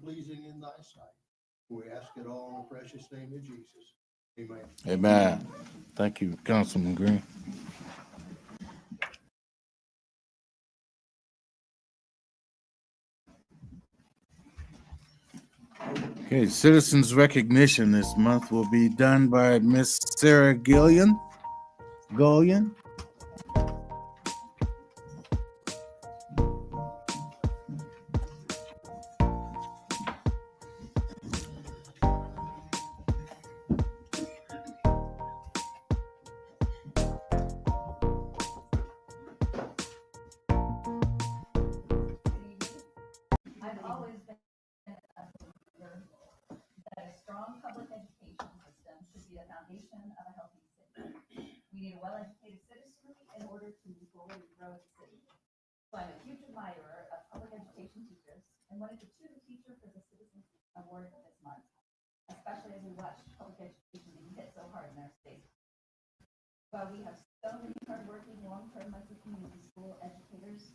pleasing in thy sight. We ask it all in the precious name of Jesus. Amen. Amen. Thank you, Councilman Green. Okay, citizens recognition this month will be done by Miss Sarah Gillian. I've always been a believer that a strong public education system should be the foundation of a healthy city. We need a well-educated citizenry in order to move forward and grow as a city. So I'm a huge admirer of public education teachers and wanted to choose a teacher for the Citizens Award this month, especially as we watch public education being hit so hard in our state. While we have so many hardworking, long-term Muncie community school educators,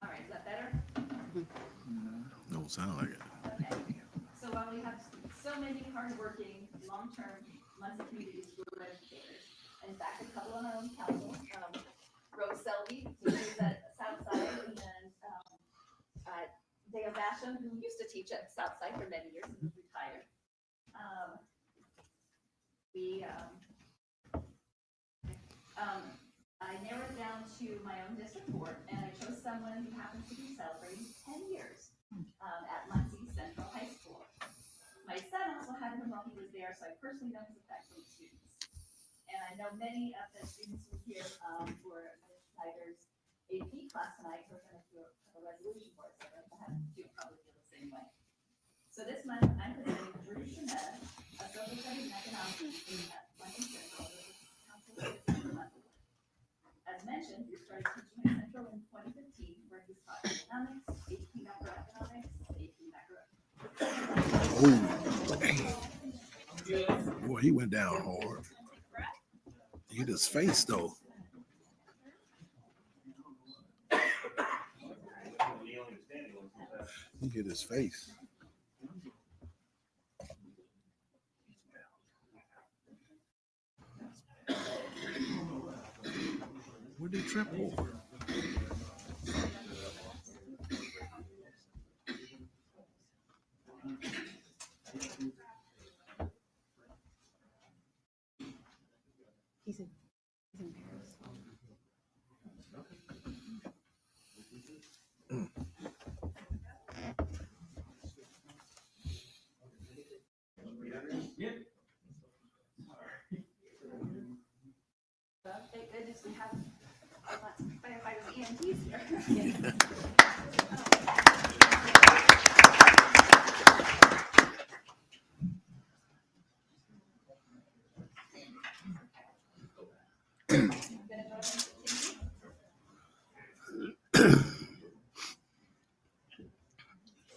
all right, is that better? Don't sound like it. Okay. So while we have so many hardworking, long-term Muncie community school educators, in fact, a couple on our own council, Rose Selby, who lives at Southside, and Dale Basham, who used to teach at Southside for many years and is retired. I narrowed it down to my own district board, and I chose someone who happens to be celebrating 10 years at Muncie Central High School. My son also had him while he was there, so I personally know his effect on the students. And I know many of the students who here for Ms. Schneider's AP class tonight who are going to do a resolution for us. So I have to probably feel the same way. So this month, I'm presenting Drew Shemetta, a social studies and economics at Muncie Central. As mentioned, we started teaching at Central in 2015, where he taught economics, AP macroeconomics, AP macro. Boy, he went down hard. He hit his face though. He hit his face. What did he trip over? He's in Paris. Well, thank goodness we have firefighters and EMTs here.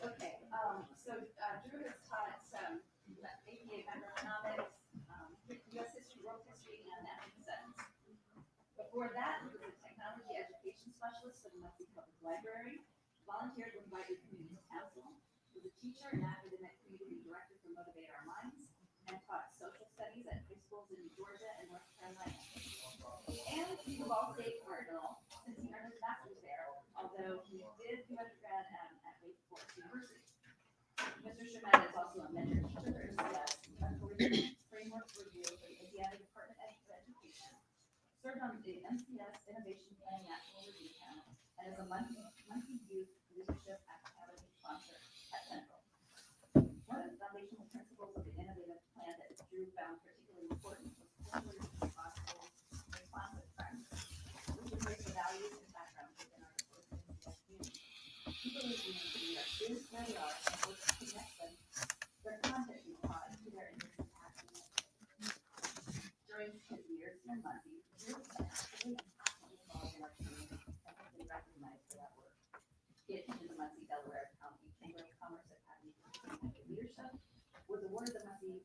Okay, so Drew has taught some AP macroeconomics, U.S. history, world history, and national science. Before that, he was a technology education specialist for the Muncie Public Library, volunteered with Whiteley Community Council, was a teacher and academic community director for Motivate Our Minds, and taught social studies at high schools in Georgia and North Carolina. And he's a Ball State Cardinal since he earned his master's there, although he did do undergrad at Wake Forest University. Mr. Shemetta is also a mentor teacher for MCS, a career framework review for the Indiana Department of Education, served on the MCS Innovation Plan National Review Panel, and is a Muncie Youth Leadership Academy sponsor at Central. One of the foundational principles of the innovative plan that Drew found particularly important was culturally responsive practice, which embrace the values and backgrounds within our MCS community. He believes we need to lead our awarded the Muncie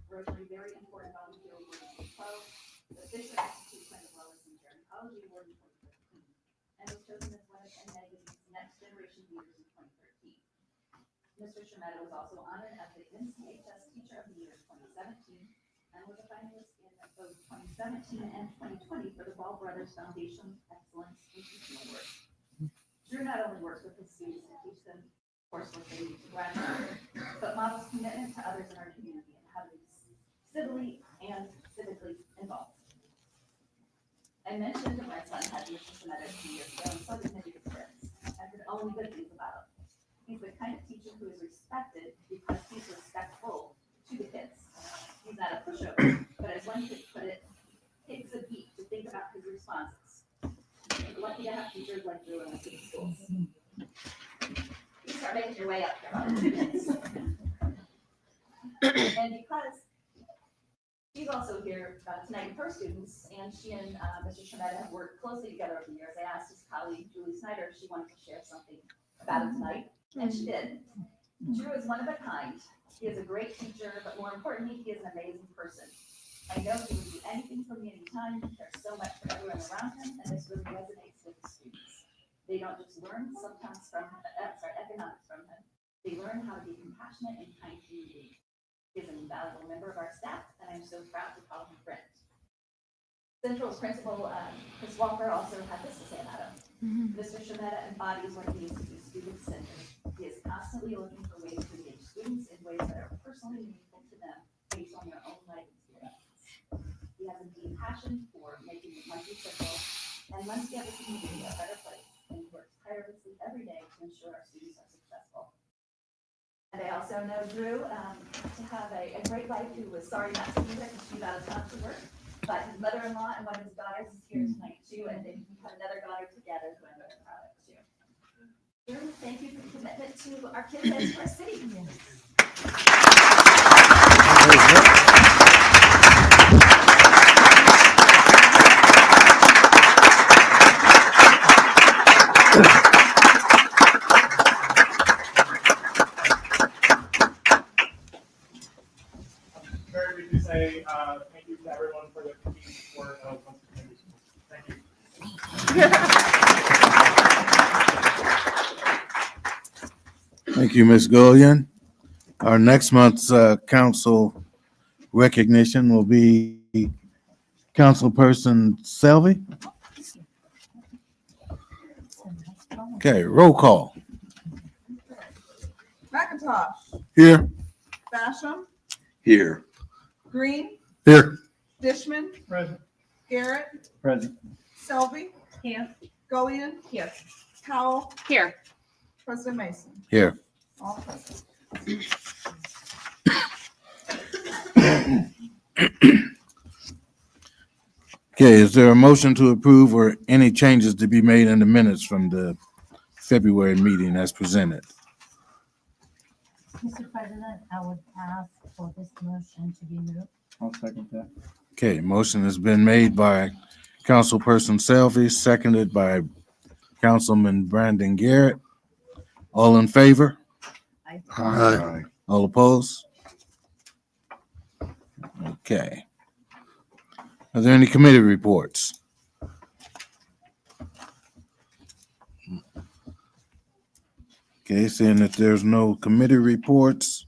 Rotary very important volunteer award in 2012, the Fisher Institute Clinical Wellness and Gerontology Award in 2015, and was chosen as one of Magazine's Next Generation Leaders in 2013. Mr. Shermetta was also honored as the NCHS Teacher of the Year in 2017 and was a finalist in both 2017 and 2020 for the Ball Brothers Foundation Excellence in Teaching Award. Drew not only works with his students to teach them coursework they need to graduate, but models commitment to others in our community and how to be civilly and civically involved. I mentioned that my son had Mr. Shermetta a few years ago, and so did many of his friends. I've heard only good things about him. He's the kind of teacher who is respected because he's respectful to the kids. He's not a pushover, but as one kid put it, takes a beat to think about his responses. We're lucky to have teachers like Drew in our city schools. You start making your way up here about 2 minutes. And because she's also here tonight with her students, and she and Mr. Shermetta have worked closely together over the years, I asked his colleague Julie Snyder if she wanted to share something about it tonight, and she did. Drew is one of a kind. He is a great teacher, but more importantly, he is an amazing person. I know he would do anything for me anytime. He cares so much for everyone around him, and this really resonates with the students. They don't just learn economics from him. They learn how to be compassionate and kind to you. He is an invaluable member of our staff, and I'm so proud to call him friend. Central's principal, Chris Walker, also had this to say about him. Mr. Shermetta embodies what it means to be student-centered. He is constantly looking for ways to engage students in ways that are personally meaningful to them based on their own life experiences. He has a deep passion for making Muncie Central and Muncie as a community a better place, and he works tirelessly every day to ensure our students are successful. And I also know Drew to have a great wife who was sorry not to be there because she's out of town for work. But his mother-in-law and one of his daughters is here tonight too, and they have another daughter together who I'm very proud of too. Drew, thank you for your commitment to our kids and to our city. Very good to say thank you to everyone for the continued support of Muncie Community Schools. Thank you. Thank you, Ms. Gullion. Our next month's council recognition will be Councilperson Selvey. Okay, roll call. McIntosh, Here. Basham, Here. Green, Here. Dishman, Present. Garrett, Present. Selby, Here. Gullion, Here. Powell, Here. President Mason. Here. All present. Okay, is there a motion to approve or any changes to be made in the minutes from the February meeting as presented? Mr. President, I would ask for this motion to be moved. I'll second that. Okay, motion has been made by Councilperson Selvey, seconded by Councilman Brandon Garrett. All in favor? Aye. All opposed? Okay. Are there any committee reports? Okay, seeing that there's no committee reports,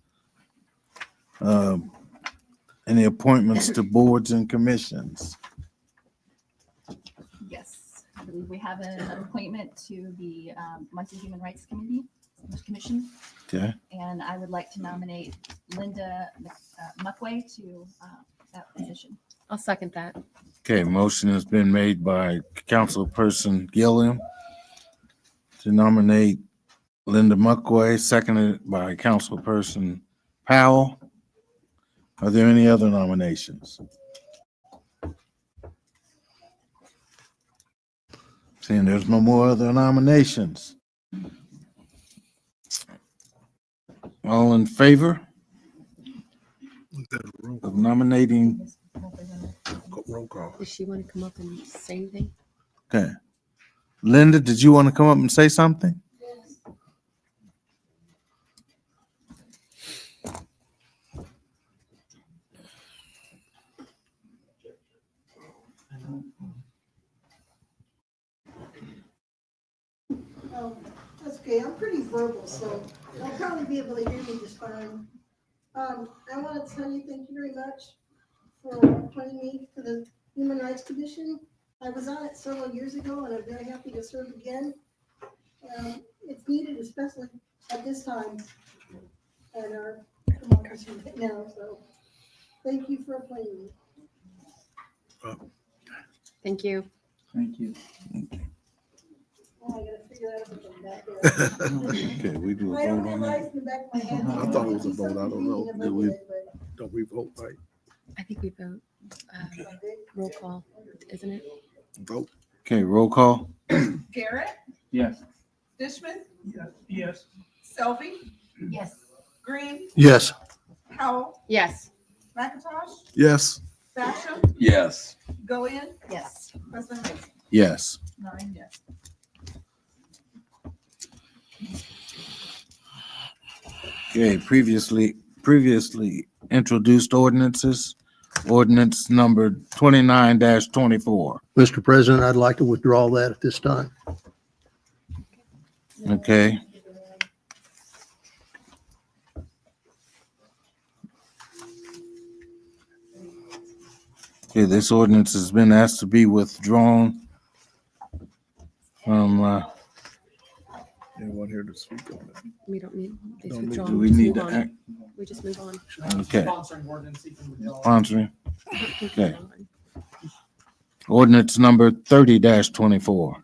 any appointments to boards and commissions? Yes, I believe we have an appointment to the Muncie Human Rights Commission, Okay, and I would like to nominate Linda Muckway to that position. I'll second that. okay, motion has been made by Councilperson Gilliam to nominate Linda Muckway, seconded by Councilperson Powell. Are there any other nominations? Seeing there's no more other nominations. All in favor of nominating? Roll call. Does she want to come up and say anything? Okay. Linda, did you want to come up and say something? Oh, that's okay. I'm pretty verbal, so I'll probably be able to hear me just fine. I want to tell you thank you very much for appointing me to the Human Rights Commission. I was on it several years ago, and I'm very happy to serve again. It's needed, especially at this time in our democracy right now. So, thank you for appointing me. Thank you. Thank you. Oh, I gotta figure that out from back there. Okay, we do a I don't vote have on that. ice in the back of my head. I thought it was a vote. I don't know. It'd be Did we- something convenient if I Don't we vote, right? I think we vote, did, but- roll call, isn't it? Vote. Okay, roll call. Garrett, Yes. Dishman, Yes. Selby, Yes. Green, Yes. Howell, Yes. McIntosh, Yes. Basham, Yes. Gillian, Yes. President Mason. Yes. 9 yes. Okay, previously introduced ordinances. Ordinance number 29-24. Mr. President, I'd like to withdraw that at this time. Okay. Okay, this ordinance has been asked to be withdrawn from, Anyone here to speak on it? We don't need, these Don't need- withdrawn, do we just need move to on. act, We just move on. Okay. Sponsoring ordinance seeking withdrawal. sponsoring? We can Okay. move on. Ordinance number 30-24.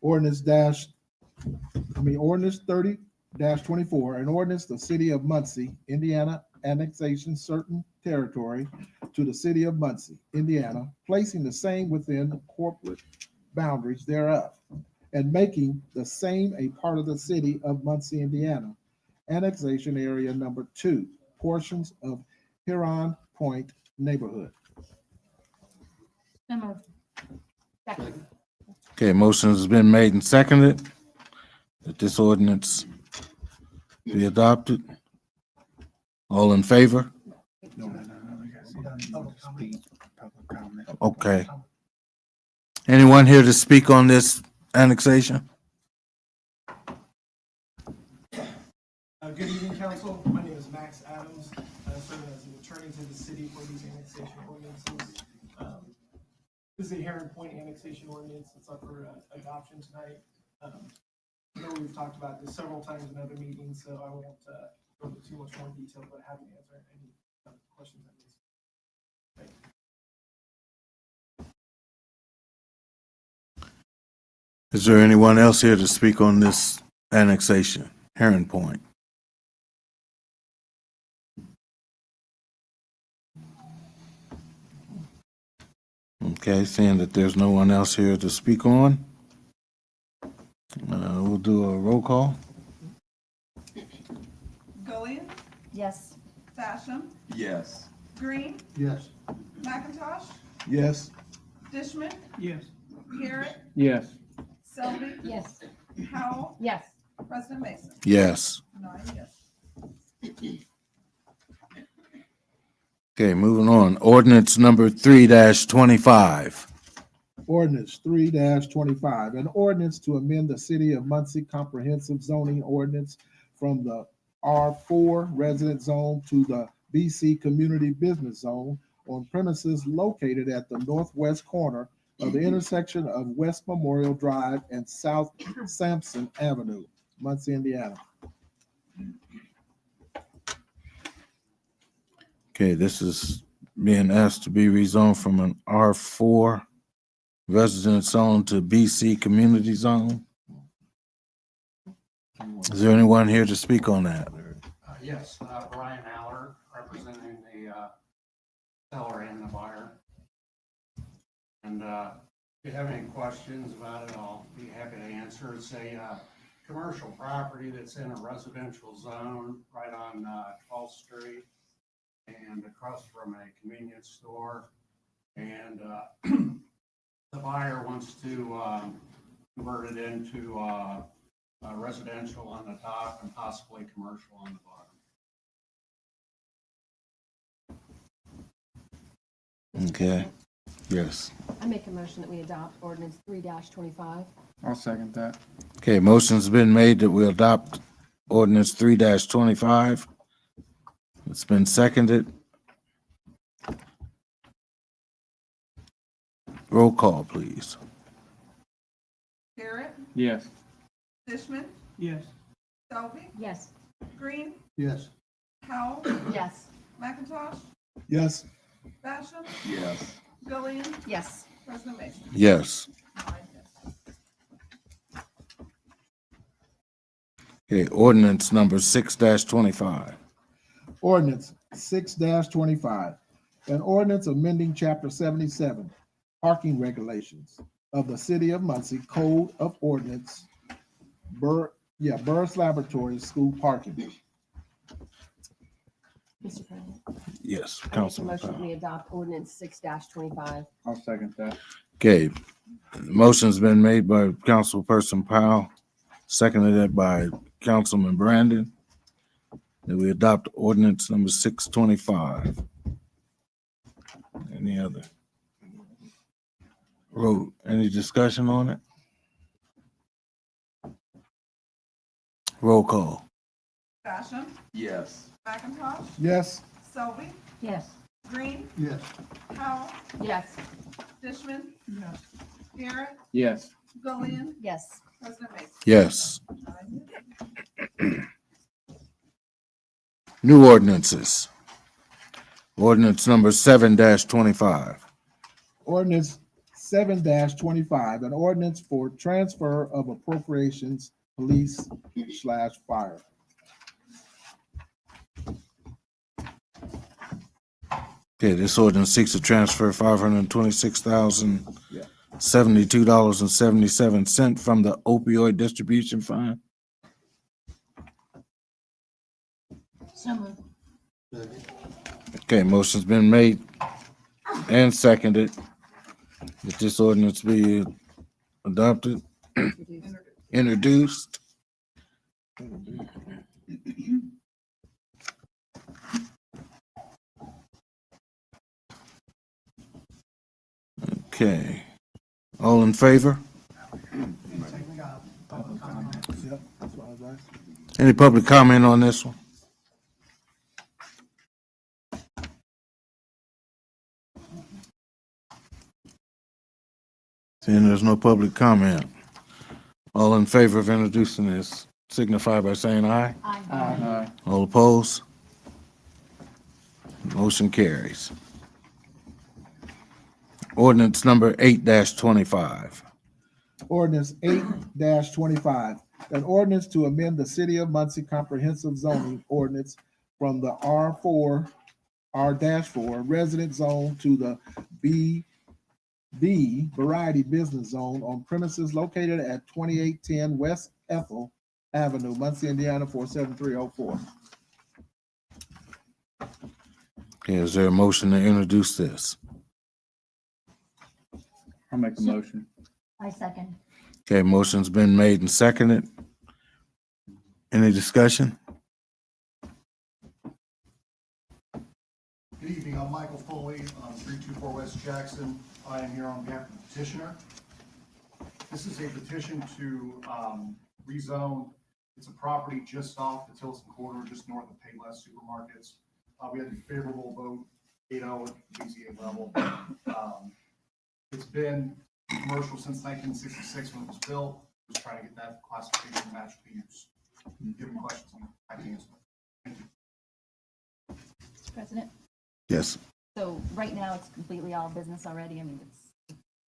Ordinance 30-24, an ordinance the city of Muncie, Indiana, annexation certain territory to the city of Muncie, Indiana, placing the same within the corporate boundaries thereof, and making the same a part of the city of Muncie, Indiana. Annexation area number 2, portions of Heron, Pointe neighborhood. So moved. Second. Okay, motion has been made and seconded that this ordinance be adopted. All in favor? Okay. Anyone here to speak on this annexation? Good evening, council. My name is Max Adams. I'm serving as an attorney to the city for these annexation ordinances. This is a Heron Point annexation ordinance. It's up for adoption tonight. I know we've talked about this several times in other meetings, so I won't go into too much more detail, but happy to answer any questions on this. Is there anyone else here to speak on this annexation, Heron Point? Okay, seeing that there's no one else here to speak on, we'll do a roll call. Gillian, Yes. Basham, Yes. Green, Yes. McIntosh, Yes. Dishman, Yes. Garrett, Yes. Selby, Yes. Howell, Yes. President Mason. Yes. 9 yes. Okay, moving on. Ordinance number 3-25. Ordinance 3-25, an ordinance to amend the city of Muncie comprehensive zoning ordinance from the R4 resident zone to the BC community business zone on premises located at the northwest corner of the intersection of West Memorial Drive and South Sampson Avenue, Muncie, Indiana. Okay, this is being asked to be rezoned from an R4 resident zone to BC community zone. Is there anyone here to speak on that? Yes, Brian Aller, representing the seller and the buyer. And if you have any questions about it, I'll be happy to answer. It's a commercial property that's in a residential zone right on 12th Street and across from a convenience store. And the buyer wants to convert it into residential on the top and possibly commercial on the bottom. Okay. Yes. I make a motion that we adopt ordinance 3-25. I'll second that. Okay, motion's been made that we adopt ordinance 3-25. It's been seconded. Roll call, please. Garrett, Yes. Fishman, Yes. Selby, Yes. Green, Yes. Howell, Yes. McIntosh, Yes. Basham, Yes. Gillian, Yes. President Mason. Yes. Okay, ordinance number 6-25. Ordinance 6-25, an ordinance amending chapter 77, parking regulations of the city of Muncie Code of Ordinance, Burris Laboratories School Parking. Mr. President. Yes, I make a Councilman motion that Powell. we adopt ordinance 6-25. I'll second that. Okay, motion's been made by Councilperson Powell, seconded by Councilman Brandon, that we adopt ordinance number 6-25. Any other? Any discussion on it? Roll call. Basham, Yes. McIntosh, Yes. Selby, Yes. Green, Yes. Howell, Yes. Fishman, Garrett, Yes. Gillian, Yes. President Mason. Yes. New ordinances. Ordinance number 7-25. Ordinance 7-25, an ordinance for transfer of appropriations, police/fire. Okay, this ordinance seeks to transfer $526,072.77 from the opioid distribution fund. So moved. Second. Okay, motion's been made and seconded that this ordinance be adopted, introduced. Okay, all in favor? Yep, that's what I was asking. Any public comment on this one? Seeing there's no public comment, all in favor of introducing this signify by saying aye. Aye. All opposed? Motion carries. Ordinance number 8-25. Ordinance 8-25, an ordinance to amend the City of Muncie Comprehensive Zoning Ordinance from the R4 resident zone to the B variety business zone on premises located at 2810 West Ethel Avenue, Muncie, Indiana 47304. Okay, is there a motion to introduce this? I'll make a motion. I second. Okay, motion's been made and seconded. Any discussion? Good evening, I'm Michael Foley, 324 West Jackson. I am here on behalf of the petitioner. This is a petition to rezone. It's a property just off the Tilson corridor, just north of Payless Supermarkets. We had a favorable vote, 8-0 at the BZA level. It's been commercial since 1966 when it was built. Just trying to get that classification matched to use. Given questions, I can answer. Thank you. Mr. President, Yes. so right now it's completely all business already. I mean,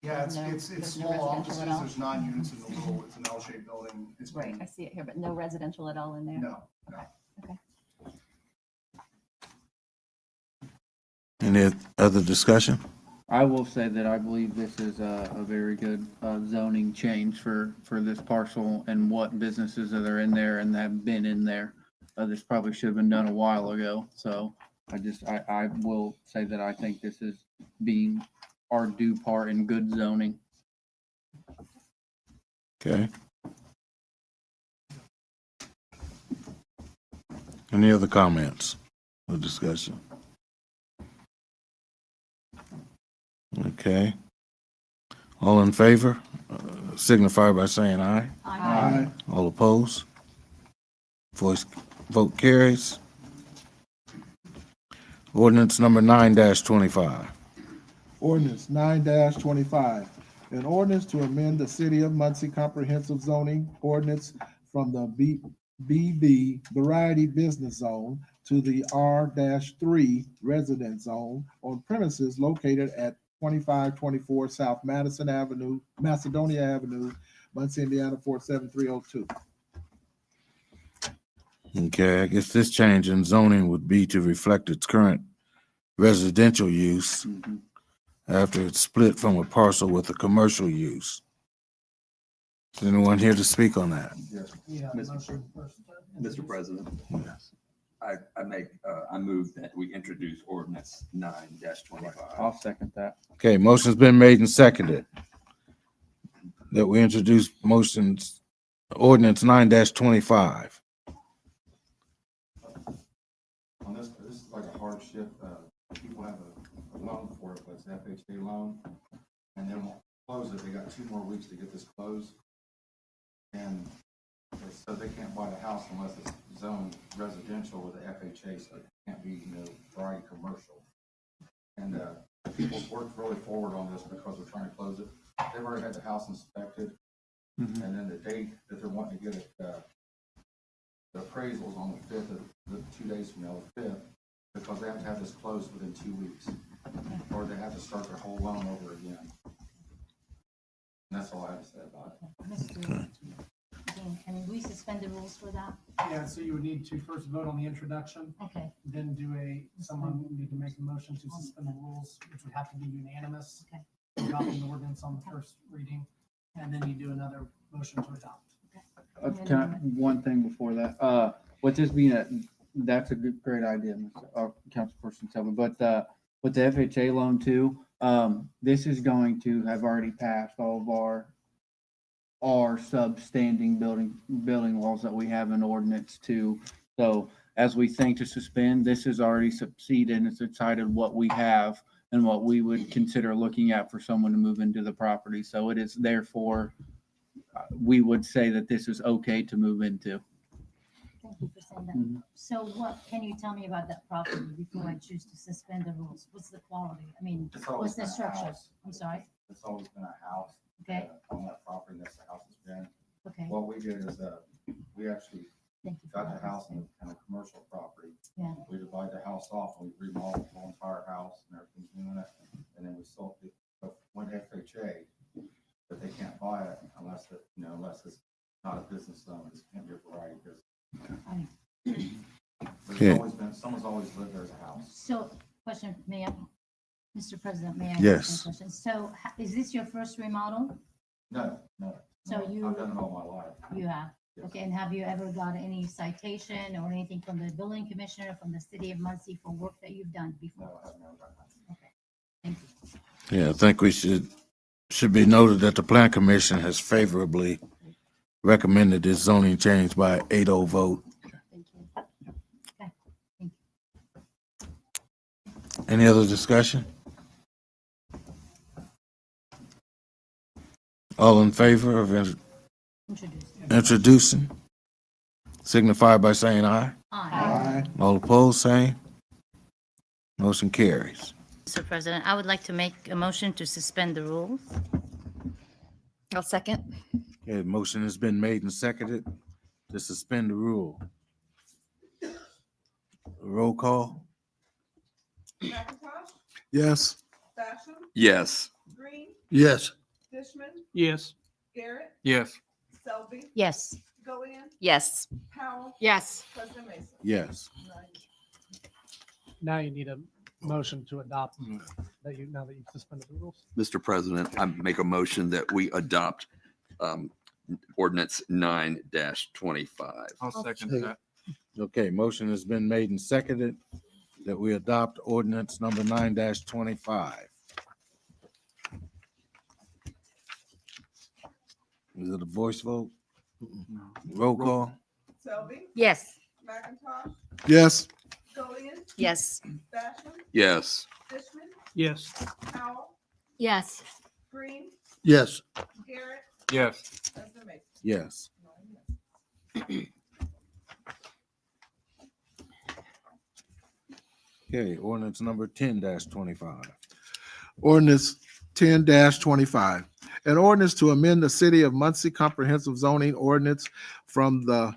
Yeah, There's no- it's there's no small residential offices, at all? there's 9 units in the little, it's an L-shaped building. It's right, been- I see it here, but no residential at all in there? No, no. Okay. Any other discussion? I will say that I believe this is a very good zoning change for this parcel and what businesses that are in there and that have been in there. This probably should have been done a while ago. So I will say that I think this is being our due part in good zoning. Okay. Any other comments or discussion? Okay. All in favor, signify by saying aye. Aye. All opposed? Vote carries. Ordinance number 9-25. Ordinance 9-25. An ordinance to amend the City of Muncie Comprehensive Zoning Ordinance from the BB Variety Business Zone to the R-3 Residence Zone on premises located at 2524 South Madison Avenue, Macedonia Avenue, Muncie, Indiana 47302. Okay, I guess this change in zoning would be to reflect its current residential use after it's split from a parcel with a commercial use. Is anyone here to speak on that? Mr. President, I move that we introduce ordinance 9-25. I'll second that. Okay, motion's been made and seconded that we introduce ordinance 9-25. On this is like a hardship, people have a loan for it, but it's an FHA loan, and they won't close it, they got 2 more weeks to get this closed. And so they can't buy the house unless it's zoned residential with the FHA, so it can't be, variety commercial. And people's worked really forward on this because we're trying to close it. They've already had the house inspected, and then the date that they're wanting to get it, the appraisal is on the 5th of the 2 days from now, the 5th, because they have to have this closed within 2 weeks, or they have to start their whole loan over again. And that's all I have to say about it. Mr. Dean, can we suspend the rules for that? Yeah, so you would need to first vote on the introduction, Okay, then someone would need to make a motion to suspend the rules, which would have to be unanimous. Okay. Adopting the ordinance on the first reading, and then you do another motion to adopt. One thing before that, with this being that's a great idea, Councilperson Tubman, but with the FHA loan too, this is going to have already passed all of our substanding building laws that we have in ordinance too. So as we think to suspend, this has already succeeded and it's decided what we have and what we would consider looking at for someone to move into the property. So it is therefore, we would say that this is okay to move into. thank you for saying that. So what can you tell me about that property before I choose to suspend the rules? What's the quality? I mean, It's always what's the been a structure? house. I'm sorry. It's always been a house. Okay. On that property, that's the house it's been. Okay. What we did is, we actually Thank you for got the that. house in a commercial property. Yeah. We divide the house off, and we remodeled the whole entire house and everything's new in it, and then we sold it, but went FHA, but they can't buy it unless it's not a business zone, it can't be a variety business. Someone's always lived there as a house. So, question, Mr. President, may I? Yes. ask a question? So, is this your first remodel? No. So you- I've done it all my life. You have? Yes. Okay, and have you ever got any citation or anything from the building commissioner, from the city of Muncie for work that you've done before? No, I haven't ever done that. Okay, thank you. Yeah, I think we should be noted that the Plan Commission has favorably recommended this zoning change by 8-0 vote. Thank you. Okay, thank you. Any other discussion? All in favor of Introduce. introducing, signify by saying aye. Aye. All opposed, same. Motion carries. Mr. President, I would like to make a motion to suspend the rules. I'll second. Okay, motion has been made and seconded to suspend the rule. Roll call? McIntosh, Yes. Basham, Yes. Green, Yes. Fishman, Yes. Garrett, Yes. Selby, Yes. Gillian, Yes. Powell, Yes. President Mason. Yes. Now you need a motion to adopt now that you've suspended the rules. Mr. President, I make a motion that we adopt ordinance 9-25. I'll second that. Okay, motion has been made and seconded that we adopt ordinance number 9-25. Is it a voice vote? Roll call? Selby, Yes. McIntosh, Yes. Gillian, Yes. Basham, Yes. Fishman, Yes. Powell, Yes. Green, Yes. Garrett, Yes. President Mason. Yes. Okay, ordinance number 10-25. Ordinance 10-25. An ordinance to amend the City of Muncie Comprehensive Zoning Ordinance from the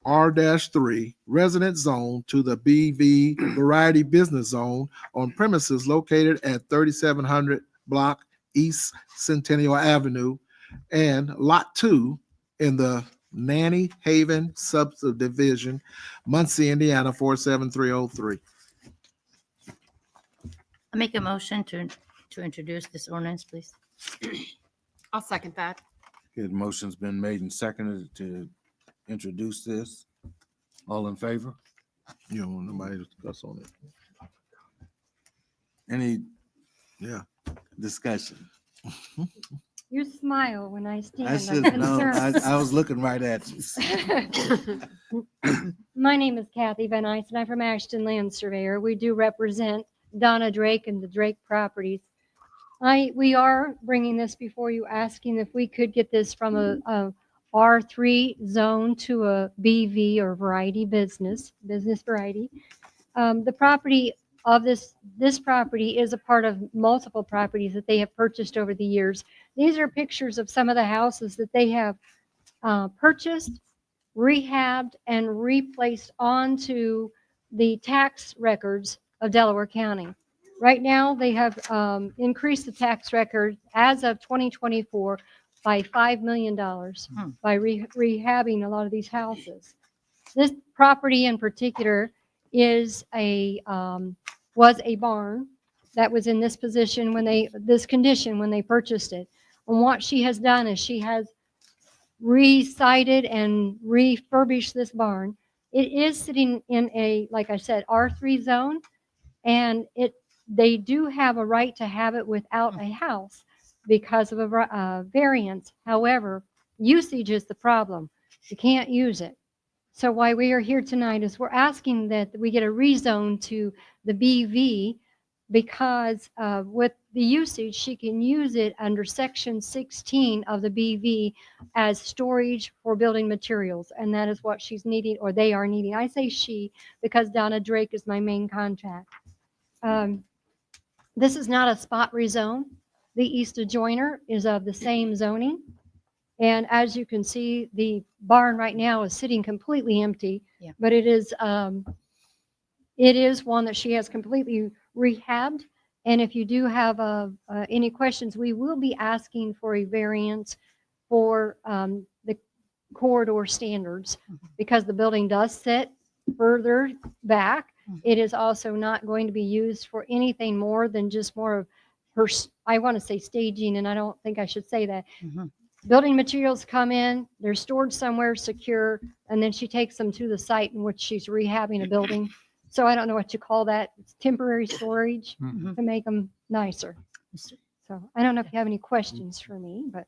R-3 Resident Zone to the BV Variety Business Zone on premises located at 3700 Block East Centennial Avenue and Lot 2 in the Nanny Haven subdivision, Muncie, Indiana 47303. I make a motion to introduce this ordinance, please. I'll second that. Okay, the motion's been made and seconded to introduce this. All in favor? You don't want nobody to discuss on it. Any Yeah. discussion? You smile when I stand. I I'm should know. concerned. I was looking right at you. My name is Kathy Van Ice, and I'm from Ashton Land Surveyor. We do represent Donna Drake and the Drake properties. We are bringing this before you, asking if we could get this from a R3 zone to a BV or variety business variety. The property of this property is a part of multiple properties that they have purchased over the years. These are pictures of some of the houses that they have purchased, rehabbed, and replaced onto the tax records of Delaware County. Right now, they have increased the tax record as of 2024 by $5 million by rehabbing a lot of these houses. This property in particular is was a barn that was in this condition when they purchased it. And what she has done is she has re-sided and refurbished this barn. It is sitting in a, like I said, R3 zone, and they do have a right to have it without a house because of a variance. However, usage is the problem. You can't use it. So why we are here tonight is we're asking that we get a rezone to the BV, because with the usage, she can use it under section 16 of the BV as storage for building materials. And that is what she's needing, or they are needing. I say she because Donna Drake is my main contact. This is not a spot rezone. The east adjoiner is of the same zoning. And as you can see, the barn right now is sitting completely empty, but it is one that she has completely rehabbed. And if you do have any questions, we will be asking for a variance for the corridor standards, because the building does sit further back. It is also not going to be used for anything more than just more of her, I want to say staging, and I don't think I should say that. Building materials come in, they're stored somewhere secure, and then she takes them to the site in which she's rehabbing a building. So I don't know what you call that. It's temporary storage to make them nicer. So I don't know if you have any questions for me, but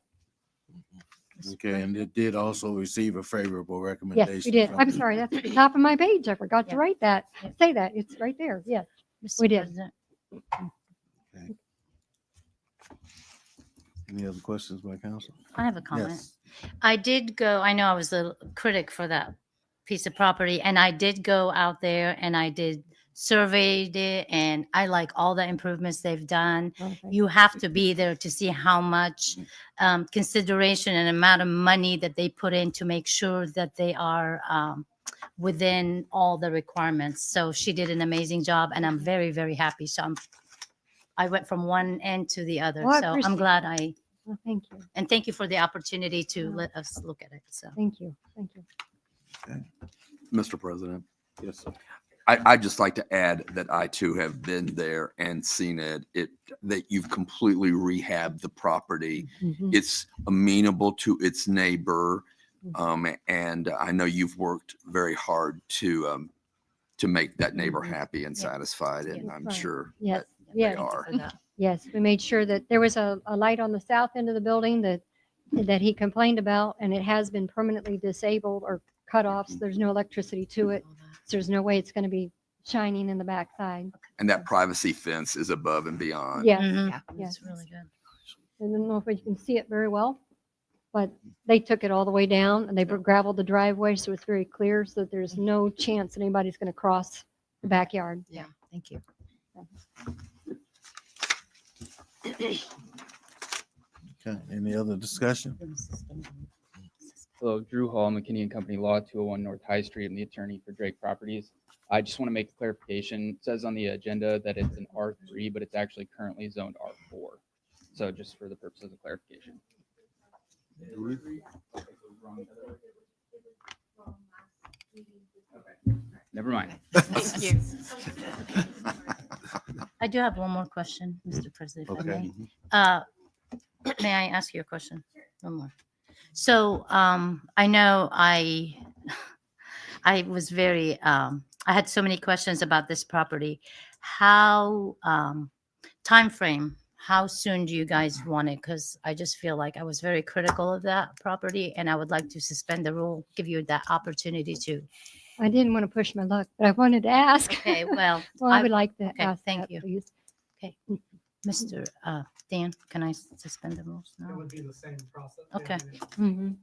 Okay, and it did also receive a favorable recommendation. yes, we did. from I'm the- sorry, that's at the top of my page. I forgot to write that. Say that. It's right there. Yes, Mr. we did. President, Any other questions by council? I have a comment. Yes. I did go, I know I was a critic for that piece of property, and I did go out there and I did surveyed it, and I like all the improvements they've done. You have to be there to see how much consideration and amount of money that they put in to make sure that they are within all the requirements. So she did an amazing job, and I'm very, very happy. So I went from one end to the other. Well, I So appreciate I'm glad well, thank you. and thank you for the opportunity to let us look at it. So Thank you. Thank you. Mr. President. Yes, sir. I'd just like to add that I too have been there and seen that you've completely rehabbed the property. It's amenable to its neighbor. And I know you've worked very hard to make that neighbor happy and satisfied, and I'm Right. sure Yes, they yes. are. Yes, we made sure that there was a light on the south end of the building that he complained about, and it has been permanently disabled or cut off. So there's no electricity to it. So there's no way it's going to be shining in the backside. And that privacy fence is above and beyond. Yes, Mhm. yes. It's really good. I don't know if you can see it very well, but they took it all the way down and they gravelled the driveway, so it's very clear, so that there's no chance that anybody's gonna cross the backyard. Yeah, thank you. Okay, any other discussion? Hello, Drew Hall, McKinney and Company Law, 201 North High Street. I'm the attorney for Drake Properties. I just want to make a clarification. It says on the agenda that it's an R3, but it's actually currently zoned R4. So just for the purposes of clarification. Never mind. Thank you. I do have one more question, Mr. President, if I Okay. may. May I ask you a question? One more. So, I know I was very, I had so many questions about this property. How, time frame, how soon do you guys want it? Because I just feel like I was very critical of that property and I would like to suspend the rule, give you that opportunity to. I didn't want to push my luck, but I wanted to ask. Okay, well. Well, I would like to Okay, ask thank that, you. please. Okay, Mr. Dan, can I suspend the rules It now? would be the same process. Okay. Mhm.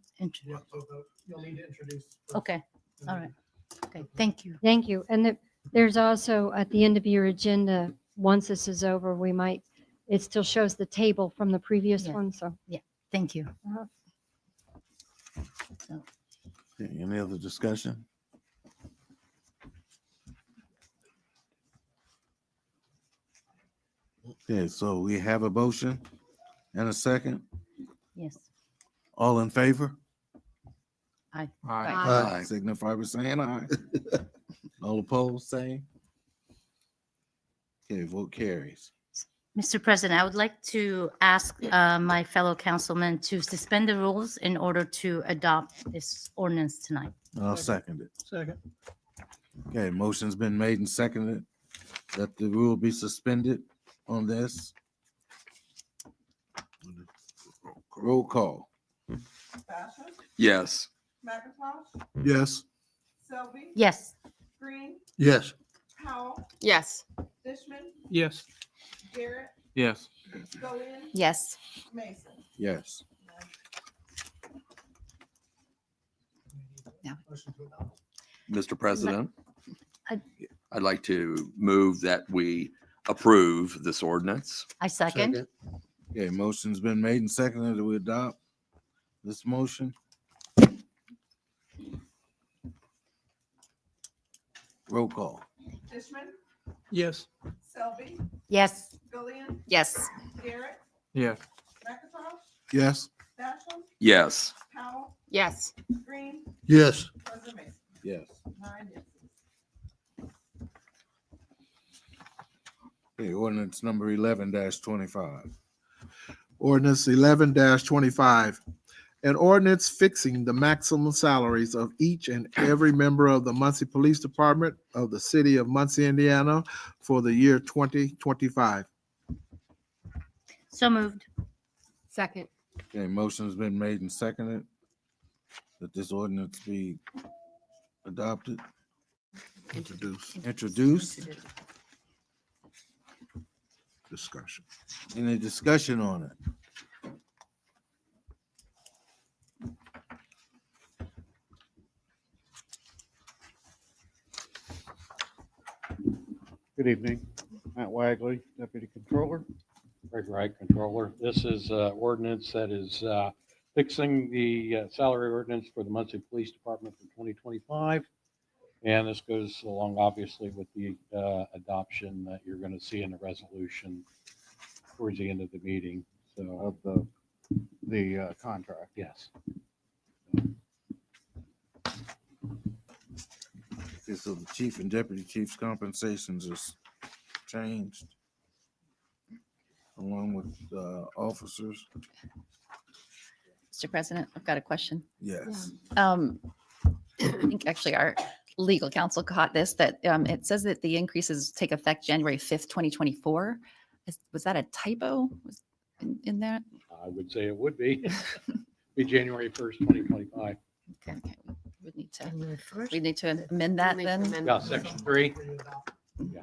You'll need to introduce. first, Okay, and all then- right. Okay, thank you. Thank you. And there's also at the end of your agenda, once this is over, we might, it still shows the table from the previous Yeah. one, so. Yeah, thank you. Uh-huh. Okay, any other discussion? Okay, so we have a motion and a second. Yes. All in favor? Aye. Aye. Signify by saying aye. All opposed, same. Okay, vote carries. Mr. President, I would like to ask my fellow councilmen to suspend the rules in order to adopt this ordinance tonight. I'll second it. Second. Okay, motion's been made and seconded that the rule be suspended on this. Roll call. Basham? Yes. McIntosh? Yes. Selby? Yes. Green? Yes. Powell? Yes. Fishman? Yes. Garrett? Yes. Gillian? Yes. Mason? Yes. Motion to adopt. Mr. President, I- I'd like to move that we approve this ordinance. I second. Okay, motion's been made and seconded that we adopt this motion. Roll call. Fishman? Yes. Selby? Yes. Gillian? Yes. Garrett? Yes. McIntosh? Yes. Basham? Yes. Powell? Yes. Green? Yes. President Mason? Yes. 9 yeses. Okay, ordinance number 11-25. Ordinance 11-25. An ordinance fixing the maximum salaries of each and every member of the Muncie Police Department of the city of Muncie, Indiana for the year 2025. So moved. Second. Okay, motion's been made and seconded that this ordinance be adopted. Introduced. Discussion. Any discussion on it? Good evening, Matt Wagley, Deputy Controller. Greg Wright, Controller. This is ordinance that is fixing the salary ordinance for the Muncie Police Department for 2025. And this goes along obviously with the adoption that you're going to see in the resolution towards the end of the meeting. So Of the contract. yes. Okay, so the chief and deputy chief's compensations is changed along with officers. Mr. President, I've got a question. Yes. I think actually our legal counsel caught this, that it says that the increases take effect January 5th, 2024. Was that a typo in that? I would say it would be. Be January 1st, 2025. Okay. We need to amend that then? Yeah, section 3. Yeah.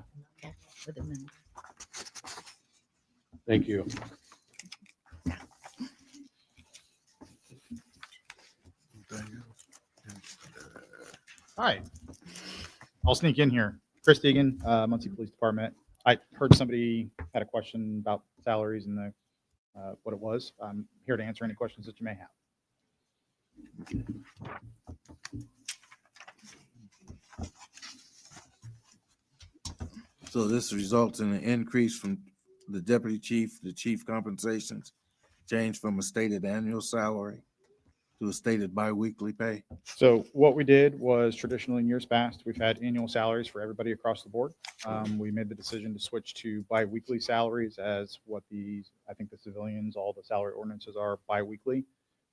With amendment. Thank you. Hi. I'll sneak in here. Chris Deegan, Muncie Police Department. I heard somebody had a question about salaries and the, what it was. I'm here to answer any questions that you may have. So this results in an increase from the deputy chief, the chief compensations, change from a stated annual salary to a stated biweekly pay. So what we did was traditionally in years past, we've had annual salaries for everybody across the board. We made the decision to switch to biweekly salaries as what I think the civilians, all the salary ordinances are biweekly.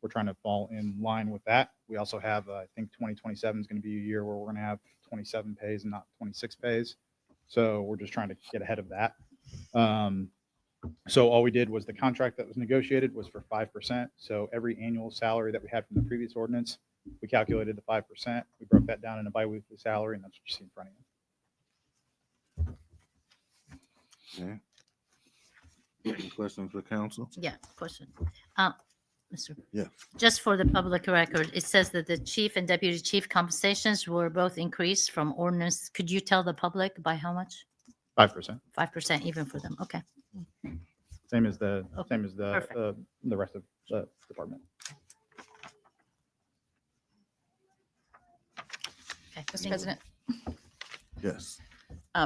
We're trying to fall in line with that. We also have, I think 2027 is going to be a year where we're going to have 27 pays and not 26 pays. So we're just trying to get ahead of that. So all we did was the contract that was negotiated was for 5%. So every annual salary that we had from the previous ordinance, we calculated the 5%. We broke that down in a biweekly salary, and that's what you see in front of you. Okay. Any questions for council? Yeah, question. Mr. Yeah. Just for the public record, it says that the chief and deputy chief compensations were both increased from ordinance. Could you tell the public by how much? 5%. 5% even for them. Okay. Same as the Perfect. the rest of the department. Okay, Mr. Thank you. President. Yes.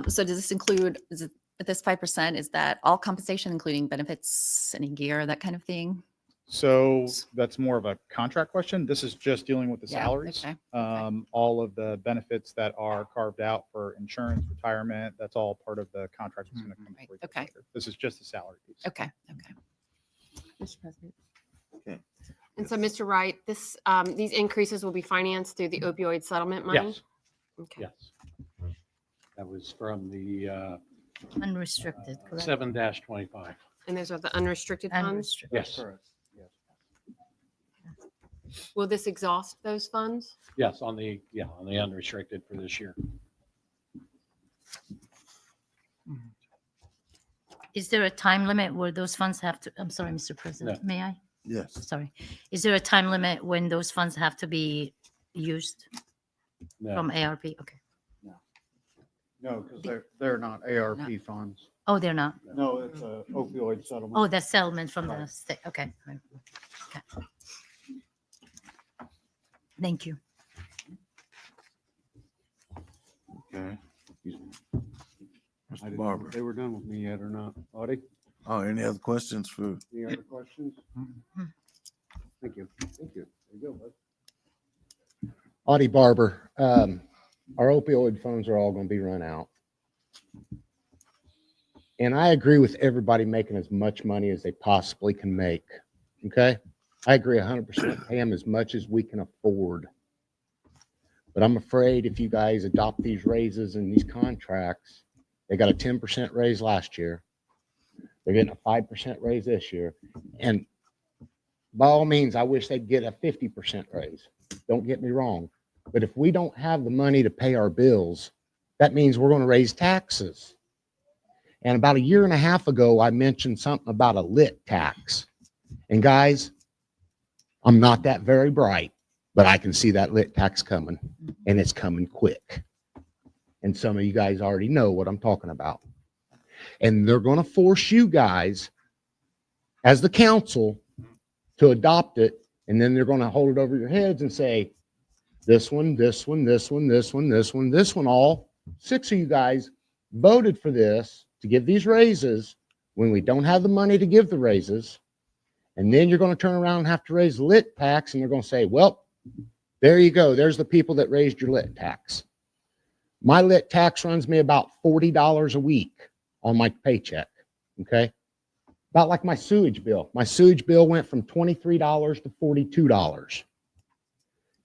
So does this include, is it, this 5%, is that all compensation, including benefits, any gear, that kind of thing? So that's more of a contract question. This is just dealing with the Yeah, salaries. okay, All of the benefits that are carved out for insurance, retirement, that's all part of the contract. That's going to come before you Okay. later. This is just the salary piece. Okay, okay. Mr. President. Okay. And so, Mr. Wright, these increases will be financed through the opioid settlement money? Yes. Okay. Yes. That was from the Unrestricted, correct? 7-25. And those are the unrestricted funds? Unrestricted. Yes. Will this exhaust those funds? Yes, on the unrestricted for this year. Is there a time limit where those funds have to, I'm sorry, Mr. President, may I? Yes. Sorry. Is there a time limit when those funds have to be used No. from ARP? Okay. No, because they're not ARP funds. Oh, they're not? No, it's a opioid settlement. Oh, that's settlement from the state. Okay. Okay. Thank you. Okay. I Mr. didn't know Barber. if they were done with me yet or not. Audie, Oh, any other questions for? any other questions? Thank you. Thank you. There you go, bud. Audie Barber, our opioid funds are all going to be run out. And I agree with everybody making as much money as they possibly can make. Okay? I agree 100%. Pay them as much as we can afford. But I'm afraid if you guys adopt these raises and these contracts, they got a 10% raise last year. They're getting a 5% raise this year. And by all means, I wish they'd get a 50% raise. Don't get me wrong. But if we don't have the money to pay our bills, that means we're going to raise taxes. And about a year and a half ago, I mentioned something about a lit tax. And guys, I'm not that very bright, but I can see that lit tax coming, and it's coming quick. And some of you guys already know what I'm talking about. And they're going to force you guys, as the council, to adopt it, and then they're going to hold it over your heads and say, this one, this one, this one, this one, this one, this one, all 6 of you guys voted for this to give these raises when we don't have the money to give the raises. And then you're going to turn around and have to raise the lit tax, and they're going to say, well, there you go. There's the people that raised your lit tax. My lit tax runs me about $40 a week on my paycheck. Okay. About like my sewage bill. My sewage bill went from $23 to $42.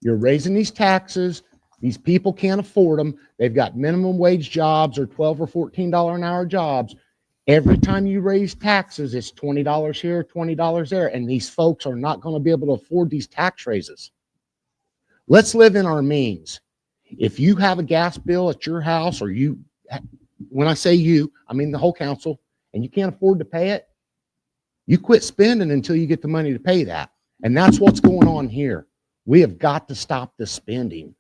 You're raising these taxes. These people can't afford them. They've got minimum wage jobs or $12 or $14 an hour jobs. Every time you raise taxes, it's $20 here, $20 there, and these folks are not going to be able to afford these tax raises. Let's live in our means. If you have a gas bill at your house, or you, when I say you, I mean the whole council, and you can't afford to pay it, you quit spending until you get the money to pay that. And that's what's going on here. We have got to stop this spending.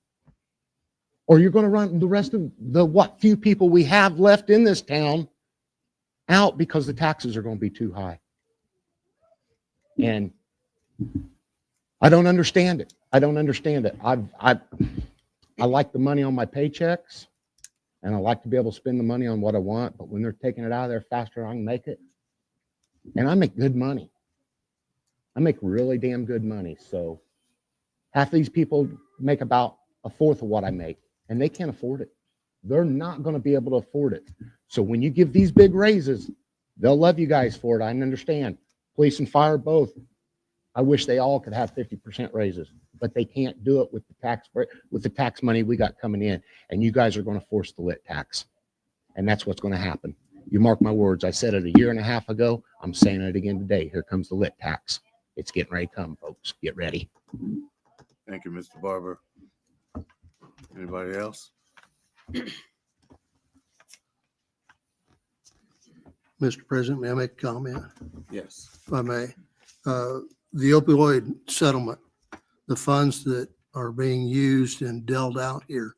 Or you're going to run the rest of the what few people we have left in this town out because the taxes are going to be too high. And I don't understand it. I don't understand it. I like the money on my paychecks, and I like to be able to spend the money on what I want, but when they're taking it out of there faster than I can make it, and I make good money. I make really damn good money. So half these people make about a fourth of what I make, and they can't afford it. They're not going to be able to afford it. So when you give these big raises, they'll love you guys for it. I understand. Police and fire both. I wish they all could have 50% raises, but they can't do it with the tax money we got coming in. And you guys are going to force the lit tax. And that's what's going to happen. You mark my words. I said it a year and a half ago. I'm saying it again today. Here comes the lit tax. It's getting ready to come, folks. Get ready. Thank you, Mr. Barber. Anybody else? Mr. President, may I make a comment? Yes. If I may. The opioid settlement, the funds that are being used and dealt out here,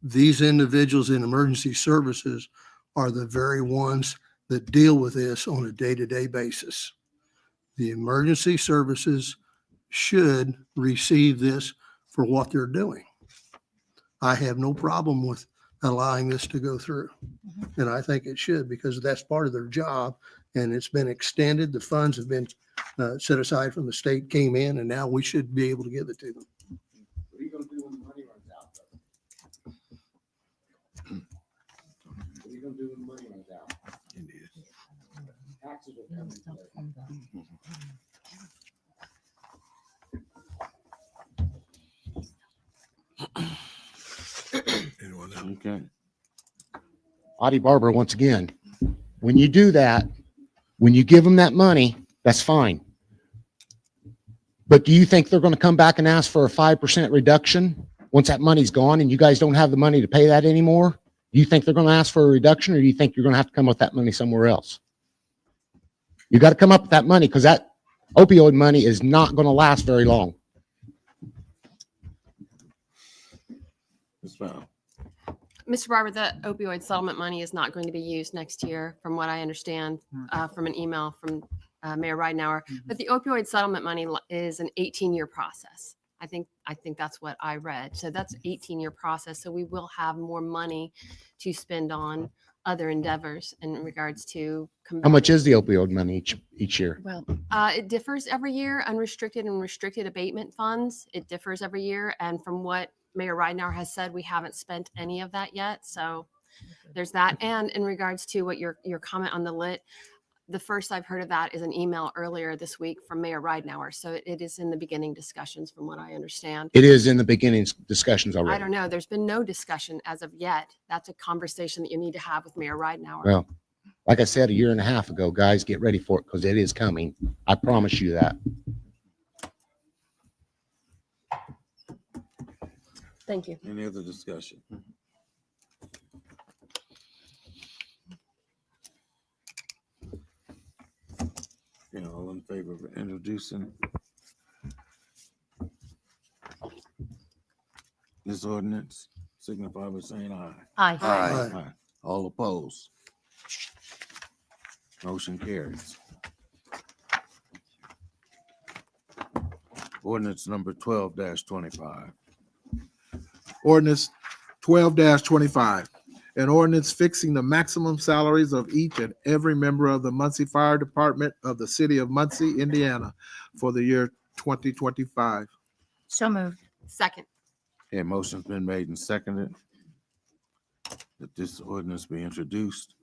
these individuals in emergency services are the very ones that deal with this on a day-to-day basis. The emergency services should receive this for what they're doing. I have no problem with allowing this to go through. And I think it should, because that's part of their job, and it's been extended. The funds have been set aside from the state, came in, and now we should be able to give it to them. What are you going to do when the money runs out? What are you going to do when the money runs out? Taxes will come into Anyone else? Okay. Audie Barber, once again, when you do that, when you give them that money, that's fine. But do you think they're going to come back and ask for a 5% reduction once that money's gone and you guys don't have the money to pay that anymore? Do you think they're going to ask for a reduction, or do you think you're going to have to come up with that money somewhere else? You got to come up with that money, because that opioid money is not going to last very long. Mr. Barber, the opioid settlement money is not going to be used next year, from what I understand from an email from Mayor Ridenour. But the opioid settlement money is an 18-year process. I think that's what I read. So that's an 18-year process. So we will have more money to spend on other endeavors in regards to How much is the opioid money each year? Well, it differs every year. Unrestricted and restricted abatement funds, it differs every year. And from what Mayor Ridenour has said, we haven't spent any of that yet. So there's that. And in regards to what your comment on the lit, the first I've heard of that is an email earlier this week from Mayor Ridenour. So it is in the beginning discussions, from what I understand. It is in the beginning discussions already. I don't know. There's been no discussion as of yet. That's a conversation that you need to have with Mayor Ridenour. Well, like I said a year and a half ago, guys, get ready for it, because it is coming. I promise you that. Thank you. Any other discussion? All in favor of introducing this ordinance, signify by saying aye. Aye. Aye. All opposed? Motion carries. Ordinance number 12-25. Ordinance 12-25. An ordinance fixing the maximum salaries of each and every member of the Muncie Fire Department of the city of Muncie, Indiana for the year 2025. So moved. Second. Okay, motion's been made and seconded that this ordinance be introduced.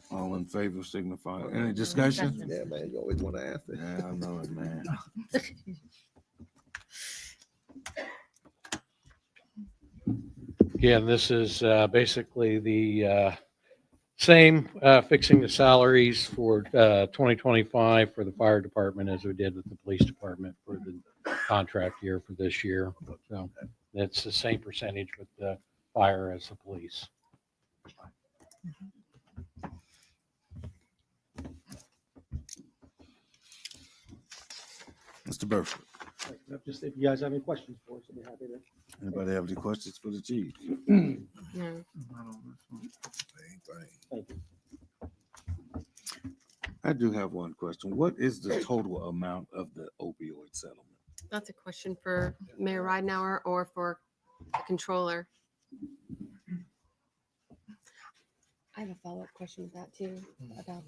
All in favor signify. Any discussion? Yeah, man, you always want to ask that. Yeah, I know it, man. Again, this is basically the same, fixing the salaries for 2025 for the fire department as we did with the police department for the contract year for this year. So it's the same percentage with the fire as the police. Mr. Burford. Just if you guys have any questions for us, I'll be happy to. Anybody have any questions for the chief? No. Thank you. I do have one question. What is the total amount of the opioid settlement? That's a question for Mayor Ridenour or for the controller. I have a follow-up question with that too, about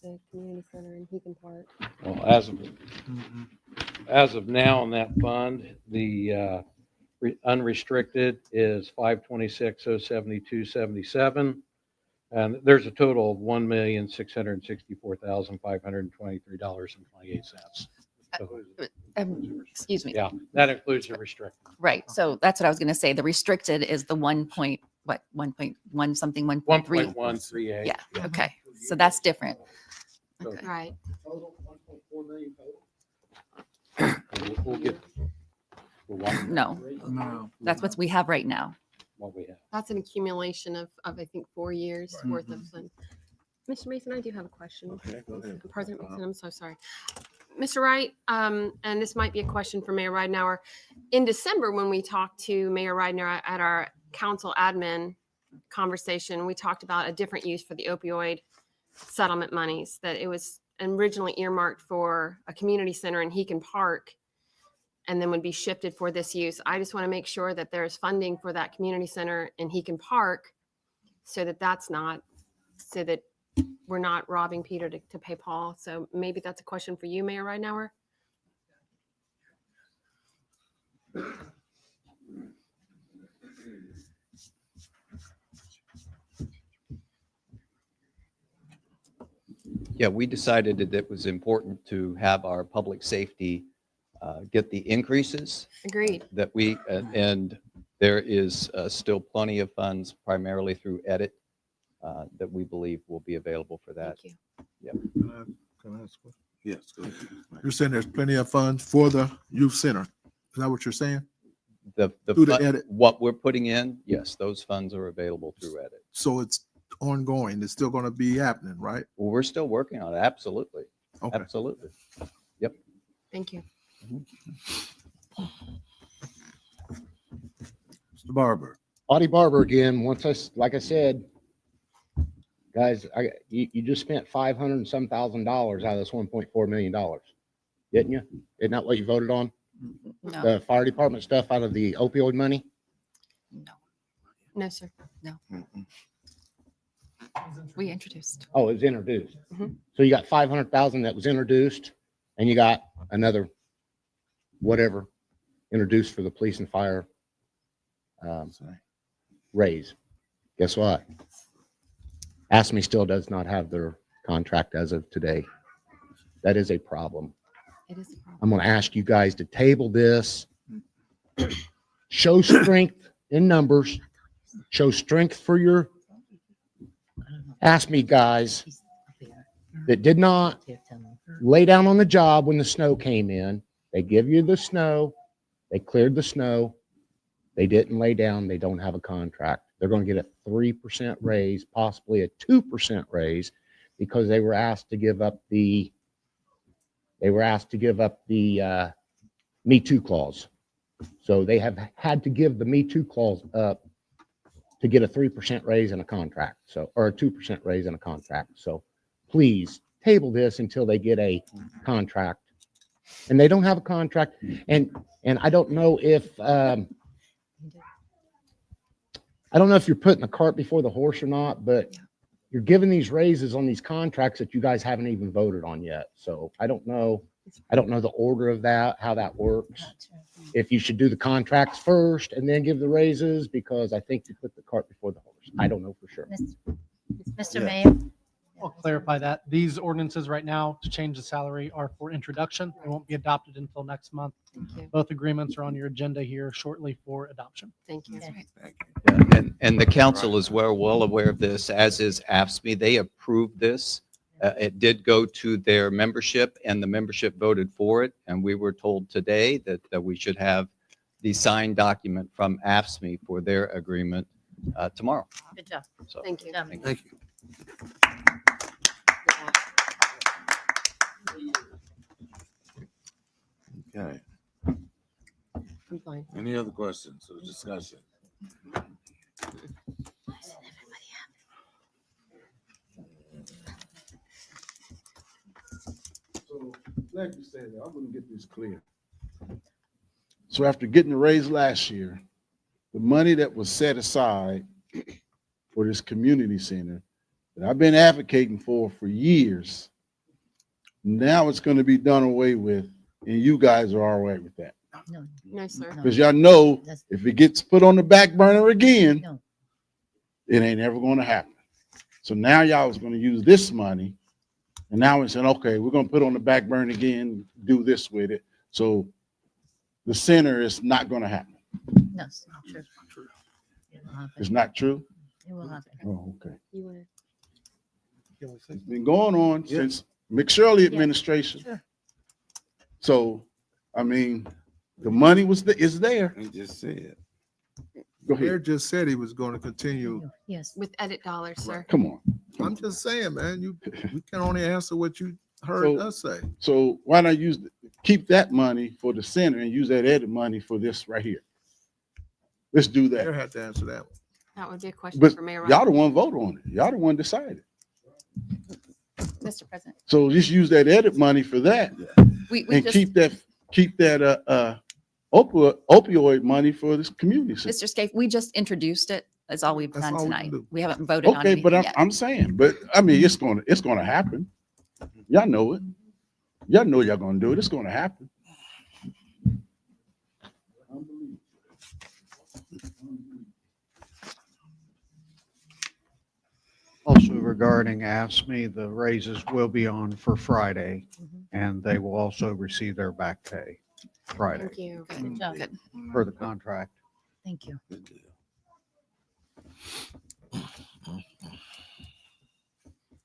the community center in Heacon Park. Well, as of now in that fund, the unrestricted is 526,072.77. And there's a total of $1,664,523.28. Excuse me. Yeah, that includes the restricted. Right. So that's what I was going to say. The restricted is the 1.1 something, 1.3. 1.138. Yeah. Okay. So that's different. Okay. Right. Total 1.4 million total. We'll get. No, that's what we have right now. What we have. That's an accumulation of I think 4 years worth of funds. Mr. Mason, I do have a question. Okay, go ahead. President Mason, I'm so sorry. Mr. Wright, and this might be a question for Mayor Ridenour. In December, when we talked to Mayor Ridenour at our council admin conversation, we talked about a different use for the opioid settlement monies, that it was originally earmarked for a community center in Heacon Park and then would be shifted for this use. I just want to make sure that there's funding for that community center in Heacon Park so that we're not robbing Peter to pay Paul. So maybe that's a question for you, Mayor Ridenour. Yeah, we decided that it was important to have our public safety get the increases. Agreed. That we, and there is still plenty of funds primarily through edit that we believe will be available for that. Thank you. Yep. Can I ask one? Yes, go ahead. You're saying there's plenty of funds for the youth center. Is that what you're saying? The Through the edit. what we're putting in, yes, those funds are available through edit. So it's ongoing. It's still going to be happening, right? Well, we're still working on it. Absolutely. Okay. Absolutely. Yep. Thank you. Mr. Barber. Audie Barber again. Like I said, guys, you just spent $500 and some thousand out of this $1.4 million, didn't you? Isn't that what you voted on? No. The fire department stuff out of the opioid money? No, sir. No. We introduced. Oh, it was introduced. Mhm. So you got 500,000 that was introduced, and you got another whatever introduced for the police and fire raise. Guess what? ASME still does not have their contract as of today. That is a problem. It is a problem. I'm going to ask you guys to table this. Show strength in numbers. Show strength for your ASME guys that did not lay down on the job when the snow came in. They give you the snow. They cleared the snow. They didn't lay down. They don't have a contract. They're going to get a 3% raise, possibly a 2% raise, because they were asked to give up the Me Too clause. So they have had to give the Me Too clause up to get a 3% raise in a contract. So, or a 2% raise in a contract. So please table this until they get a contract. And they don't have a contract. And I don't know if you're putting the cart before the horse or not, but you're giving these raises on these contracts that you guys haven't even voted on yet. So I don't know the order of that, how that works. If you should do the contracts first and then give the raises, because I think you put the cart before the horse. I don't know for sure. Mr. Mayor. I'll clarify that. These ordinances right now to change the salary are for introduction. They won't be adopted until next month. Thank you. Both agreements are on your agenda here shortly for adoption. Thank you. Yeah, and the council is well aware of this, as is AFSCME. They approved this. It did go to their membership, and the membership voted for it. And we were told today that we should have the signed document from AFSCME for their agreement tomorrow. Good job. So, Thank you. Thank you. Okay. I'm fine. Any other questions or discussion? So, like you said, I'm gonna get this clear. So after getting the raise last year, the money that was set aside for this community center that I've been advocating for years, now it's gonna be done away with, and you guys are all right with that. No, No, sir. Because y'all know That's- if it gets put on the back burner again, No. it ain't ever gonna happen. So now y'all is gonna use this money, and now we're saying, okay, we're gonna put on the back burner again, do this with it. So the center is not gonna happen. No, it's not true. It will happen. It's not true? It will happen. Oh, okay. You want It's been going on since McShirley administration. Sure. So, I mean, the money is there. He just said. Go Mayor ahead. just said he was going to continue. Yes. with edit dollars, sir. Come on. I'm just saying, man, you can only answer what you heard So- us say. So why not keep that money for the center and use that edit money for this right here? Let's do Mayor that. had to answer that one. That would be a question But for Mayor y'all Ryan. the one vote on it. Y'all the one decided. Mr. President, So just use that edit money for that we and just, keep that opioid money for this community center. Mr. Scaife, we just introduced it. That's all we've That's done all we can tonight. do. We haven't voted on Okay, but anything yet. I'm saying, but I mean, it's gonna happen. Y'all know it. Y'all know y'all gonna do it. It's gonna happen. Also regarding AFSCME, the raises will be on for Friday, and they will also receive their back pay Friday Thank you. Good job. Good. per the contract. Thank you.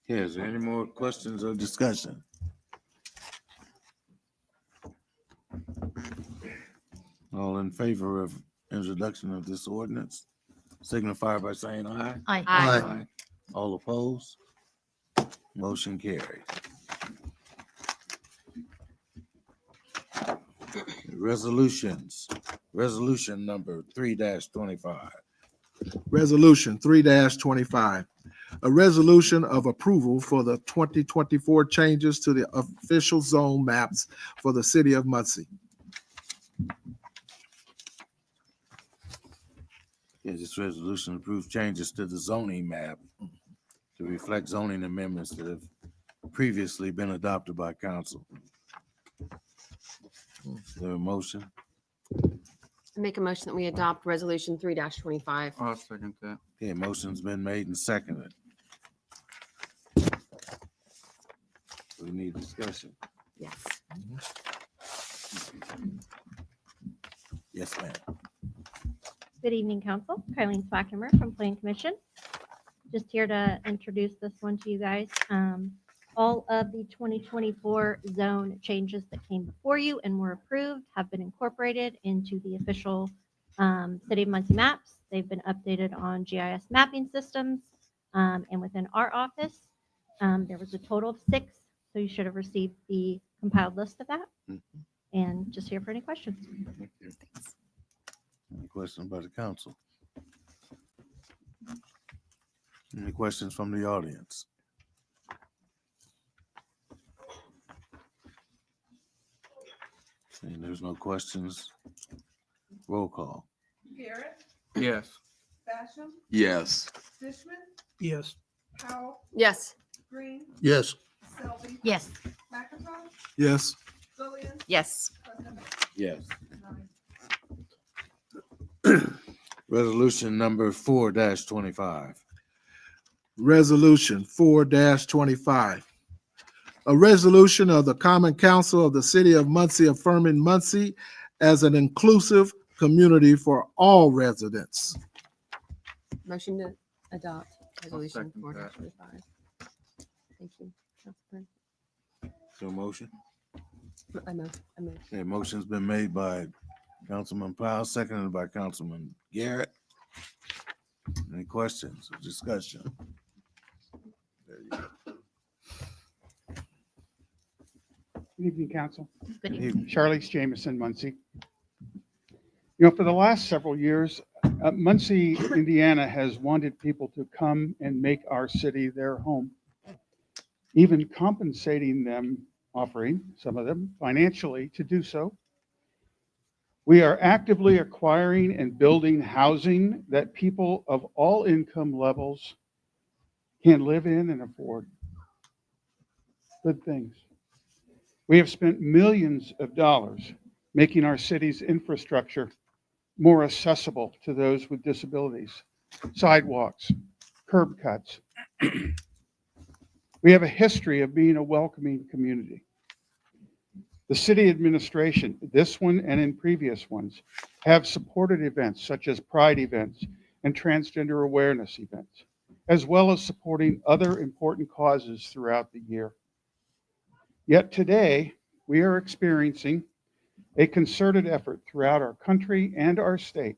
Yeah, is there any more questions or discussion? All in favor of introduction of this ordinance, signify by saying aye. Aye. Aye. All opposed? Motion carried. Resolutions, resolution number 3-25. Resolution 3-25. A resolution of approval for the 2024 changes to the official zone maps for the city of Muncie. Yeah, this resolution approves changes to the zoning map to reflect zoning amendments that have previously been adopted by council. Is there a motion? Make a motion that we adopt resolution 3-25. I'll second that. Okay, motion's been made and seconded. We need discussion. Yes. Yes, ma'am. Good evening, Council. Kylene Swackenmer from Planning Commission. Just here to introduce this one to you guys. All of the 2024 zone changes that came before you and were approved have been incorporated into the official City of Muncie maps. They've been updated on GIS mapping systems and within our office. There was a total of 6, so you should have received the compiled list of that. And just here for any questions. Any questions by the council? Any questions from the audience? Seeing there's no questions, roll call. Garrett, Yes. Basham, Yes. Fishman, Yes. Powell, Yes. Green, Yes. Selby, Yes. McIntosh, Yes. Lillian, Yes. President Bear. Yes. 9. Resolution number 4-25. Resolution 4-25. A resolution of the Common Council of the City of Muncie affirming Muncie as an inclusive community for all residents. Motion to adopt resolution second that. 4-25. Thank you. Councilman. So motion? I move. Okay, motion's been made by Councilman Powell, seconded by Councilman Garrett. Any questions or discussion? There you go. Good evening, council. Good evening. Charlize Jameson, Muncie. You know, for the last several years, Muncie, Indiana has wanted people to come and make our city their home, even compensating them, offering some of them financially to do so. We are actively acquiring and building housing that people of all income levels can live in and afford. Good things. We have spent millions of dollars making our city's infrastructure more accessible to those with disabilities, sidewalks, curb cuts. We have a history of being a welcoming community. The city administration, this one and in previous ones, have supported events such as Pride events and transgender awareness events, as well as supporting other important causes throughout the year. Yet today, we are experiencing a concerted effort throughout our country and our state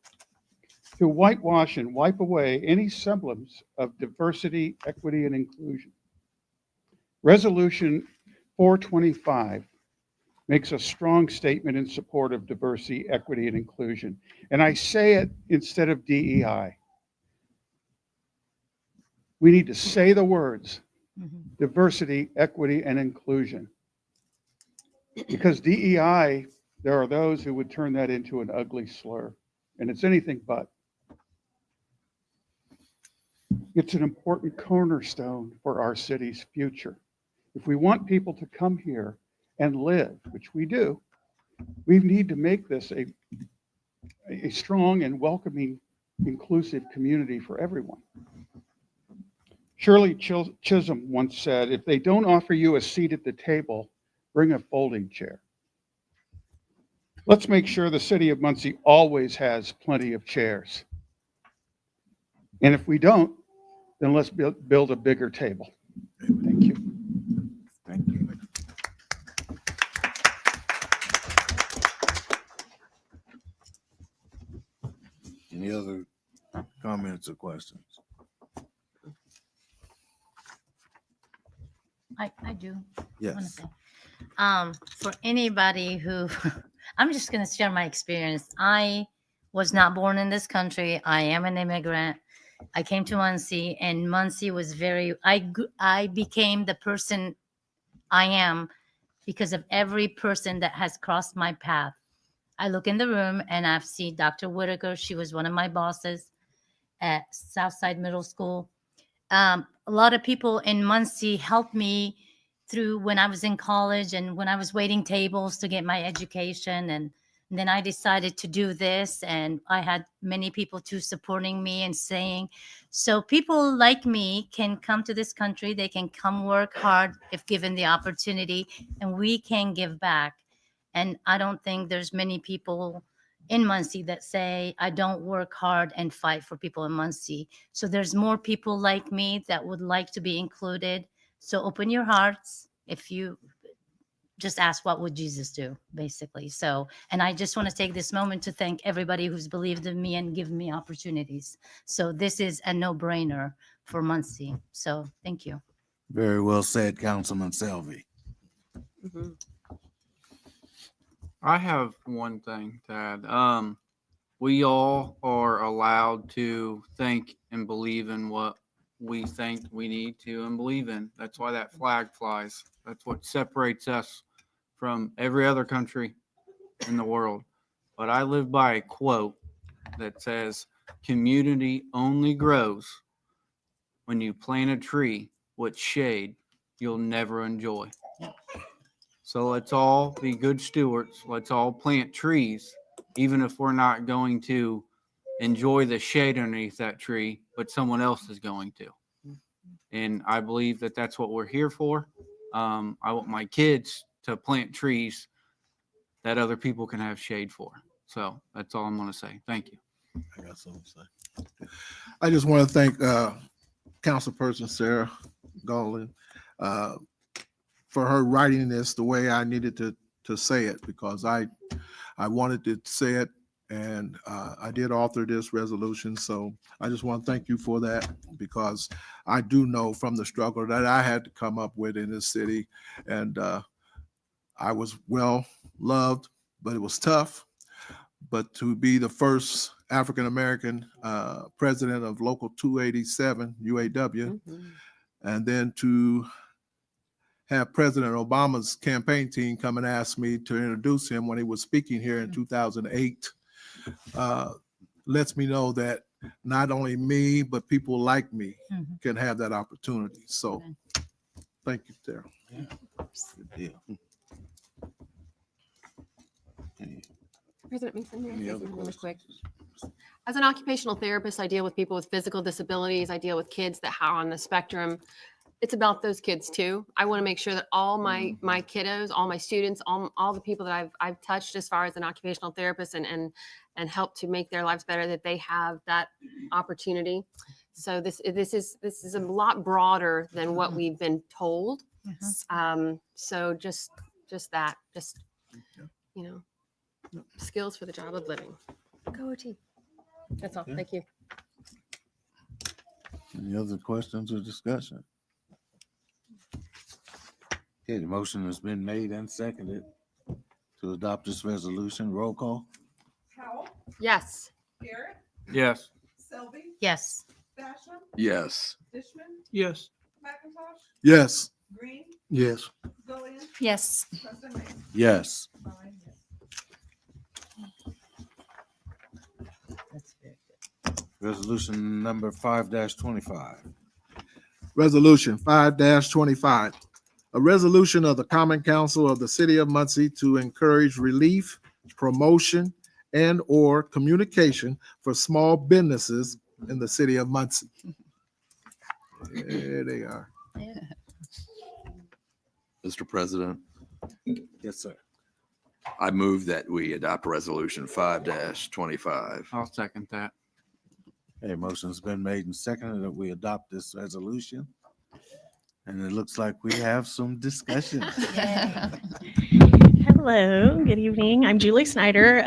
to whitewash and wipe away any semblance of diversity, equity, and inclusion. Resolution 425 makes a strong statement in support of diversity, equity, and inclusion. And I say it instead of DEI. We need to say the words diversity, equity, and inclusion. Because DEI, there are those who would turn that into an ugly slur, and it's anything but. It's an important cornerstone for our city's future. If we want people to come here and live, which we do, we need to make this a strong and inclusive community for everyone. Shirley Chisholm once said, if they don't offer you a seat at the table, bring a folding chair. Let's make sure the city of Muncie always has plenty of chairs. And if we don't, then let's build a bigger table. Thank you. Thank you. Any other comments or questions? I do. Yes. wanna say. For anybody who, I'm just going to share my experience. I was not born in this country. I am an immigrant. I came to Muncie, and Muncie was I became the person I am because of every person that has crossed my path. I look in the room and I've seen Dr. Whitaker. She was one of my bosses at Southside Middle School. A lot of people in Muncie helped me through when I was in college and when I was waiting tables to get my education. And then I decided to do this, and I had many people too supporting me and saying, so people like me can come to this country. They can come work hard if given the opportunity, and we can give back. And I don't think there's many people in Muncie that say, I don't work hard and fight for people in Muncie. So there's more people like me that would like to be included. So open your hearts. If you just ask, what would Jesus do, basically? So, and I just want to take this moment to thank everybody who's believed in me and given me opportunities. So this is a no-brainer for Muncie. So thank you. Very well said, Councilman Selvey. I have one thing to add. We all are allowed to think and believe in what we think we need to and believe in. That's why that flag flies. That's what separates us from every other country in the world. But I live by a quote that says, community only grows when you plant a tree with shade you'll never enjoy. So let's all be good stewards. Let's all plant trees, even if we're not going to enjoy the shade underneath that tree, but someone else is going to. And I believe that that's what we're here for. I want my kids to plant trees that other people can have shade for. So that's all I'm going to say. Thank you. I got something to say. I just want to thank Councilperson Sarah Golding for her writing this the way I needed to say it, because I wanted to say it, and I did author this resolution. So I just want to thank you for that, because I do know from the struggle that I had to come up with in this city, and I was well loved, but it was tough. But to be the first African-American president of Local 287, UAW, and then to have President Obama's campaign team come and ask me to introduce him when he was speaking here in 2008, lets me know that not only me, but people like me can have that opportunity. So thank you, Sarah. Yeah, good deal. President Mason, may I Any say other something really quick? questions? As an occupational therapist, I deal with people with physical disabilities. I deal with kids that are on the spectrum. It's about those kids too. I want to make sure that all my kiddos, all my students, all the people that I've touched as far as an occupational therapist and help to make their lives better, that they have that opportunity. So this is a lot broader than what we've been told. So just that, you know, skills for the job of living. Go OT. That's all. Yeah. Thank you. Any other questions or discussion? Okay, the motion has been made and seconded to adopt this resolution. Roll call. Powell, Yes. Garrett, Yes. Selby, Yes. Basham, Yes. Dishman, Yes. McIntosh, Yes. Green, Yes. Gillian, Yes. President Mason. Yes. 9 yes. Resolution number 5-25. Resolution 5-25. A resolution of the Common Council of the City of Muncie to encourage relief, promotion, and/or communication for small businesses in the city of Muncie. There they are. Mr. President, Yes, sir. I move that we adopt resolution 5-25. I'll second that. Okay, motion's been made and seconded that we adopt this resolution. And it looks like we have some discussion. Hello, good evening. I'm Julie Snyder.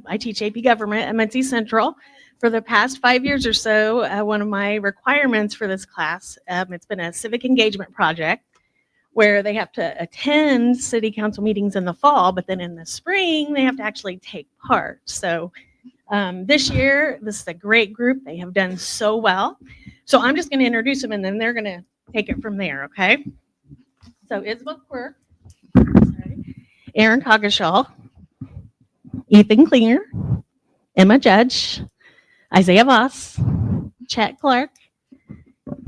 I teach AP Government at Muncie Central. For the past 5 years or so, one of my requirements for this class, it's been a civic engagement project where they have to attend city council meetings in the fall, but then in the spring, they have to actually take part. So this year, this is a great group. They have done so well. So I'm just going to introduce them and then they're going to take it from there, okay? So Isabel Quirk, Aaron Coggeshall, Ethan Klinger, Emma Judge, Isaiah Voss, Chet Clark,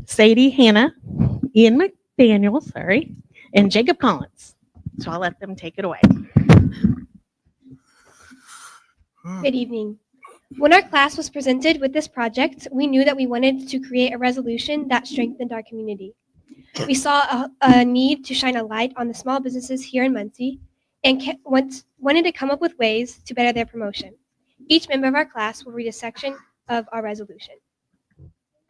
Sadie Hannah, Ian McDaniel, and Jacob Collins. So I'll let them take it away. Good evening. When our class was presented with this project, we knew that we wanted to create a resolution that strengthened our community. We saw a need to shine a light on the small businesses here in Muncie and wanted to come up with ways to better their promotion. Each member of our class will read a section of our resolution.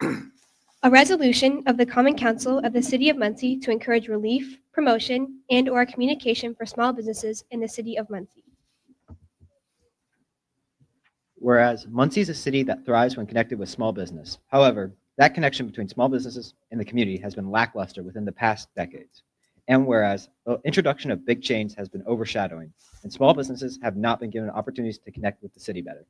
A resolution of the Common Council of the City of Muncie to encourage relief, promotion, and/or communication for small businesses in the City of Muncie. Whereas Muncie is a city that thrives when connected with small business. However, that connection between small businesses and the community has been lackluster within the past decades. And whereas the introduction of big chains has been overshadowing, and small businesses have not been given opportunities to connect with the city better.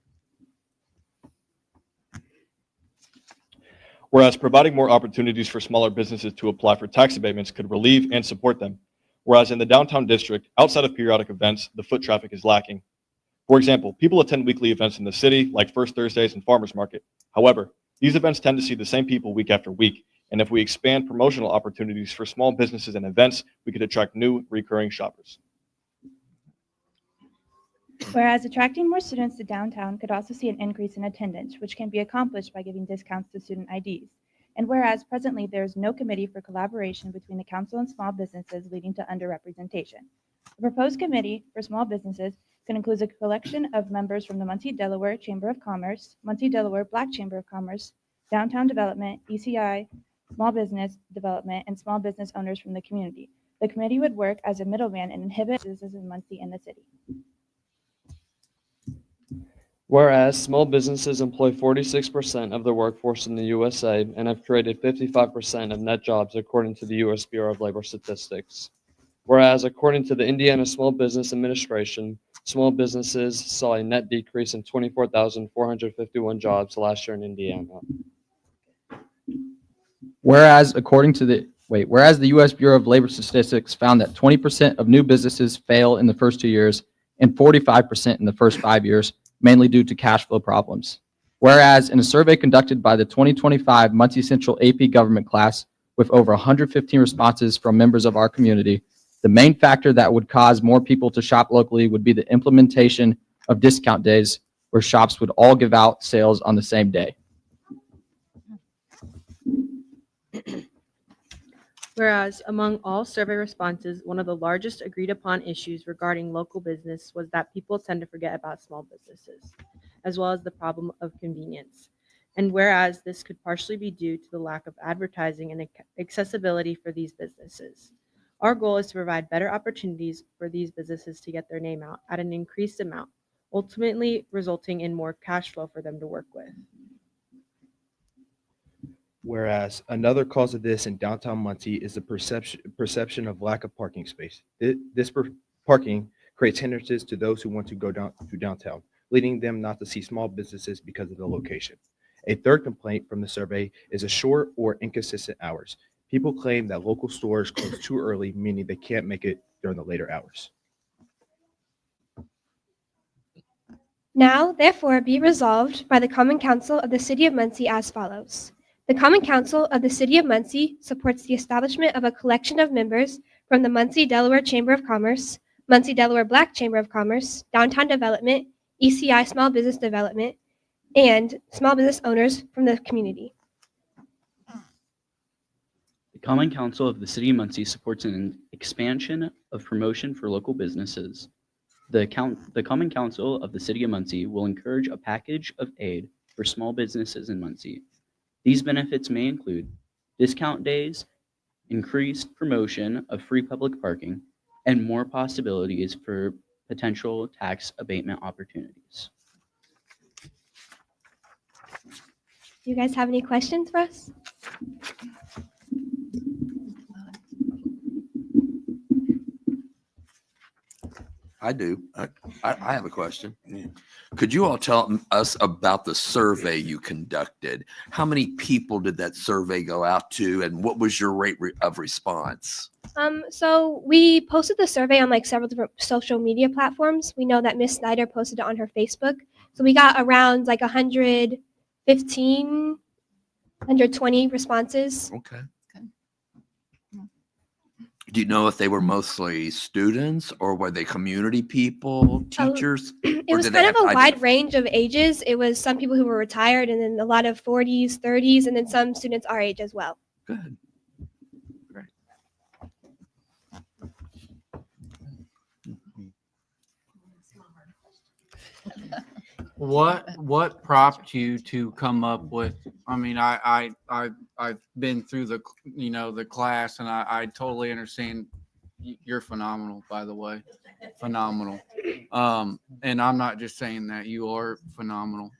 Whereas providing more opportunities for smaller businesses to apply for tax abatements could relieve and support them. Whereas in the downtown district, outside of periodic events, the foot traffic is lacking. For example, people attend weekly events in the city, like First Thursdays and Farmers Market. However, these events tend to see the same people week after week, and if we expand promotional opportunities for small businesses and events, we could attract new recurring shoppers. Whereas attracting more students to downtown could also see an increase in attendance, which can be accomplished by giving discounts to student IDs. And whereas presently there is no committee for collaboration between the council and small businesses, leading to underrepresentation. The proposed committee for small businesses can include a collection of members from the Muncie, Delaware Chamber of Commerce, Muncie, Delaware Black Chamber of Commerce, Downtown Development, ECI, Small Business Development, and small business owners from the community. The committee would work as a middleman and inhibit businesses in Muncie and the city. Whereas small businesses employ 46% of the workforce in the USA and have created 55% of net jobs according to the U.S. Bureau of Labor Statistics. Whereas according to the Indiana Small Business Administration, small businesses saw a net decrease in 24,451 jobs last year in Indiana. Whereas the U.S. Bureau of Labor Statistics found that 20% of new businesses fail in the first 2 years and 45% in the first 5 years, mainly due to cash flow problems. Whereas in a survey conducted by the 2025 Muncie Central AP Government class with over 115 responses from members of our community, the main factor that would cause more people to shop locally would be the implementation of discount days where shops would all give out sales on the same day. Whereas among all survey responses, one of the largest agreed upon issues regarding local business was that people tend to forget about small businesses, as well as the problem of convenience. And whereas this could partially be due to the lack of advertising and accessibility for these businesses. Our goal is to provide better opportunities for these businesses to get their name out at an increased amount, ultimately resulting in more cash flow for them to work with. Whereas another cause of this in downtown Muncie is the perception of lack of parking space. Parking creates hindrances to those who want to go down to downtown, leading them not to see small businesses because of the location. A third complaint from the survey is a short or inconsistent hours. People claim that local stores close too early, meaning they can't make it during the later hours. Now, therefore, be resolved by the Common Council of the City of Muncie as follows. The Common Council of the City of Muncie supports the establishment of a collection of members from the Muncie, Delaware Chamber of Commerce, Muncie, Delaware Black Chamber of Commerce, Downtown Development, ECI Small Business Development, and small business owners from the community. The Common Council of the City of Muncie supports an expansion of promotion for local businesses. The Common Council of the City of Muncie will encourage a package of aid for small businesses in Muncie. These benefits may include discount days, increased promotion of free public parking, and more possibilities for potential tax abatement opportunities. Do you guys have any questions for us? I do. I have a question. Could you all tell us about the survey you conducted? How many people did that survey go out to, and what was your rate of response? So we posted the survey on like several different social media platforms. We know that Miss Snyder posted it on her Facebook. So we got around like 115, 120 responses. Okay. Do you know if they were mostly students or were they community people, teachers? It was kind of a wide range of ages. It was some people who were retired and then a lot of 40s, 30s, and then some students our age as well. Good. Great. What prompted you to come up with? I mean, I've been through the class, and I totally understand. You're phenomenal, by the way, phenomenal. And I'm not just saying that, you are phenomenal.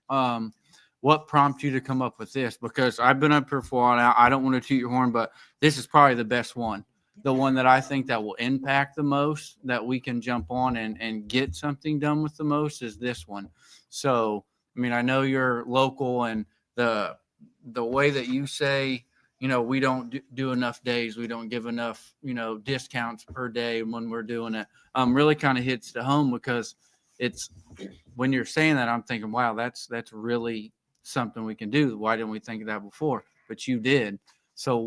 What prompted you to come up with this? Because I've been up here for a while now. I don't want to toot your horn, but this is probably the best one. The one that I think that will impact the most, that we can jump on and get something done with the most, is this one. So, I mean, I know you're local, and the way that you say, we don't do enough days, we don't give enough, discounts per day when we're doing it, really kind of hits the home, because it's, when you're saying that, I'm thinking, wow, that's really something we can do. Why didn't we think of that before? But you did. So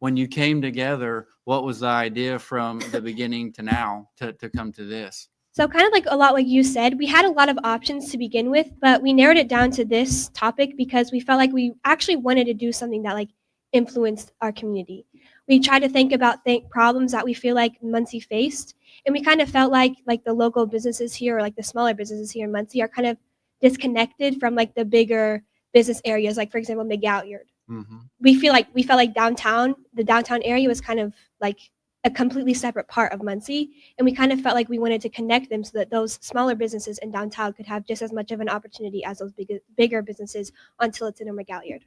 when you came together, what was the idea from the beginning to now to come to this? So kind of like a lot like you said, we had a lot of options to begin with, but we narrowed it down to this topic because we felt like we actually wanted to do something that like influenced our community. We tried to think about problems that we feel like Muncie faced, and we kind of felt like the local businesses here, or like the smaller businesses here in Muncie, are kind of disconnected from like the bigger business areas, like for example McGalliard. Mm-hmm. We felt like the downtown area was kind of like a completely separate part of Muncie, and we kind of felt like we wanted to connect them so that those smaller businesses in downtown could have just as much of an opportunity as those bigger businesses on Tillotson or McGalliard.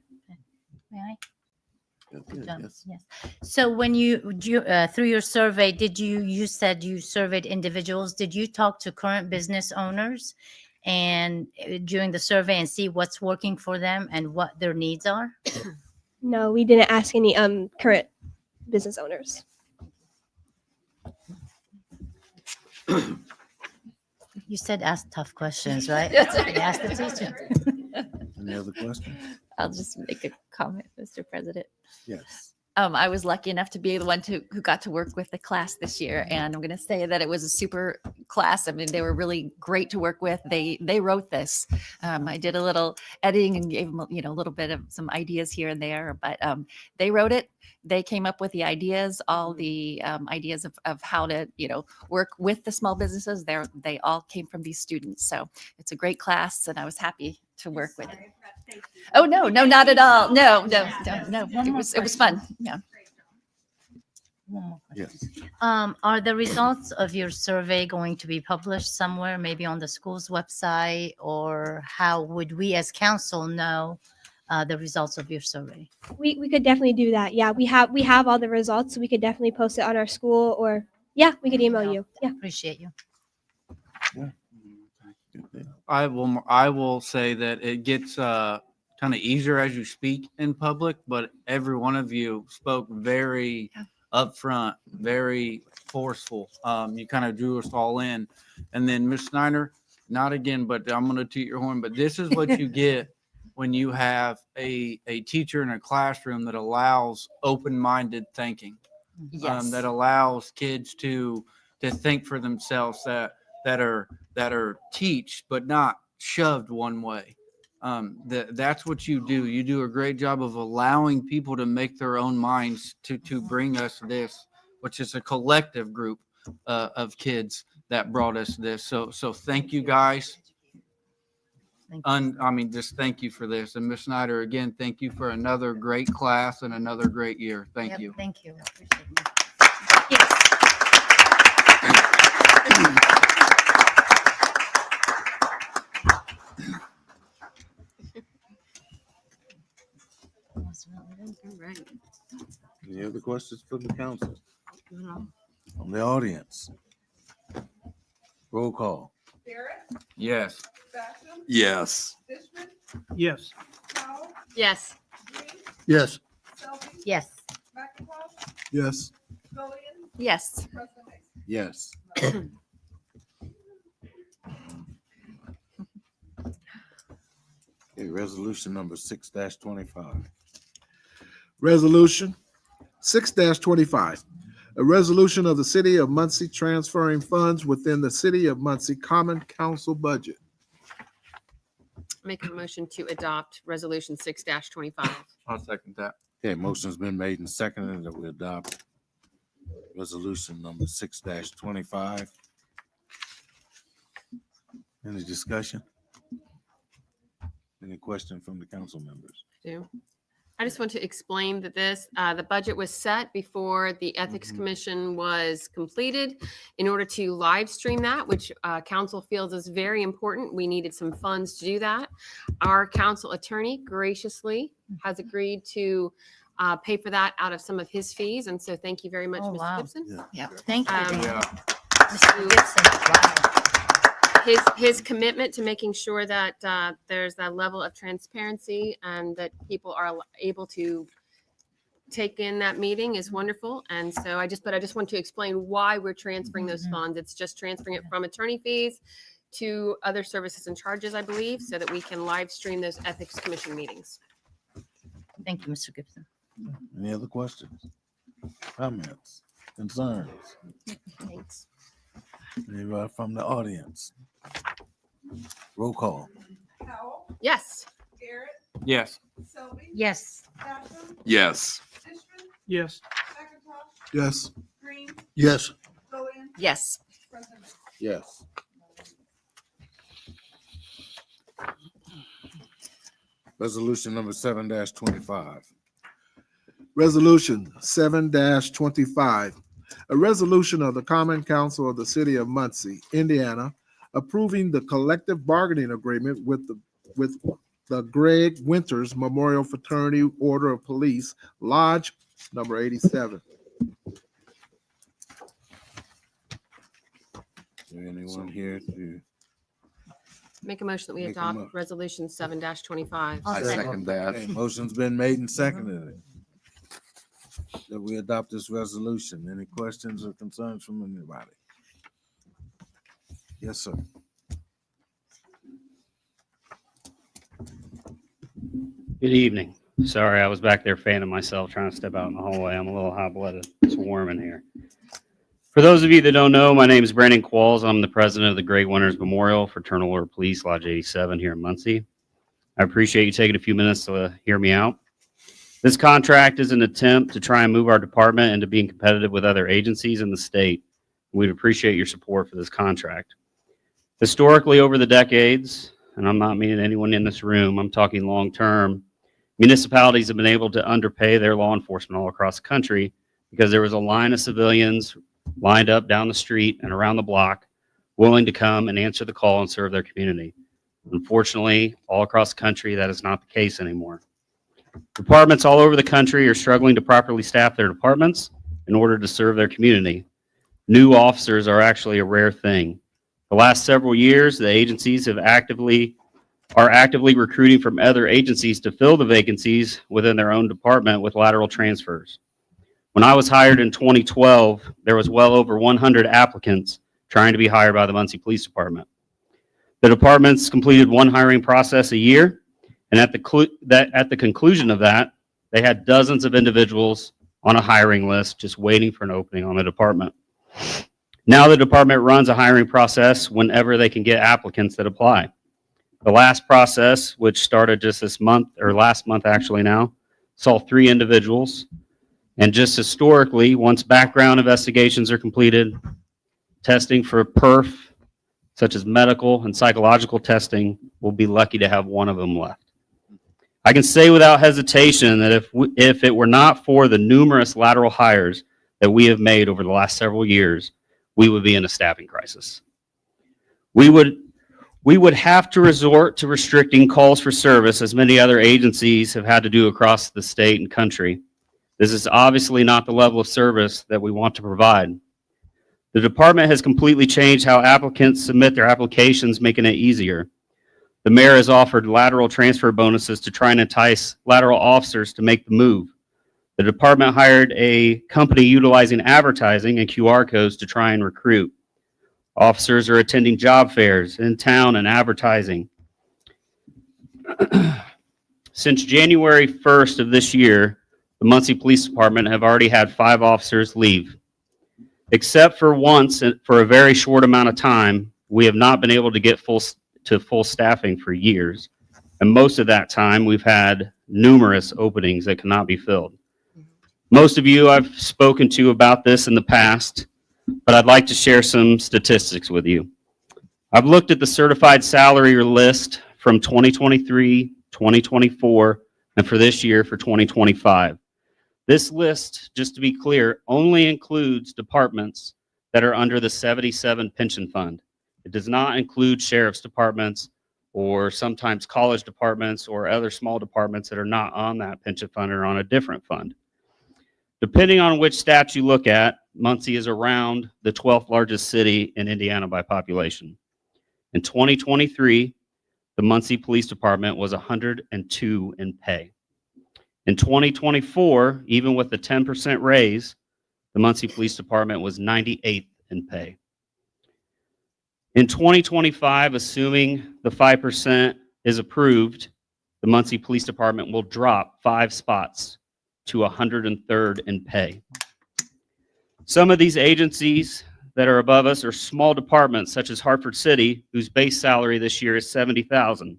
May I? Good, done. yes. Yes. So when through your survey, you said you surveyed individuals, did you talk to current business owners and during the survey and see what's working for them and what their needs are? No, we didn't ask any current business owners. You said ask tough questions, right? Yes. Ask the teacher. Any other questions? I'll just make a comment, Mr. President. Yes. I was lucky enough to be the one who got to work with the class this year, and I'm going to say that it was a super class. I mean, they were really great to work with. They wrote this. I did a little editing and gave them, a little bit of some ideas here and there, but they wrote it. They came up with the ideas, all the ideas of how to, work with the small businesses. They all came from these students, so it's a great class, and I was happy to work with it. Oh no, not at all. No. It was fun. Yeah. Yes. Are the results of your survey going to be published somewhere, maybe on the school's website, or how would we as council know the results of your survey? We could definitely do that. Yeah, we have all the results, so we could definitely post it on our school, or yeah, we could email you. Yeah. Appreciate you. I will say that it gets kind of easier as you speak in public, but every one of you spoke very upfront, very forceful. You kind of drew us all in. And then Ms. Snyder, not again, but I'm going to toot your horn, but this is what you get when you have a teacher in a classroom that allows open-minded thinking, that allows kids to think for themselves, that are teach but not shoved one way. That's what you do. You do a great job of allowing people to make their own minds to bring us this, which is a collective group of kids that brought us this. So thank you guys. Just thank you for this. And Ms. Snyder, again, thank you for another great class and another great year. Thank you. Thank you. Any other questions from the council? From the audience? Roll call. Yes. Yes. Yes. Yes. Yes. Yes. Yes. Yes. Yes. Okay, resolution number 6-25. Resolution 6-25, a resolution of the City of Muncie transferring funds within the City of Muncie Common Council budget. Make a motion to adopt resolution 6-25. I'll second that. Okay, motion's been made and seconded that we adopt resolution number 6-25. Any discussion? Any question from the council members? I just want to explain that the budget was set before the Ethics Commission was completed. In order to live stream that, which council feels is very important, we needed some funds to do that. Our council attorney graciously has agreed to pay for that out of some of his fees. And so thank you very much, Mr. Gibson. Yeah. Thank you. Mr. Gibson, his commitment to making sure that there's that level of transparency and that people are able to take in that meeting is wonderful. And so I just want to explain why we're transferring those funds. It's just transferring it from attorney fees to other services and charges, I believe, so that we can live stream those Ethics Commission meetings. Thank you, Mr. Gibson. Any other questions, comments, concerns? Thanks. Anybody from the audience? Roll call. Yes. Yes. Yes. Yes. Yes. Yes. Yes. Yes. Yes. Resolution number 7-25. Resolution 7-25, a resolution of the Common Council of the City of Muncie, Indiana, approving the collective bargaining agreement with the Greg Winters Memorial Fraternity Order of Police, Lodge number 87. Is there anyone here to? Make a motion that we Make a adopt mo- resolution 7-25. I second that. Okay, motion's been made and seconded. That we adopt this resolution. Any questions or concerns from anybody? Yes, sir. Good evening. Sorry, I was back there fanning myself, trying to step out in the hallway. I'm a little hot-blooded. It's warm in here. For those of you that don't know, my name is Brandon Qualls. I'm the president of the Greg Winters Memorial Fraternal Order of Police, Lodge 87 here in Muncie. I appreciate you taking a few minutes to hear me out. This contract is an attempt to try and move our department into being competitive with other agencies in the state. We'd appreciate your support for this contract. Historically, over the decades, and I'm not meaning anyone in this room, I'm talking long-term, municipalities have been able to underpay their law enforcement all across the country because there was a line of civilians lined up down the street and around the block willing to come and answer the call and serve their community. Unfortunately, all across the country, that is not the case anymore. Departments all over the country are struggling to properly staff their departments in order to serve their community. New officers are actually a rare thing. The last several years, the agencies are actively recruiting from other agencies to fill the vacancies within their own department with lateral transfers. When I was hired in 2012, there was well over 100 applicants trying to be hired by the Muncie Police Department. The departments completed one hiring process a year, and at the conclusion of that, they had dozens of individuals on a hiring list just waiting for an opening on the department. Now the department runs a hiring process whenever they can get applicants that apply. The last process, which started just this month, or last month actually now, saw 3 individuals. And just historically, once background investigations are completed, testing for perf, such as medical and psychological testing, we'll be lucky to have 1 of them left. I can say without hesitation that if it were not for the numerous lateral hires that we have made over the last several years, we would be in a staffing crisis. We would have to resort to restricting calls for service, as many other agencies have had to do across the state and country. This is obviously not the level of service that we want to provide. The department has completely changed how applicants submit their applications, making it easier. The mayor has offered lateral transfer bonuses to try and entice lateral officers to make the move. The department hired a company utilizing advertising and QR codes to try and recruit. Officers are attending job fairs in town and advertising. Since January 1st of this year, the Muncie Police Department have already had 5 officers leave. Except for once, for a very short amount of time, we have not been able to get full staffing for years. And most of that time, we've had numerous openings that cannot be filled. Most of you I've spoken to about this in the past, but I'd like to share some statistics with you. I've looked at the certified salary list from 2023, 2024, and for this year for 2025. This list, just to be clear, only includes departments that are under the 77 pension fund. It does not include sheriff's departments or sometimes college departments or other small departments that are not on that pension fund or on a different fund. Depending on which stats you look at, Muncie is around the 12th largest city in Indiana by population. In 2023, the Muncie Police Department was 102 in pay. In 2024, even with the 10% raise, the Muncie Police Department was 98th in pay. In 2025, assuming the 5% is approved, the Muncie Police Department will drop 5 spots to 103rd in pay. Some of these agencies that are above us are small departments, such as Hartford City, whose base salary this year is $70,000.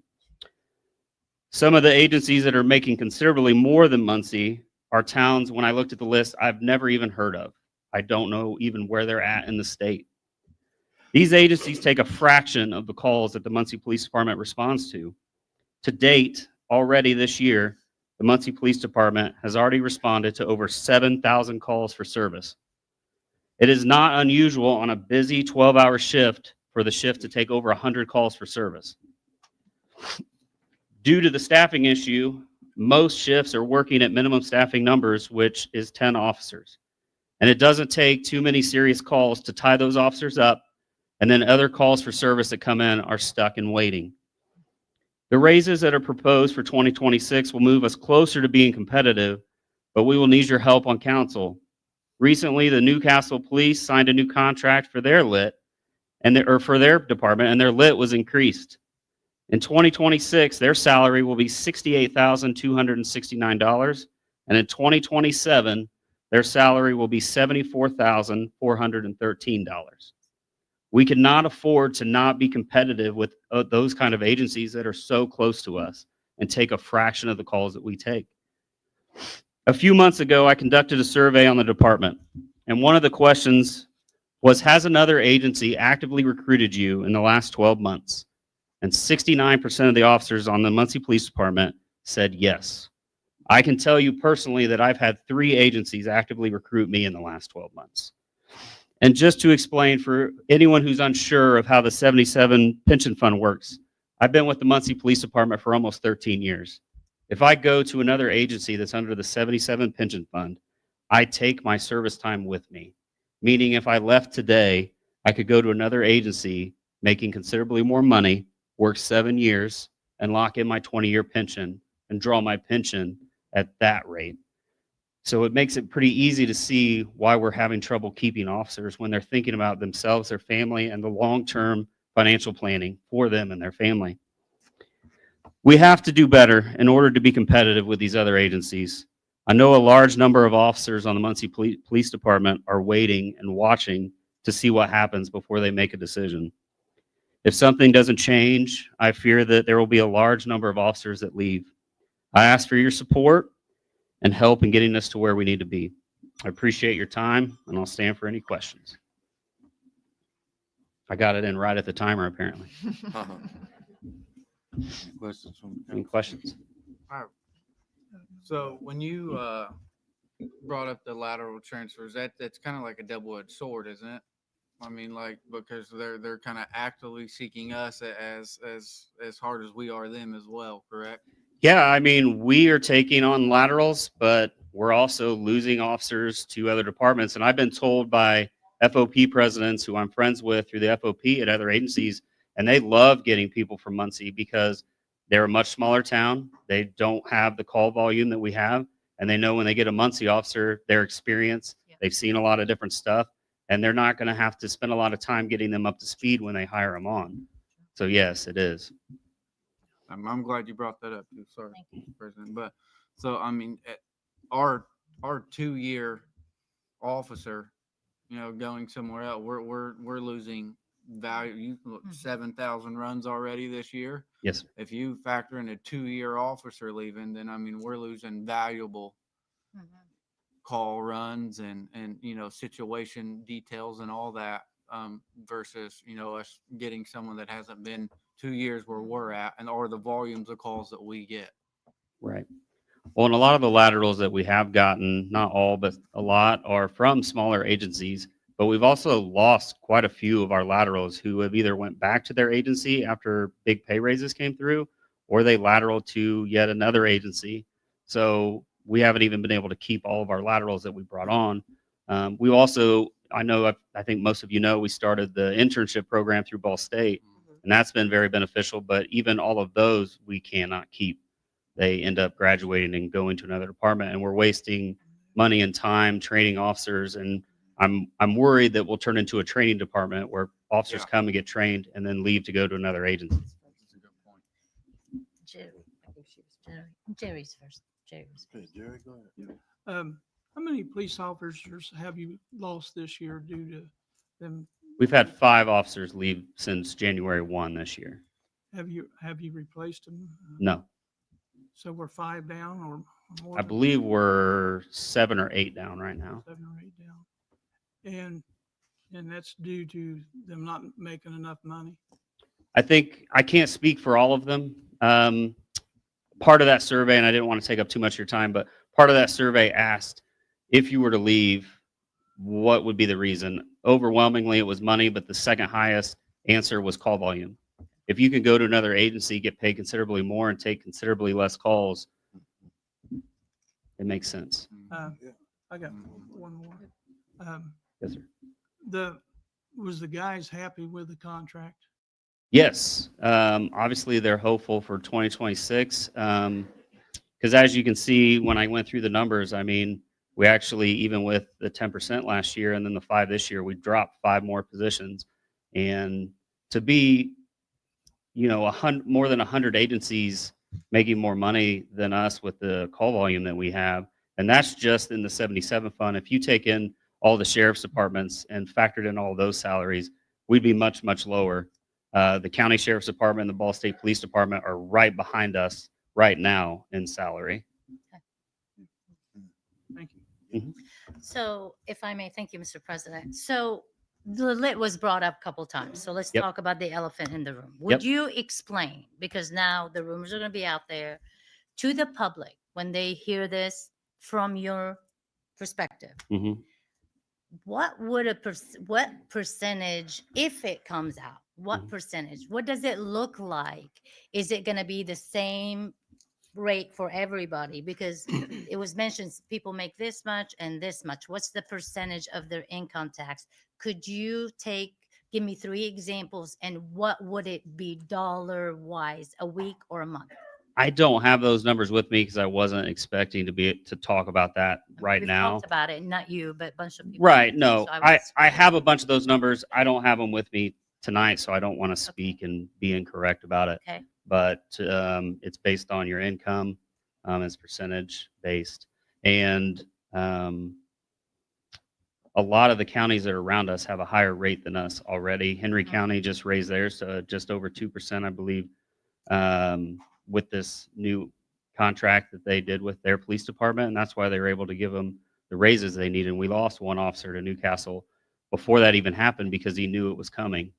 Some of the agencies that are making considerably more than Muncie are towns, when I looked at the list, I've never even heard of. I don't know even where they're at in the state. These agencies take a fraction of the calls that the Muncie Police Department responds to. To date, already this year, the Muncie Police Department has already responded to over 7,000 calls for service. It is not unusual on a busy 12-hour shift for the shift to take over 100 calls for service. Due to the staffing issue, most shifts are working at minimum staffing numbers, which is 10 officers. And it doesn't take too many serious calls to tie those officers up, and then other calls for service that come in are stuck and waiting. The raises that are proposed for 2026 will move us closer to being competitive, but we will need your help on council. Recently, the Newcastle Police signed a new contract for their lit for their department, and their lit was increased. In 2026, their salary will be $68,269, and in 2027, their salary will be $74,413. We cannot afford to not be competitive with those kind of agencies that are so close to us and take a fraction of the calls that we take. A few months ago, I conducted a survey on the department, and one of the questions was, has another agency actively recruited you in the last 12 months? And 69% of the officers on the Muncie Police Department said yes. I can tell you personally that I've had 3 agencies actively recruit me in the last 12 months. And just to explain for anyone who's unsure of how the 77 pension fund works, I've been with the Muncie Police Department for almost 13 years. If I go to another agency that's under the 77 pension fund, I take my service time with me. Meaning if I left today, I could go to another agency making considerably more money, work 7 years, and lock in my 20-year pension and draw my pension at that rate. So it makes it pretty easy to see why we're having trouble keeping officers when they're thinking about themselves, their family, and the long-term financial planning for them and their family. We have to do better in order to be competitive with these other agencies. I know a large number of officers on the Muncie Police Department are waiting and watching to see what happens before they make a decision. If something doesn't change, I fear that there will be a large number of officers that leave. I ask for your support and help in getting us to where we need to be. I appreciate your time, and I'll stand for any questions. I got it in right at the timer, apparently. Any questions? All right. So when you brought up the lateral transfers, that's kind of like a double-edged sword, isn't it? I mean, like, because they're kind of actively seeking us as hard as we are them as well, correct? Yeah, I mean, we are taking on laterals, but we're also losing officers to other departments. And I've been told by FOP presidents who I'm friends with through the FOP at other agencies, and they love getting people from Muncie because they're a much smaller town. They don't have the call volume that we have, and they know when they get a Muncie officer, their experience, they've seen a lot of different stuff, and they're not going to have to spend a lot of time getting them up to speed when they hire them on. So yes, it is. I'm glad you brought that up too. Sorry, President. But so I mean, our 2-year officer, going somewhere else, we're losing value. You look, 7,000 runs already this year. Yes. If you factor in a 2-year officer leaving, then I mean we're losing valuable call runs and situation details and all that, versus us getting someone that hasn't been 2 years where we're at, or the volumes of calls that we get. Right. Well, and a lot of the laterals that we have gotten, not all, but a lot, are from smaller agencies. But we've also lost quite a few of our laterals who have either went back to their agency after big pay raises came through, or they lateral to yet another agency. So we haven't even been able to keep all of our laterals that we brought on. We also, I think most of you know, we started the internship program through Ball State, and that's been very beneficial. But even all of those we cannot keep. They end up graduating and going to another department, and we're wasting money and time training officers. And I'm worried that we'll turn into a training department where officers come and get trained and then leave to go to another agency. That's a good point. Jerry, I think she was Jerry's first. Jerry's first. Jerry, go ahead. How many police officers have you lost this year due to them? We've had 5 officers leave since January 1 this year. Have you replaced them? No. So we're 5 down or more? I believe we're 7 or 8 down right now. 7 or 8 down. And that's due to them not making enough money. I think I can't speak for all of them. Part of that survey, and I didn't want to take up too much of your time, but part of that survey asked if you were to leave, what would be the reason? Overwhelmingly, it was money, but the second highest answer was call volume. if you can go to another agency, get paid considerably more and take considerably less calls, it makes sense. I got one more. Yes, sir. Was the guys happy with the contract? Yes, obviously they're hopeful for 2026. Because as you can see, when I went through the numbers, I mean, we actually, even with the 10% last year and then the 5 this year, we dropped 5 more positions. And to be, more than 100 agencies making more money than us with the call volume that we have, and that's just in the 77 fund. If you take in all the sheriff's departments and factored in all those salaries, we'd be much, much lower. The county sheriff's department and the Ball State Police Department are right behind us right now in salary. Thank you. So if I may, thank you, Mr. President. So the lit was brought up a couple times. So let's Yep. talk about the elephant in the room. Yep. Would you explain, because now the rumors are going to be out there, to the public when they hear this from your perspective, what would what percentage, if it comes out, what percentage, what does it look like? Is it going to be the same rate for everybody? Because it was mentioned people make this much and this much. What's the percentage of their income tax? Could you give me 3 examples, and what would it be dollar wise, a week or a month? I don't have those numbers with me because I wasn't expecting to talk about that right We've now. talked about it, not you, but a bunch of people. Right. No, So I have a bunch of those numbers. I don't have them with me tonight, so I don't want to speak and be incorrect about it. Okay. But it's based on your income, it's percentage based. And a lot of the counties that are around us have a higher rate than us already. Henry County just raised theirs to just over 2%, I believe, with this new contract that they did with their police department. And that's why they were able to give them the raises they needed. And we lost one officer to Newcastle before that even happened because he knew it was coming.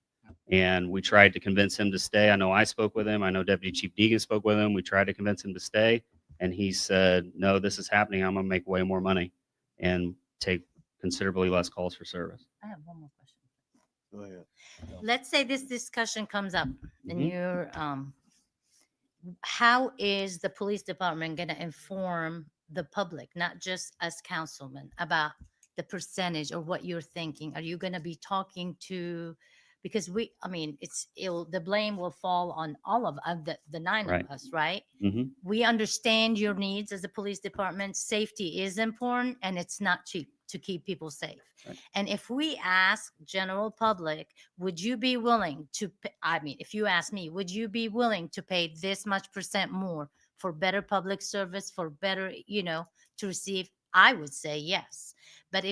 And we tried to convince him to stay. I know I spoke with him. I know Deputy Chief Deegan spoke with him. We tried to convince him to stay. And he said, no, this is happening. I'm going to make way more money and take considerably less calls for service. I have one more question. Go ahead. Let's say this discussion comes up and you're, how is the police department going to inform the public, not just us councilmen, about the percentage or what you're thinking? Are you going to be talking to, because the blame will fall on all of the 9 Right. of us, right? Mm-hmm. We understand your needs as a police department. Safety is important and it's not cheap to keep people safe. Right. And if we ask general public, would you be willing to, if you ask me, would you be willing to pay this much percent more for better public service, for better, to receive? I would say yes. But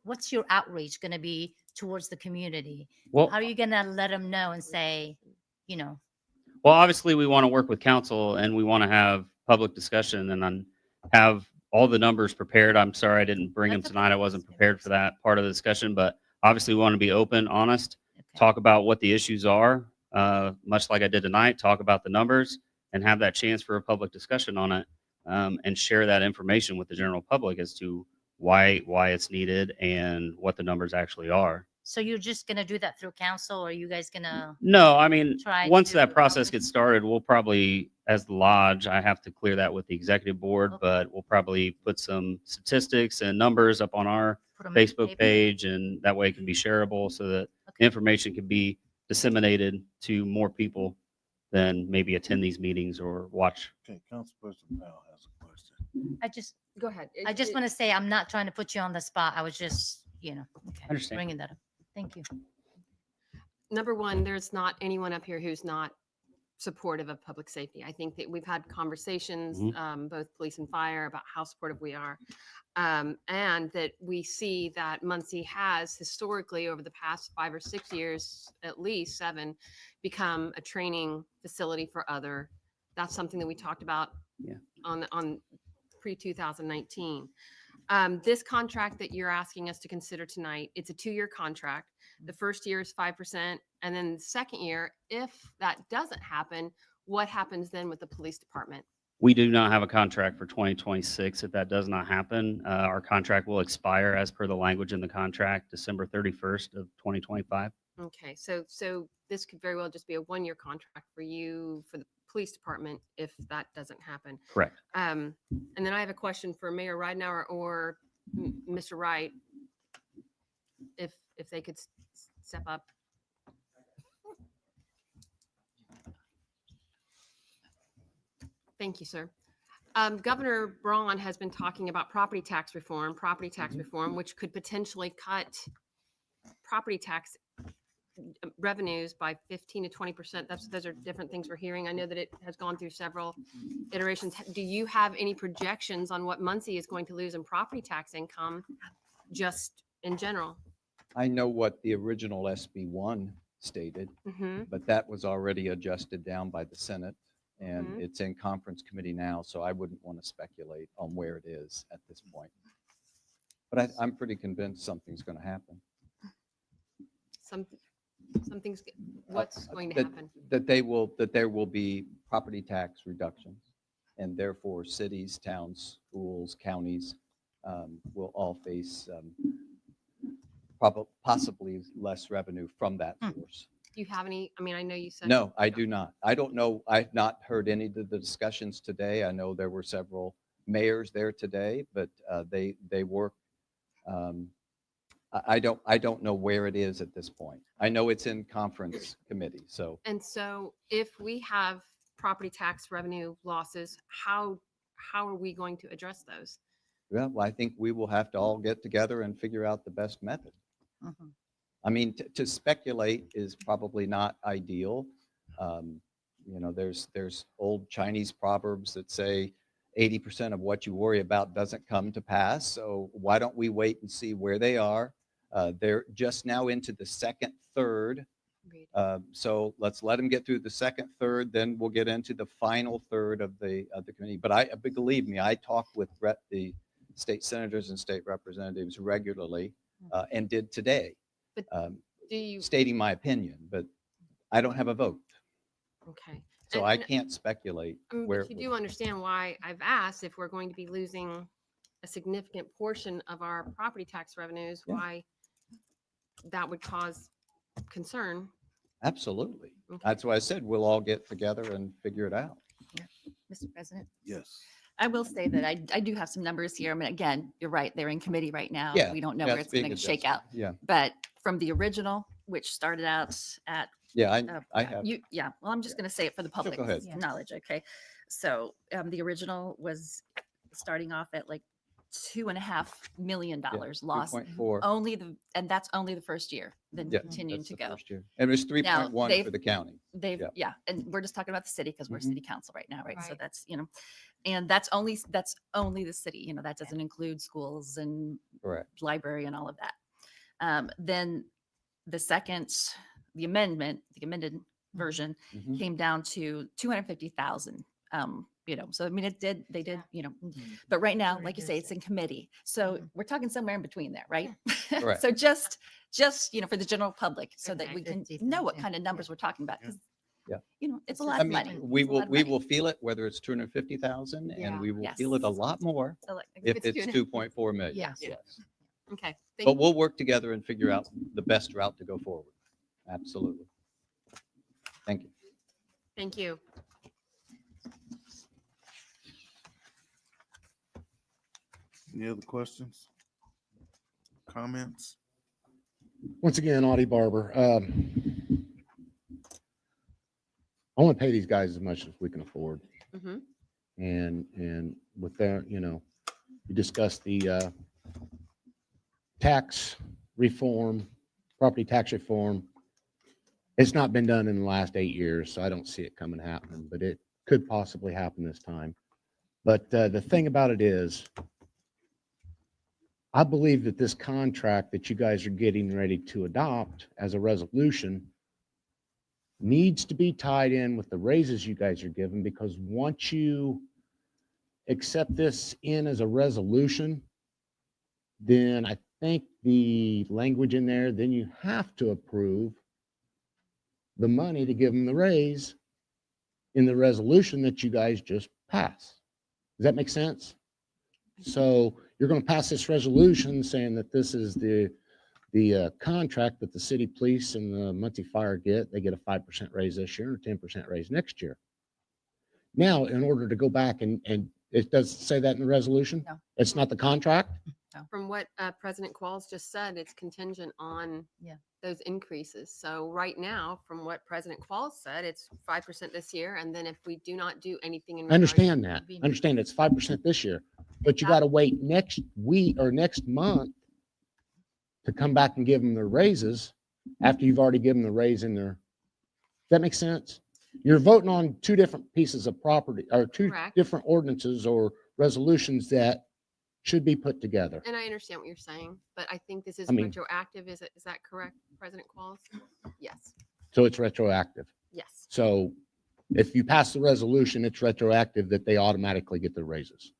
what's your outreach going to be towards the community? Well, how are you going to let them know and say, Well, obviously we want to work with council and we want to have public discussion and then have all the numbers prepared. I'm sorry I didn't bring them tonight. I wasn't prepared for that part of the discussion, but obviously we want to be open, honest, talk about what the issues are, much like I did tonight, talk about the numbers and have that chance for a public discussion on it, and share that information with the general public as to why it's needed and what the numbers actually are. so you're just going to do that through council, or are you guys going to? No, I mean, Try once to that process gets started, we'll probably, as the lodge, I have to clear that with the executive board, but we'll probably put some statistics and numbers up on our Put 'em in the Facebook paper? page, and that way it can be shareable so that information can be disseminated to more people than maybe attend these meetings or watch. Okay, Councilperson Powell has a question. Go ahead. I just want to say, I'm not trying to put you on the spot. I was just, Understand. bringing that up. Thank you. Number one, there's not anyone up here who's not supportive of public safety. I think that we've had conversations, both police and fire, about how supportive we are. And that we see that Muncie has historically, over the past 5 or 6 years, at least 7, become a training facility for other. That's something that we talked about on pre-2019. This contract that you're asking us to consider tonight, it's a 2-year contract. The first year is 5%. And then the second year, if that doesn't happen, what happens then with the police department? We do not have a contract for 2026. If that does not happen, our contract will expire as per the language in the contract, December 31st of 2025. Okay, so this could very well just be a one-year contract for you, for the police department, if that doesn't happen. Correct. And then I have a question for Mayor Ridenhour or Mr. Wright, if they could step up. Thank you, sir. Governor Braun has been talking about property tax reform, which could potentially cut property tax revenues by 15 to 20%. Those are different things we're hearing. I know that it has gone through several iterations. Do you have any projections on what Muncie is going to lose in property tax income, just in general? I know what the original SB1 stated, but that was already adjusted down by the Senate, and it's in conference committee now, so I wouldn't want to speculate on where it is at this point. But I'm pretty convinced something's going to happen. Something's, what's going to happen? That there will be property tax reductions, and therefore cities, towns, schools, counties will all face possibly less revenue from that source. Do you have any, I mean, I know you said. No, I do not. I don't know. I've not heard any of the discussions today. I know there were several mayors there today, but they work. I don't know where it is at this point. I know it's in conference committee, so. And so if we have property tax revenue losses, how are we going to address those? Well, I think we will have to all get together and figure out the best method. I mean, to speculate is probably not ideal. You know, there's old Chinese proverbs that say 80% of what you worry about doesn't come to pass. So why don't we wait and see where they are? They're just now into the second third. So let's let them get through the second third, then we'll get into the final third of the committee. But believe me, I talk with the state senators and state representatives regularly, and did today, stating my opinion, but I don't have a vote. Okay. So I can't speculate where. But you do understand why I've asked, if we're going to be losing a significant portion of our property tax revenues, why that would cause concern. Absolutely. That's why I said we'll all get together and figure it out. Mr. President? Yes. I will say that I do have some numbers here. I mean, again, you're right. They're in committee right now. Yeah, We don't know yeah, where it's it's going being to shake out. adjusted. Yeah. But from the original, which started out at. Yeah, I have. Yeah, well, I'm just going to say it for the public go ahead. knowledge. Okay. So the original was starting off at like $2.5 million lost. 2.4. And that's only the first year, then Yeah, continuing that's to the go. first year. And it was Now, 3.1 for the county. Yeah, and we're just talking about the city because we're Mhm. city council right now, right? So that's, and that's only the city, that doesn't include schools and Correct. library and all of that. Then the amended version Mhm. came down to 250,000. So I mean, they did, but right now, like you say, it's in committee. So we're talking somewhere in between there, right? Correct. So just, for the general public, so that we can know what kind of numbers we're talking about. 'Cause, Yeah. it's a lot I of mean, money. we It's a lot of will money. feel it, whether it's 250,000, and we will feel it a lot more So, like, if it's 2.4 million. Yes. Yes. Okay. But we'll work together and figure out the best route to go forward. Absolutely. Thank you. Thank you. Any other questions? Comments? Once again, Audie Barber. I want to pay these guys as much as we can afford. And with that, you discussed the tax reform, property tax reform. It's not been done in the last 8 years, so I don't see it coming happening, but it could possibly happen this time. But the thing about it is, I believe that this contract that you guys are getting ready to adopt as a resolution needs to be tied in with the raises you guys are given, because once you accept this in as a resolution, then I think the language in there, then you have to approve the money to give them the raise in the resolution that you guys just passed. Does that make sense? So you're going to pass this resolution saying that this is the the contract that the city police and the Muncie Fire get, they get a 5% raise this year and a 10% raise next year. Now, in order to go back and it does say that in the resolution? No. It's not the contract? From what President Qualls just said, it's contingent on those increases. So right now, from what President Qualls said, it's 5% this year. And then if we do not do anything in I understand that. regards- I understand it's 5% this year, but you got to wait next week or next month to come back and give them their raises after you've already given them the raise in their, that makes sense? You're voting on two different pieces of property or two Correct. different ordinances or resolutions that should be put together. And I understand what you're saying, but I think this is I mean- retroactive. Is that correct, President Qualls? Yes. So it's retroactive. Yes. So if you pass the resolution, it's retroactive that they automatically get their raises.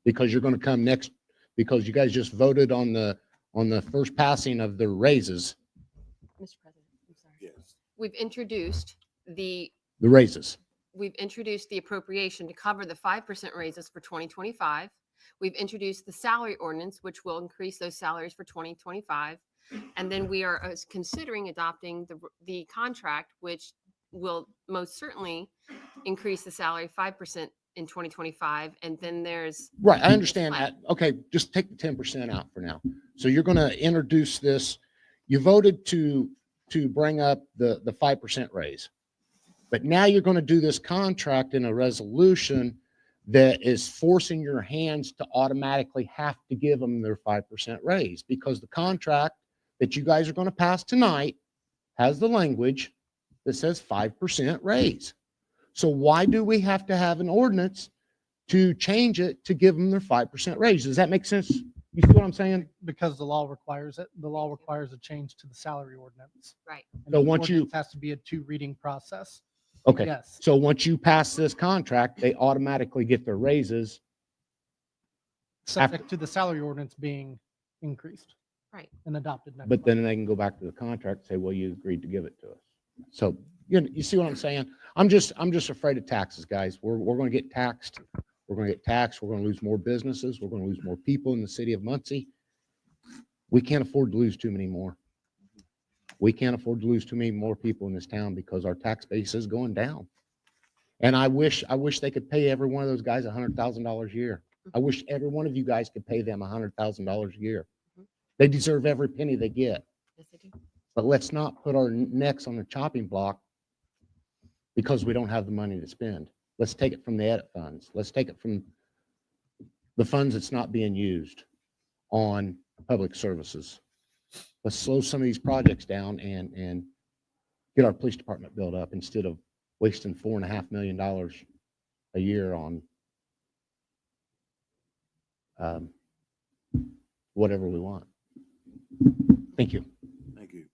Because you're going to come next, because you guys just voted on the first passing of the raises, Mr. President, I'm sorry. Yes. We've introduced the appropriation to cover the 5% raises for 2025. We've introduced the salary ordinance, which will increase those salaries for 2025. And then we are considering adopting the contract, which will most certainly increase the salary 5% in 2025. And then there's. right, I understand that. Okay, just take the 10% out for now. So you're going to introduce this. You voted to bring up the 5% raise. But now you're going to do this contract in a resolution that is forcing your hands to automatically have to give them their 5% raise because the contract that you guys are going to pass tonight has the language that says 5% raise. So why do we have to have an ordinance to change it to give them their 5% raise? Does that make sense? You see what I'm saying? Because the law requires it. The law requires a change to the salary ordinance. Right. And So the once you- ordinance has to be a 2-reading process. Okay. Yes. So once you pass this contract, they automatically get their raises. Subject to the salary ordinance being increased. Right. And adopted. next But month. then they can go back to the contract and say, well, you agreed to give it to us. So you see what I'm saying? I'm just afraid of taxes, guys. We're going to get taxed. We're going to get taxed. We're going to lose more businesses. We're going to lose more people in the city of Muncie. We can't afford to lose too many more. We can't afford to lose too many more people in this town because our tax base is going down. And I wish they could pay every one of those guys $100,000 a year. I wish every one of you guys could pay them $100,000 a year. They deserve every penny they get. Yes, they do. But let's not put our necks on the chopping block because we don't have the money to spend. Let's take it from the edit funds. Let's take it from the funds that's not being used on public services. Let's slow some of these projects down and get our police department built up instead of wasting $4.5 million a year on whatever we want. Thank you. Thank you.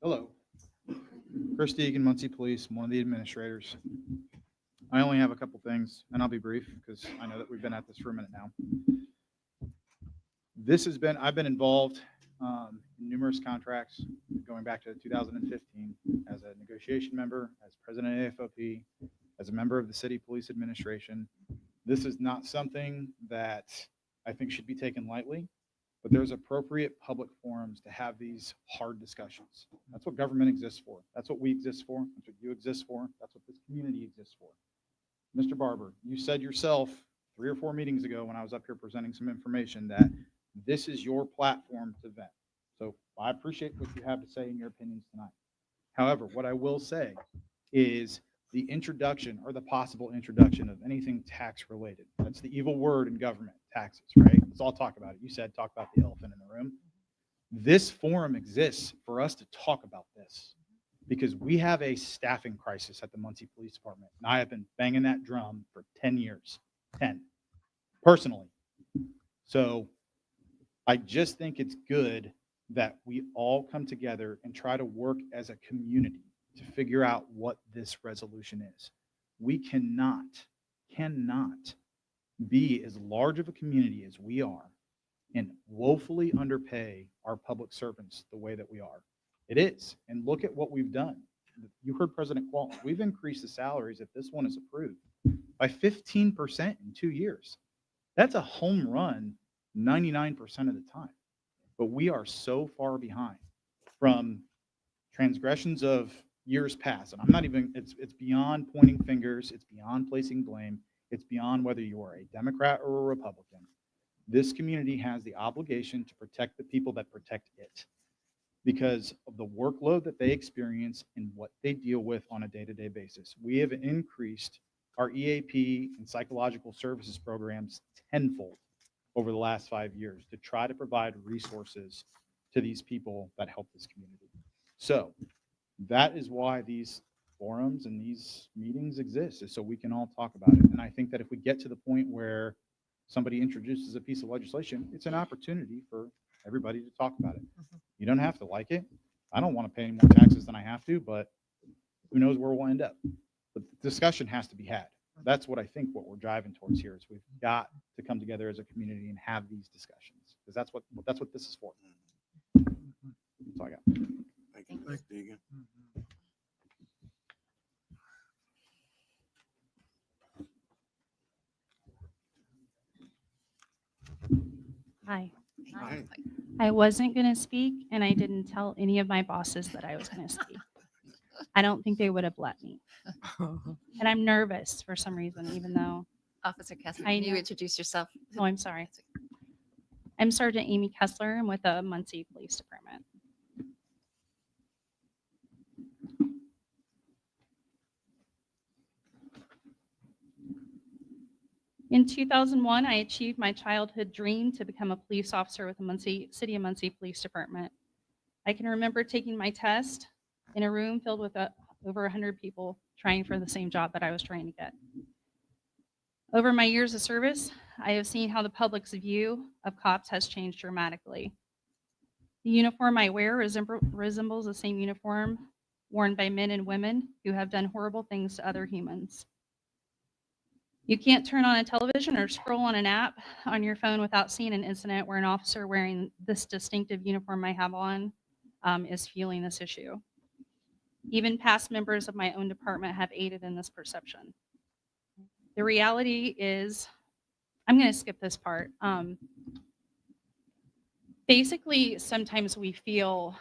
Hello. Chris Deegan, Muncie Police, I'm one of the administrators. I only have a couple things, and I'll be brief because I know that we've been at this for a minute now. I've been involved in numerous contracts going back to 2015 as a negotiation member, as president of AFOP, as a member of the city police administration. This is not something that I think should be taken lightly, but there's appropriate public forums to have these hard discussions. That's what government exists for. That's what we exist for. That's what you exist for. That's what this community exists for. Mr. Barber, you said yourself 3 or 4 meetings ago when I was up here presenting some information that this is your platform to vent. So I appreciate what you have to say in your opinions tonight. However, what I will say is the introduction or the possible introduction of anything tax related. That's the evil word in government, taxes, right? Let's all talk about it. You said talk about the elephant in the room. This forum exists for us to talk about this because we have a staffing crisis at the Muncie Police Department. And I have been banging that drum for 10 years, 10, personally. So I just think it's good that we all come together and try to work as a community to figure out what this resolution is. We cannot be as large of a community as we are and woefully underpay our public servants the way that we are. It is. And look at what we've done. You heard President Qualls. We've increased the salaries, if this one is approved, by 15% in 2 years. That's a home run 99% of the time. But we are so far behind from transgressions of years past. And I'm not even, it's beyond pointing fingers. It's beyond placing blame. It's beyond whether you are a Democrat or a Republican. This community has the obligation to protect the people that protect it because of the workload that they experience and what they deal with on a day-to-day basis. We have increased our EAP and psychological services programs tenfold over the last 5 years to try to provide resources to these people that help this community. So that is why these forums and these meetings exist, is so we can all talk about it. And I think that if we get to the point where somebody introduces a piece of legislation, it's an opportunity for everybody to talk about it. You don't have to like it. I don't want to pay any more taxes than I have to, but who knows where we'll end up. But the discussion has to be had. That's what I think what we're driving towards here is we've got to come together as a community and have these discussions because that's what this is for. That's all I got. Thank you, Mr. Deegan. Hi. Hi. I wasn't going to speak, and I didn't tell any of my bosses that I was going to speak. I don't think they would have let me. And I'm nervous for some reason, even though. Officer Kessler, I can you know. introduce yourself? Oh, I'm sorry. I'm Sergeant Amy Kessler. I'm with the Muncie Police Department. In 2001, I achieved my childhood dream to become a police officer with the City of Muncie Police Department. I can remember taking my test in a room filled with over 100 people trying for the same job that I was trying to get. Over my years of service, I have seen how the public's view of cops has changed dramatically. The uniform I wear resembles the same uniform worn by men and women who have done horrible things to other humans. You can't turn on a television or scroll on an app on your phone without seeing an incident where an officer wearing this distinctive uniform I have on is fueling this issue. Even past members of my own department have aided in this perception. The reality is, I'm going to skip this part. Basically, sometimes we feel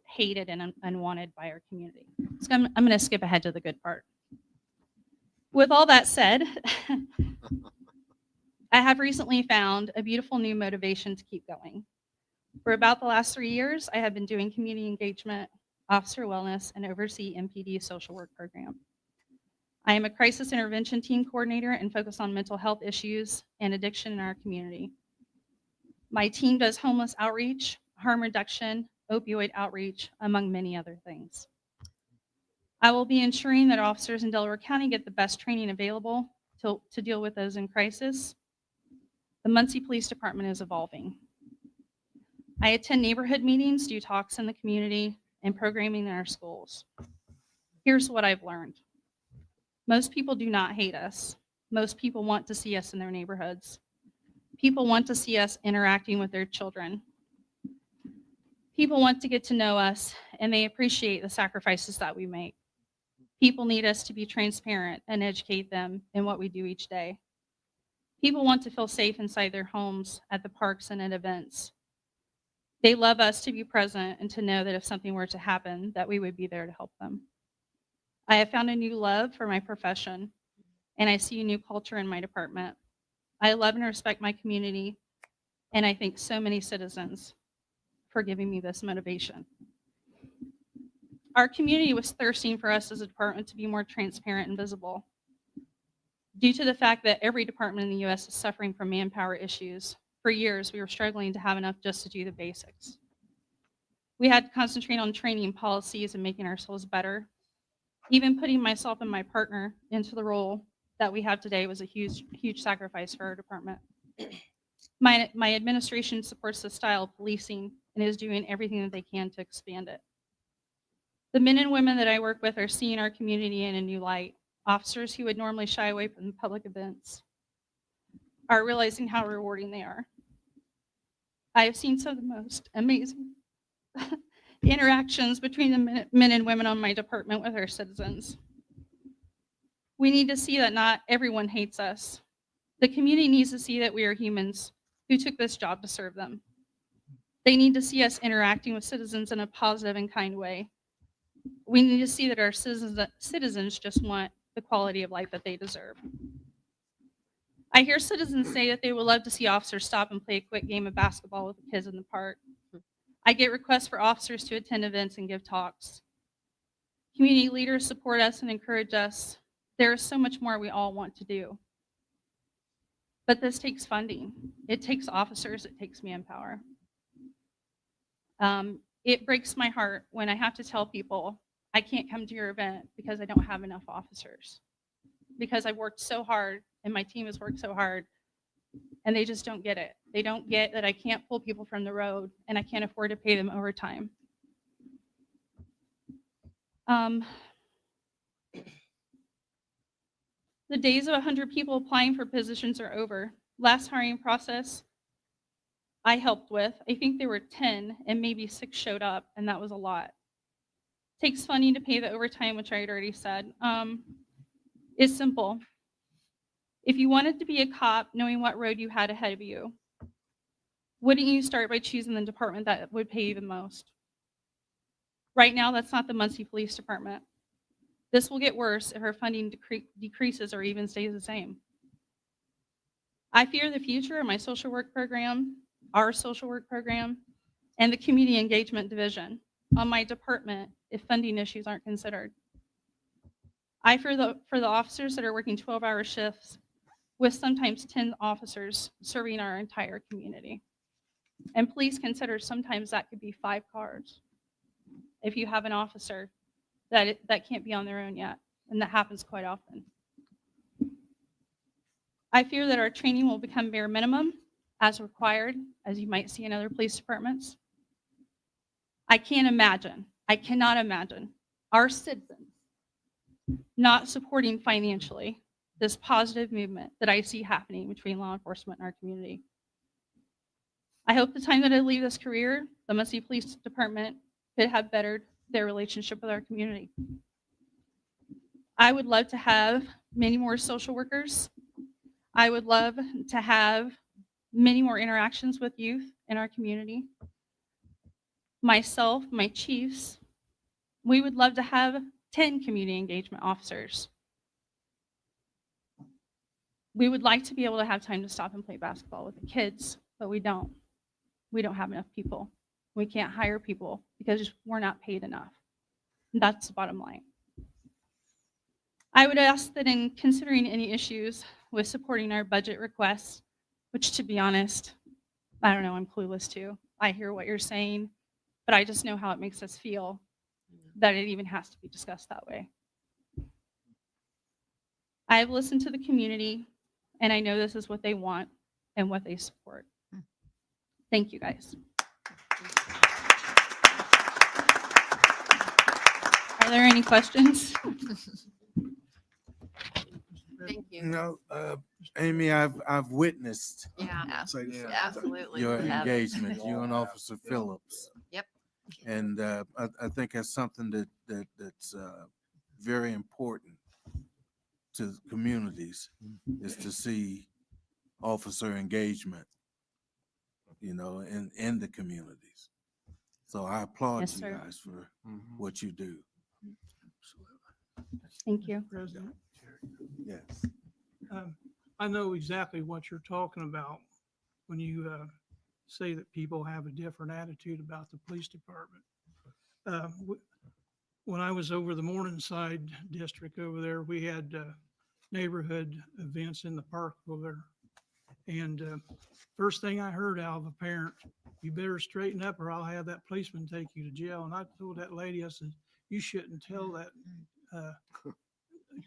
hated and unwanted by our community. So I'm going to skip ahead to the good part. With all that said, I have recently found a beautiful new motivation to keep going. For about the last 3 years, I have been doing community engagement, officer wellness, and oversee MPD social work program. I am a crisis intervention team coordinator and focus on mental health issues and addiction in our community. My team does homeless outreach, harm reduction, opioid outreach, among many other things. I will be ensuring that officers in Delaware County get the best training available to deal with those in crisis. The Muncie Police Department is evolving. I attend neighborhood meetings, do talks in the community, and programming in our schools. Here's what I've learned. Most people do not hate us. Most people want to see us in their neighborhoods. People want to see us interacting with their children. People want to get to know us, and they appreciate the sacrifices that we make. People need us to be transparent and educate them in what we do each day. People want to feel safe inside their homes, at the parks, and at events. They love us to be present and to know that if something were to happen, that we would be there to help them. I have found a new love for my profession, and I see a new culture in my department. I love and respect my community, and I thank so many citizens for giving me this motivation. Our community was thirsting for us as a department to be more transparent and visible. Due to the fact that every department in the U.S. is suffering from manpower issues, for years we were struggling to have enough just to do the basics. We had to concentrate on training policies and making ourselves better. Even putting myself and my partner into the role that we have today was a huge sacrifice for our department. My administration supports the style of policing and is doing everything that they can to expand it. The men and women that I work with are seeing our community in a new light. Officers who would normally shy away from public events are realizing how rewarding they are. I have seen some of the most amazing interactions between the men and women on my department with our citizens. We need to see that not everyone hates us. The community needs to see that we are humans who took this job to serve them. They need to see us interacting with citizens in a positive and kind way. We need to see that our citizens just want the quality of life that they deserve. I hear citizens say that they would love to see officers stop and play a quick game of basketball with the kids in the park. I get requests for officers to attend events and give talks. Community leaders support us and encourage us. There is so much more we all want to do. But this takes funding. It takes officers. It takes manpower. It breaks my heart when I have to tell people I can't come to your event because I don't have enough officers. Because I've worked so hard and my team has worked so hard, and they just don't get it. They don't get that I can't pull people from the road and I can't afford to pay them overtime. The days of 100 people applying for positions are over. Last hiring process I helped with, I think there were 10 and maybe 6 showed up, and that was a lot. Takes funding to pay the overtime, which I had already said. It's simple. If you wanted to be a cop, knowing what road you had ahead of you, wouldn't you start by choosing the department that would pay you the most? Right now, that's not the Muncie Police Department. This will get worse if our funding decreases or even stays the same. I fear the future of my social work program, our social work program, and the community engagement division on my department if funding issues aren't considered. I fear for the officers that are working 12-hour shifts with sometimes 10 officers serving our entire community. And please consider sometimes that could be 5 cars if you have an officer that can't be on their own yet, and that happens quite often. I fear that our training will become bare minimum as required, as you might see in other police departments. I cannot imagine our citizens not supporting financially this positive movement that I see happening between law enforcement and our community. I hope the time that I leave this career, the Muncie Police Department could have bettered their relationship with our community. I would love to have many more social workers. I would love to have many more interactions with youth in our community. Myself, my chiefs, we would love to have 10 community engagement officers. We would like to be able to have time to stop and play basketball with the kids, but we don't. We don't have enough people. We can't hire people because we're not paid enough. That's the bottom line. I would ask that in considering any issues with supporting our budget requests, which to be honest, I don't know, I'm clueless too. I hear what you're saying, but I just know how it makes us feel that it even has to be discussed that way. I have listened to the community, and I know this is what they want and what they support. Thank you, guys. Are there any questions? Thank you. No, Amy, I've witnessed Yeah, absolutely. your Yeah. engagement, you and Officer Phillips. Yep. And I think that's something that's very important to communities, is to see officer engagement, in the communities. So I applaud Yes, you sir. guys for what you do. Thank you. President, Yes. I know exactly what you're talking about when you say that people have a different attitude about the police department. When I was over the Morningside district over there, we had neighborhood events in the park over there. And first thing I heard out of a parent, you better straighten up or I'll have that policeman take you to jail. And I told that lady, I said, you shouldn't tell that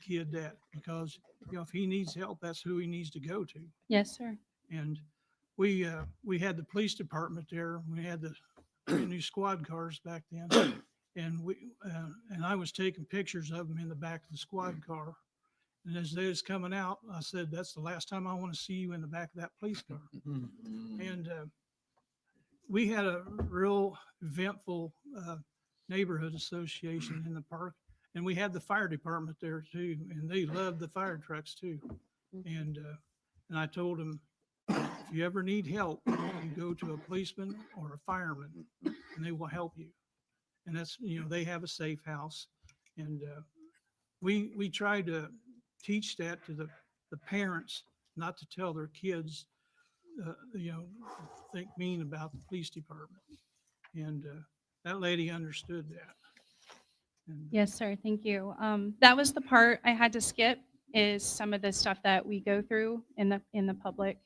kid that, because if he needs help, that's who he needs to go to. Yes, sir. And we had the police department there. We had the new squad cars back then, and I was taking pictures of them in the back of the squad car. And as they was coming out, I said, "That's the last time I want to see you in the back of that police car." And we had a real eventful neighborhood association in the park. And we had the fire department there too, and they loved the fire trucks too. And And I told him, if you ever need help, you go to a policeman or a fireman and they will help you. And that's, they have a safe house. And we try to teach that to the parents, not to tell their kids, think mean about the police department. And that lady understood that. And, Yes, sir. Thank you. That was the part I had to skip, is some of the stuff that we go through in the public.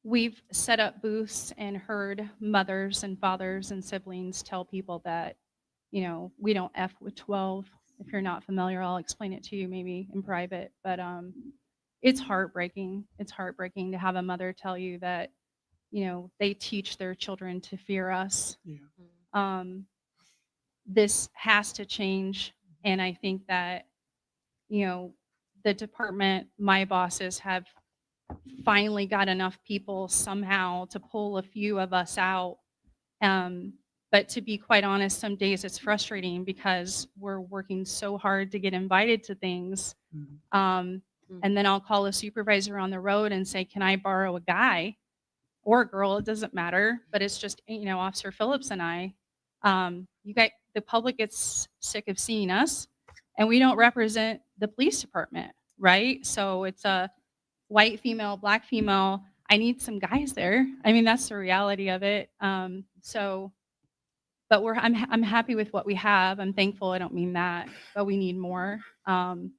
We've set up booths and heard mothers and fathers and siblings tell people that, we don't F with 12. If you're not familiar, I'll explain it to you maybe in private. But it's heartbreaking. It's heartbreaking to have a mother tell you that, they teach their children to fear us. Yeah. This has to change. And I think that, the department, my bosses have finally got enough people somehow to pull a few of us out. But to be quite honest, some days it's frustrating because we're working so hard to get invited to things. And then I'll call a supervisor on the road and say, can I borrow a guy or a girl? It doesn't matter. But it's just, Officer Phillips and I, the public gets sick of seeing us, and we don't represent the police department, right? So it's a white female, black female. I need some guys there. I mean, that's the reality of it. But I'm happy with what we have. I'm thankful. I don't mean that, but we need more. And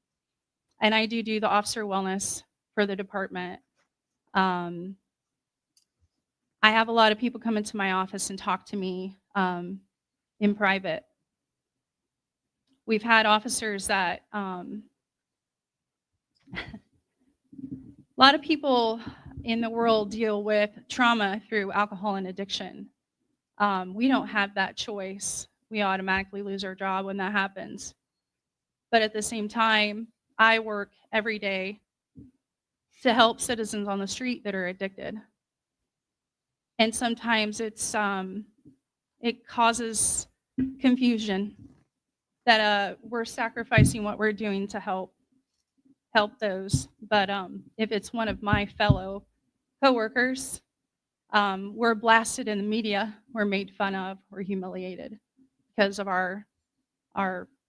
I do the officer wellness for the department. I have a lot of people come into my office and talk to me in private. We've had officers that a lot of people in the world deal with trauma through alcohol and addiction. We don't have that choice. We automatically lose our job when that happens. But at the same time, I work every day to help citizens on the street that are addicted. And sometimes it causes confusion that we're sacrificing what we're doing to help those. But if it's one of my fellow coworkers, we're blasted in the media, we're made fun of, we're humiliated because of our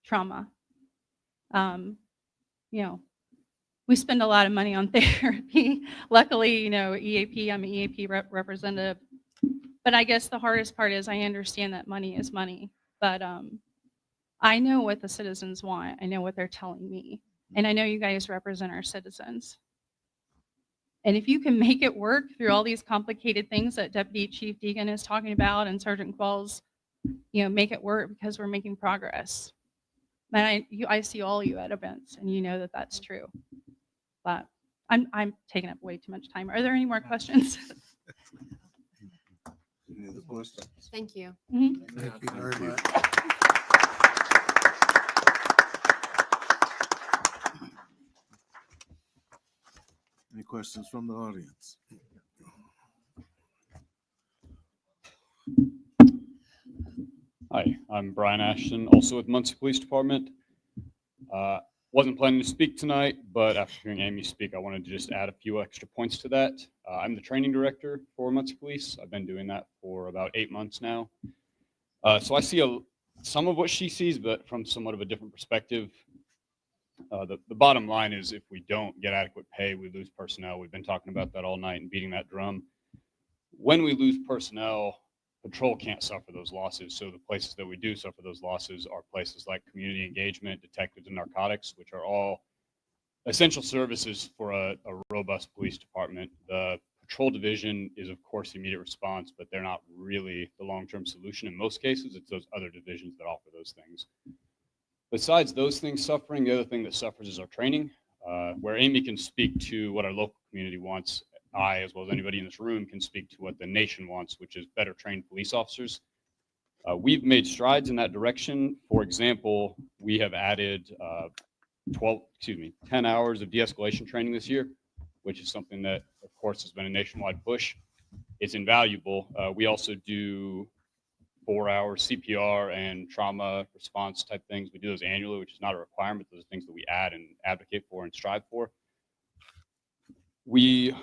trauma. We spend a lot of money on therapy. Luckily, EAP, I'm an EAP representative. But I guess the hardest part is I understand that money is money. But I know what the citizens want. I know what they're telling me. And I know you guys represent our citizens. And if you can make it work through all these complicated things that Deputy Chief Deegan is talking about and Sergeant Qualls, make it work because we're making progress. And I see all you at events, and you know that that's true. But I'm taking up way too much time. Are there any more questions? Any other questions? Thank you. Thank you very much. Any questions from the audience? Hi, I'm Brian Ashton, also with Muncie Police Department. Wasn't planning to speak tonight, but after hearing Amy speak, I wanted to just add a few extra points to that. I'm the training director for Muncie Police. I've been doing that for about 8 months now. So I see some of what she sees, but from somewhat of a different perspective. The bottom line is if we don't get adequate pay, we lose personnel. We've been talking about that all night and beating that drum. When we lose personnel, patrol can't suffer those losses. So the places that we do suffer those losses are places like community engagement, detectives, and narcotics, which are all essential services for a robust police department. The patrol division is, of course, immediate response, but they're not really the long-term solution. In most cases, it's those other divisions that offer those things. Besides those things suffering, the other thing that suffers is our training, where Amy can speak to what our local community wants. I, as well as anybody in this room, can speak to what the nation wants, which is better trained police officers. We've made strides in that direction. For example, we have added 10 hours of de-escalation training this year, which is something that, of course, has been a nationwide push. It's invaluable. We also do 4-hour CPR and trauma response type things. We do those annually, which is not a requirement. Those are things that we add and advocate for and strive for. We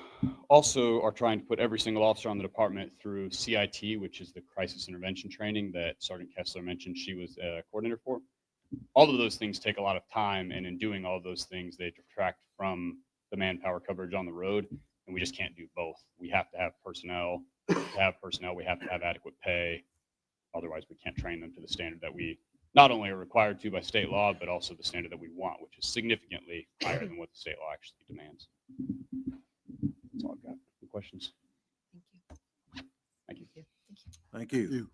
also are trying to put every single officer on the department through CIT, which is the crisis intervention training that Sergeant Kessler mentioned she was a coordinator for. All of those things take a lot of time, and in doing all of those things, they detract from the manpower coverage on the road, and we just can't do both. We have to have personnel. To have personnel, we have to have adequate pay. Otherwise, we can't train them to the standard that we not only are required to by state law, but also the standard that we want, which is significantly higher than what the state law actually demands. That's all I've got. Any questions? Thank you. Thank you.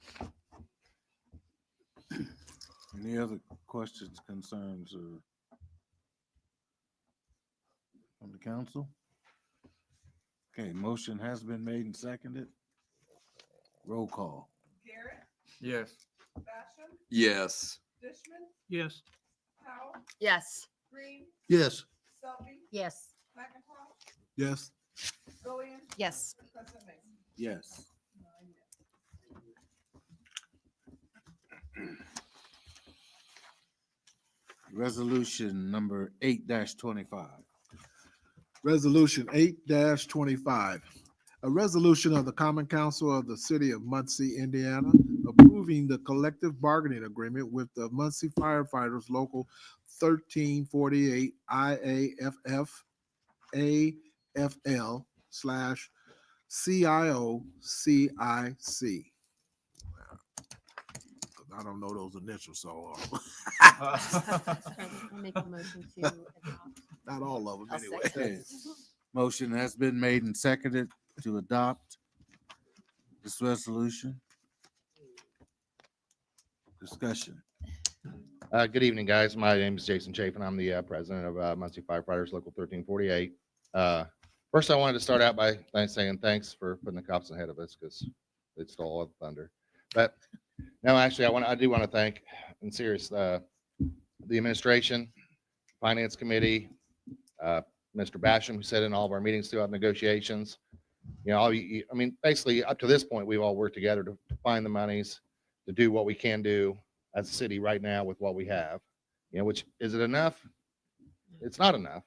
Any other questions, concerns, or from the council? Okay, motion has been made and seconded. Roll call. Yes. Yes. Yes. Yes. Yes. Yes. Yes. Yes. Yes. Resolution number 8-25. Resolution 8-25. A resolution of the Common Council of the City of Muncie, Indiana, approving the collective bargaining agreement with the Muncie firefighters Local 1348 IAFF AFL /CIO CIC. I don't know those initials, so Make a motion to adopt. not all of them I'll anyway. second Okay. Motion has been made and seconded to adopt this resolution. Discussion. Good evening, guys. My name is Jason Chafin. I'm the president of Muncie Firefighters Local 1348. First, I wanted to start out by saying thanks for putting the cops ahead of us because they stole all the thunder. But no, actually, I do want to thank, in serious, the administration, finance committee, Mr. Basham, who sat in all of our meetings throughout negotiations. You know, I mean, basically, up to this point, we've all worked together to find the monies to do what we can do as a city right now with what we have. You know, which is it enough? It's not enough.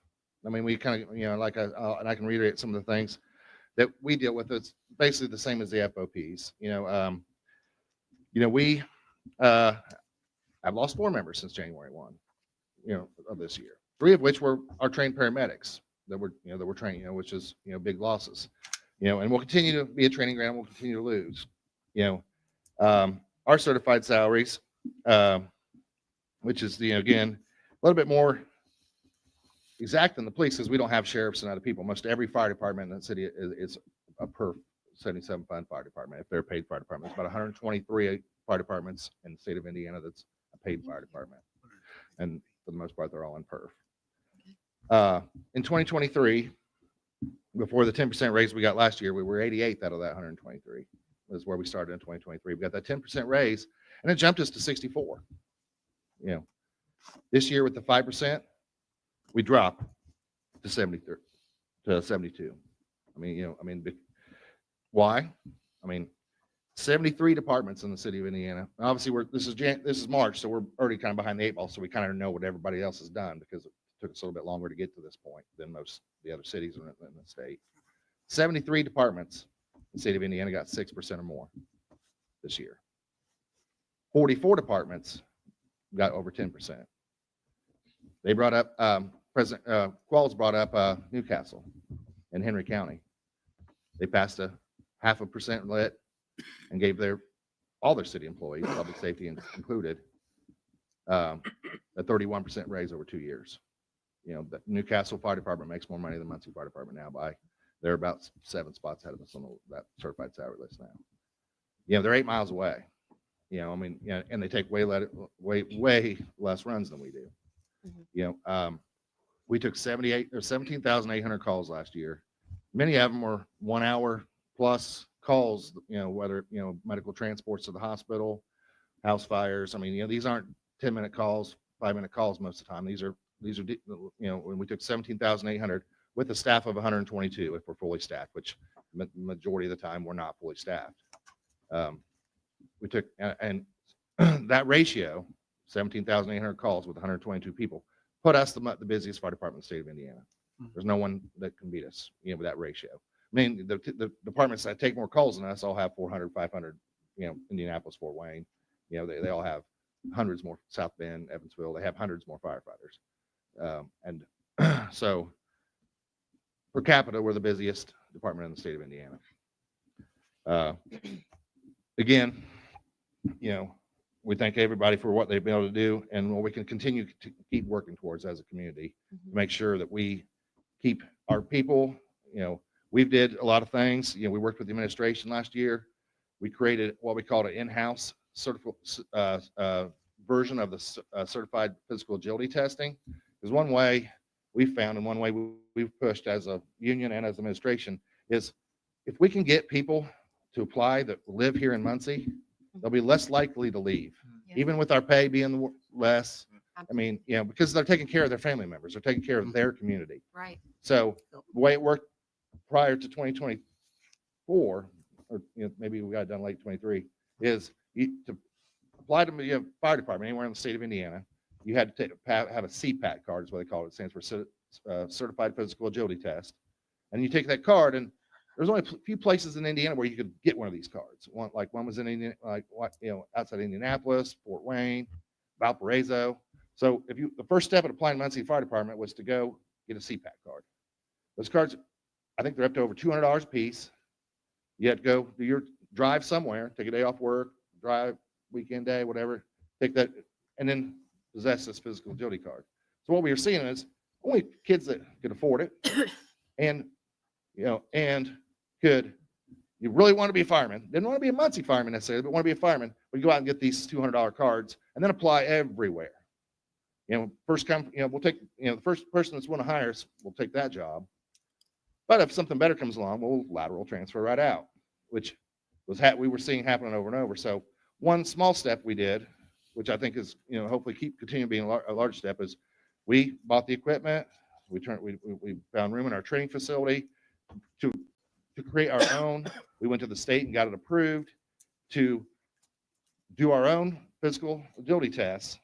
I mean, we kind of, you know, like and I can reiterate some of the things that we deal with. It's basically the same as the FOPs. We have lost 4 members since January 1, of this year. 3 of which were our trained paramedics that were trained, which is, big losses, and we'll continue to be a training ground. We'll continue to lose, our certified salaries, which is, again, a little bit more exact than the police because we don't have sheriffs and other people. Most every fire department in the city is a per 77 fund fire department. If they're a paid fire department, it's about 123 fire departments in the state of Indiana that's a paid fire department, and for the most part, they're all in perf. In 2023, before the 10% raise we got last year, we were 88th out of that 123. Is where we started in 2023. We got that 10% raise, and it jumped us to 64. This year with the 5%, we drop to 73 to 72. Why? 73 departments in the city of Indiana. Obviously, this is March, so we're already kind of behind the 8 ball. So we kind of know what everybody else has done because it took us a little bit longer to get to this point than most of the other cities in the state. 73 departments in the state of Indiana got 6% or more this year. 44 departments got over 10%. They brought up President Qualls brought up Newcastle in Henry County. They passed a 0.5% lit and gave all their city employees, public safety included, a 31% raise over 2 years. The Newcastle Fire Department makes more money than Muncie Fire Department now they're about 7 spots ahead of us on that certified salary list now. They're 8 miles away. And they take way less runs than we do. We took 17,800 calls last year. Many of them were 1 hour plus calls, whether, medical transports to the hospital, house fires. These aren't 10-minute calls, 5-minute calls most of the time. These are, when we took 17,800 with a staff of 122 if we're fully staffed, which majority of the time we're not fully staffed. We took, and that ratio, 17,800 calls with 122 people, put us the busiest fire department in the state of Indiana. There's no one that can beat us, with that ratio. I mean, the departments that take more calls than us all have 400, 500, Indianapolis, Fort Wayne, they all have hundreds more, South Bend, Evansville, they have hundreds more firefighters. And so per capita, we're the busiest department in the state of Indiana. Again, we thank everybody for what they've been able to do and what we can continue to keep working towards as a community to make sure that we keep our people. We did a lot of things. We worked with the administration last year. We created what we called an in-house version of the certified physical agility testing. Because one way we found and one way we've pushed as a union and as administration is if we can get people to apply that live here in Muncie, they'll be less likely to leave, even with our pay being less. I mean, because they're taking care of their family members, they're taking care of their community. Right. So the way it worked prior to 2024, or maybe we got it done late 23, is to apply to fire department anywhere in the state of Indiana, you had to have a CPAT card, is what they call it. It stands for Certified Physical Agility Test. And you take that card, and there's only a few places in Indiana where you could get one of these cards. One was in Indiana, outside Indianapolis, Fort Wayne, Valparaiso. So the first step in applying to Muncie Fire Department was to go get a CPAT card. Those cards, I think they're up to over $200 a piece. You have to go do your drive somewhere, take a day off work, drive weekend day, whatever, take that, and then possess this physical agility card. So what we were seeing is only kids that could afford it and you really want to be a fireman, didn't want to be a Muncie fireman necessarily, but want to be a fireman, we go out and get these $200 cards and then apply everywhere. First come, we'll take, the first person that's want to hire us, we'll take that job. But if something better comes along, we'll lateral transfer right out, which was we were seeing happening over and over. So one small step we did, which I think is, hopefully continue being a large step, is we bought the equipment. We found room in our training facility to create our own. We went to the state and got it approved to do our own physical agility tests.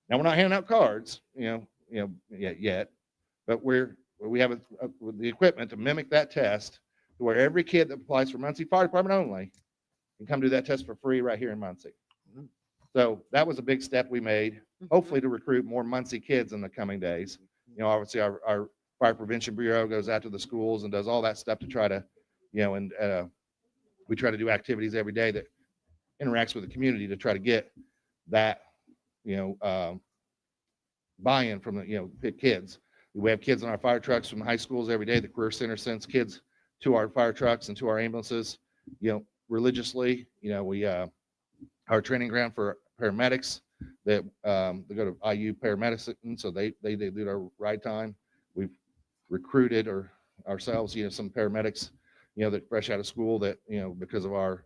Now we're not handing out cards, yet, but we have the equipment to mimic that test to where every kid that applies for Muncie Fire Department only can come do that test for free right here in Muncie. So that was a big step we made, hopefully to recruit more Muncie kids in the coming days. Obviously our Fire Prevention Bureau goes out to the schools and does all that stuff to try to, we try to do activities every day that interacts with the community to try to get that, buy-in from the kids. We have kids in our fire trucks from high schools every day. The Career Center sends kids to our fire trucks and to our ambulances, religiously. Our training ground for paramedics that they go to IU paramedics, and so they do their ride time. We've recruited ourselves, some paramedics, that fresh out of school that, because of our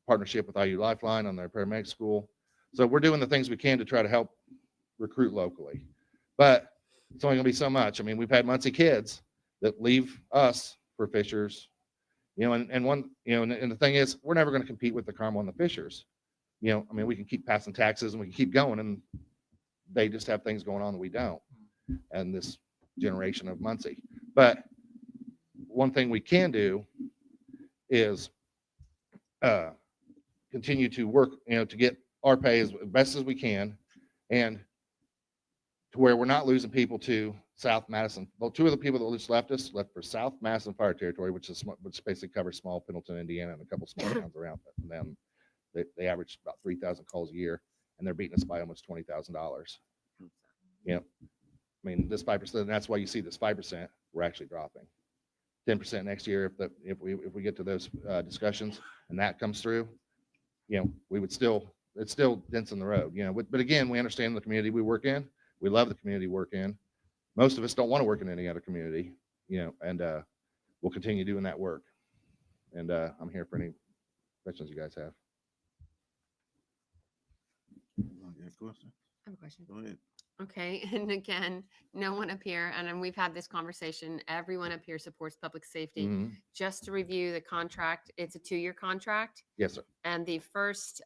partnership with IU Lifeline on their paramedic school. So we're doing the things we can to try to help recruit locally, but it's only gonna be so much. I mean, we've had Muncie kids that leave us for Fishers, and one, and the thing is, we're never gonna compete with the Carmel and the Fishers. I mean, we can keep passing taxes and we can keep going, and they just have things going on that we don't, and this generation of Muncie. But one thing we can do is continue to work, to get our pay as best as we can, and to where we're not losing people to South Madison. Well, two of the people that just left for South Madison Fire Territory, which basically covers small Pendleton, Indiana, and a couple small towns around them. They average about 3,000 calls a year, and they're beating us by almost $20,000. I mean, this 5%, that's why you see this 5%, we're actually dropping. 10% next year if we get to those discussions and that comes through, we would still, it's still dents in the road, but again, we understand the community we work in. We love the community we work in. Most of us don't want to work in any other community, and we'll continue doing that work. And I'm here for any questions you guys have. I have a question. Go ahead. Okay, and again, no one up here, and then we've had this conversation, everyone up here supports public safety. Just to review the contract, it's a 2-year contract. Yes, sir. And the first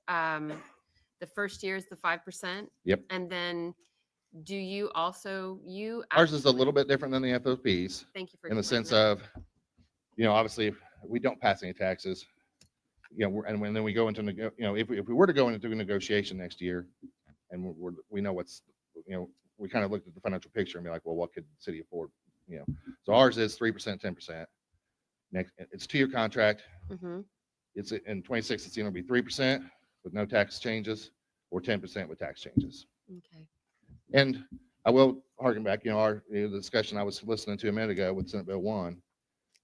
year is the 5%. Yep. And then do you also, Ours is a little bit different than the FOPs. Thank you for in the explaining sense that. of, obviously we don't pass any taxes, and when then we go into, if we were to go into a negotiation next year and we know what's, we kind of looked at the financial picture and be like, well, what could the city afford? So ours is 3%, 10%. Next, it's a 2-year contract. Mm-hmm. It's in 26, it's either gonna be 3% with no tax changes or 10% with tax changes. Okay. And I will harken back, the discussion I was listening to a minute ago with Senate Bill 1.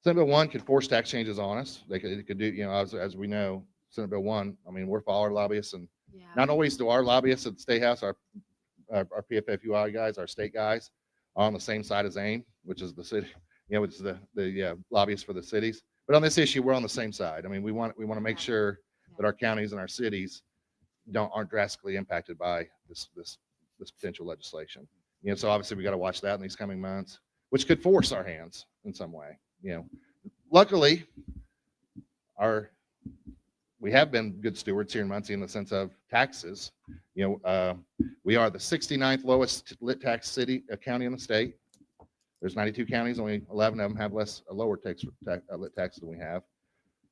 Senate Bill 1 could force tax changes on us. It could do, as we know, Senate Bill 1, I mean, we're for our lobbyists, and not always do our lobbyists at the State House, our PFFUI guys, our state guys, are on the same side as AIM, which is the city, which is the lobbyists for the cities. But on this issue, we're on the same side. I mean, we want to make sure that our counties and our cities aren't drastically impacted by this potential legislation. So obviously we got to watch that in these coming months, which could force our hands in some way. Luckily, we have been good stewards here in Muncie in the sense of taxes. We are the 69th lowest lit tax county in the state. There's 92 counties, only 11 of them have a lower lit tax than we have.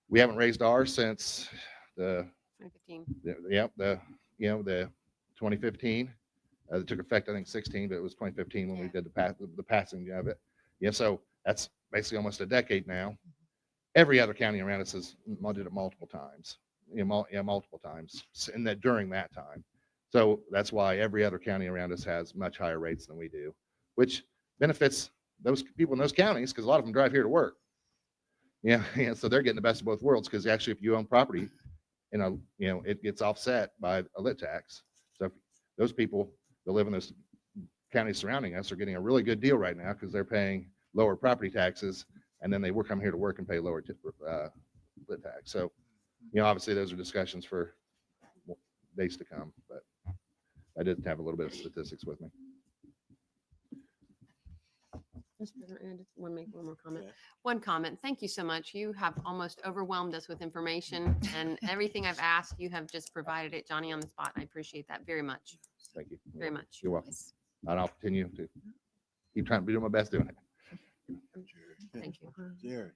We haven't raised ours since the 2015. It took effect, I think, 16, but it was 2015 when we did the passing of it. So that's basically almost a decade now. Every other county around us has did it multiple times, multiple times during that time. So that's why every other county around us has much higher rates than we do, which benefits those people in those counties because a lot of them drive here to work. So they're getting the best of both worlds because actually, if you own property, it gets offset by a lit tax. So those people that live in those counties surrounding us are getting a really good deal right now because they're paying lower property taxes, and then they come here to work and pay lower lit tax. So, obviously those are discussions for days to come, but I did have a little bit of statistics with me. Mr. President, I just want to make one more comment. One comment. Thank you so much. You have almost overwhelmed us with information, and everything I've asked, you have just provided it, Johnny, on the spot. I appreciate that very much. Thank you. Very much. You're welcome. And I'll continue to keep trying to do my best doing it. Thank you. Jerry.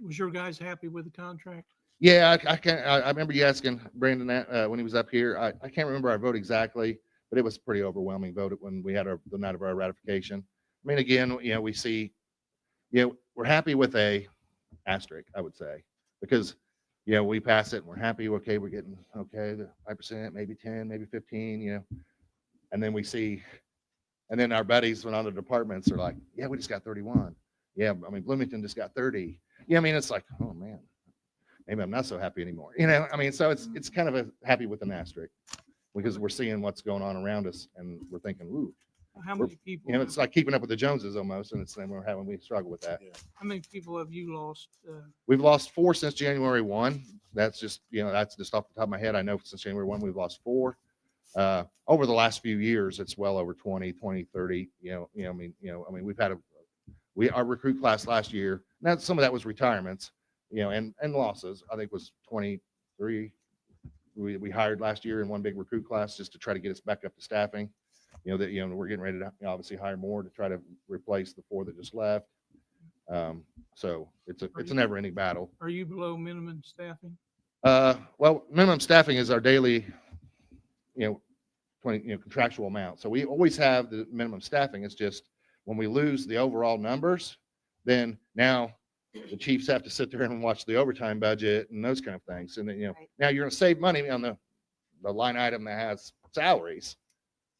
Was your guys happy with the contract? Yeah, I remember you asking Brandon that when he was up here. I can't remember our vote exactly, but it was a pretty overwhelming vote when we had the night of our ratification. I mean, again, we see, we're happy with a asterisk, I would say, because, we pass it and we're happy. Okay, we're getting, the 5%, maybe 10, maybe 15, and then we see, and then our buddies from other departments are like, yeah, we just got 31. Yeah, I mean, Bloomington just got 30. Yeah, I mean, it's like, oh man, maybe I'm not so happy anymore. I mean, so it's kind of a happy with an asterisk because we're seeing what's going on around us and we're thinking, ooh, How many people? it's like keeping up with the Joneses almost, and we struggle with that. How many people have you lost? We've lost 4 since January 1. That's just, that's just off the top of my head. I know since January 1, we've lost 4. Over the last few years, it's well over 20, 30, I mean, we've had our recruit class last year. Now, some of that was retirements, and losses, I think was 23. We hired last year in one big recruit class just to try to get us back up to staffing. We're getting ready to obviously hire more to try to replace the 4 that just left. So it's a never ending battle. Are you below minimum staffing? Well, minimum staffing is our daily, 20, contractual amount. So we always have the minimum staffing. It's just when we lose the overall numbers, then now the chiefs have to sit there and watch the overtime budget and those kind of things. And then, now you're going to save money on the line item that has salaries,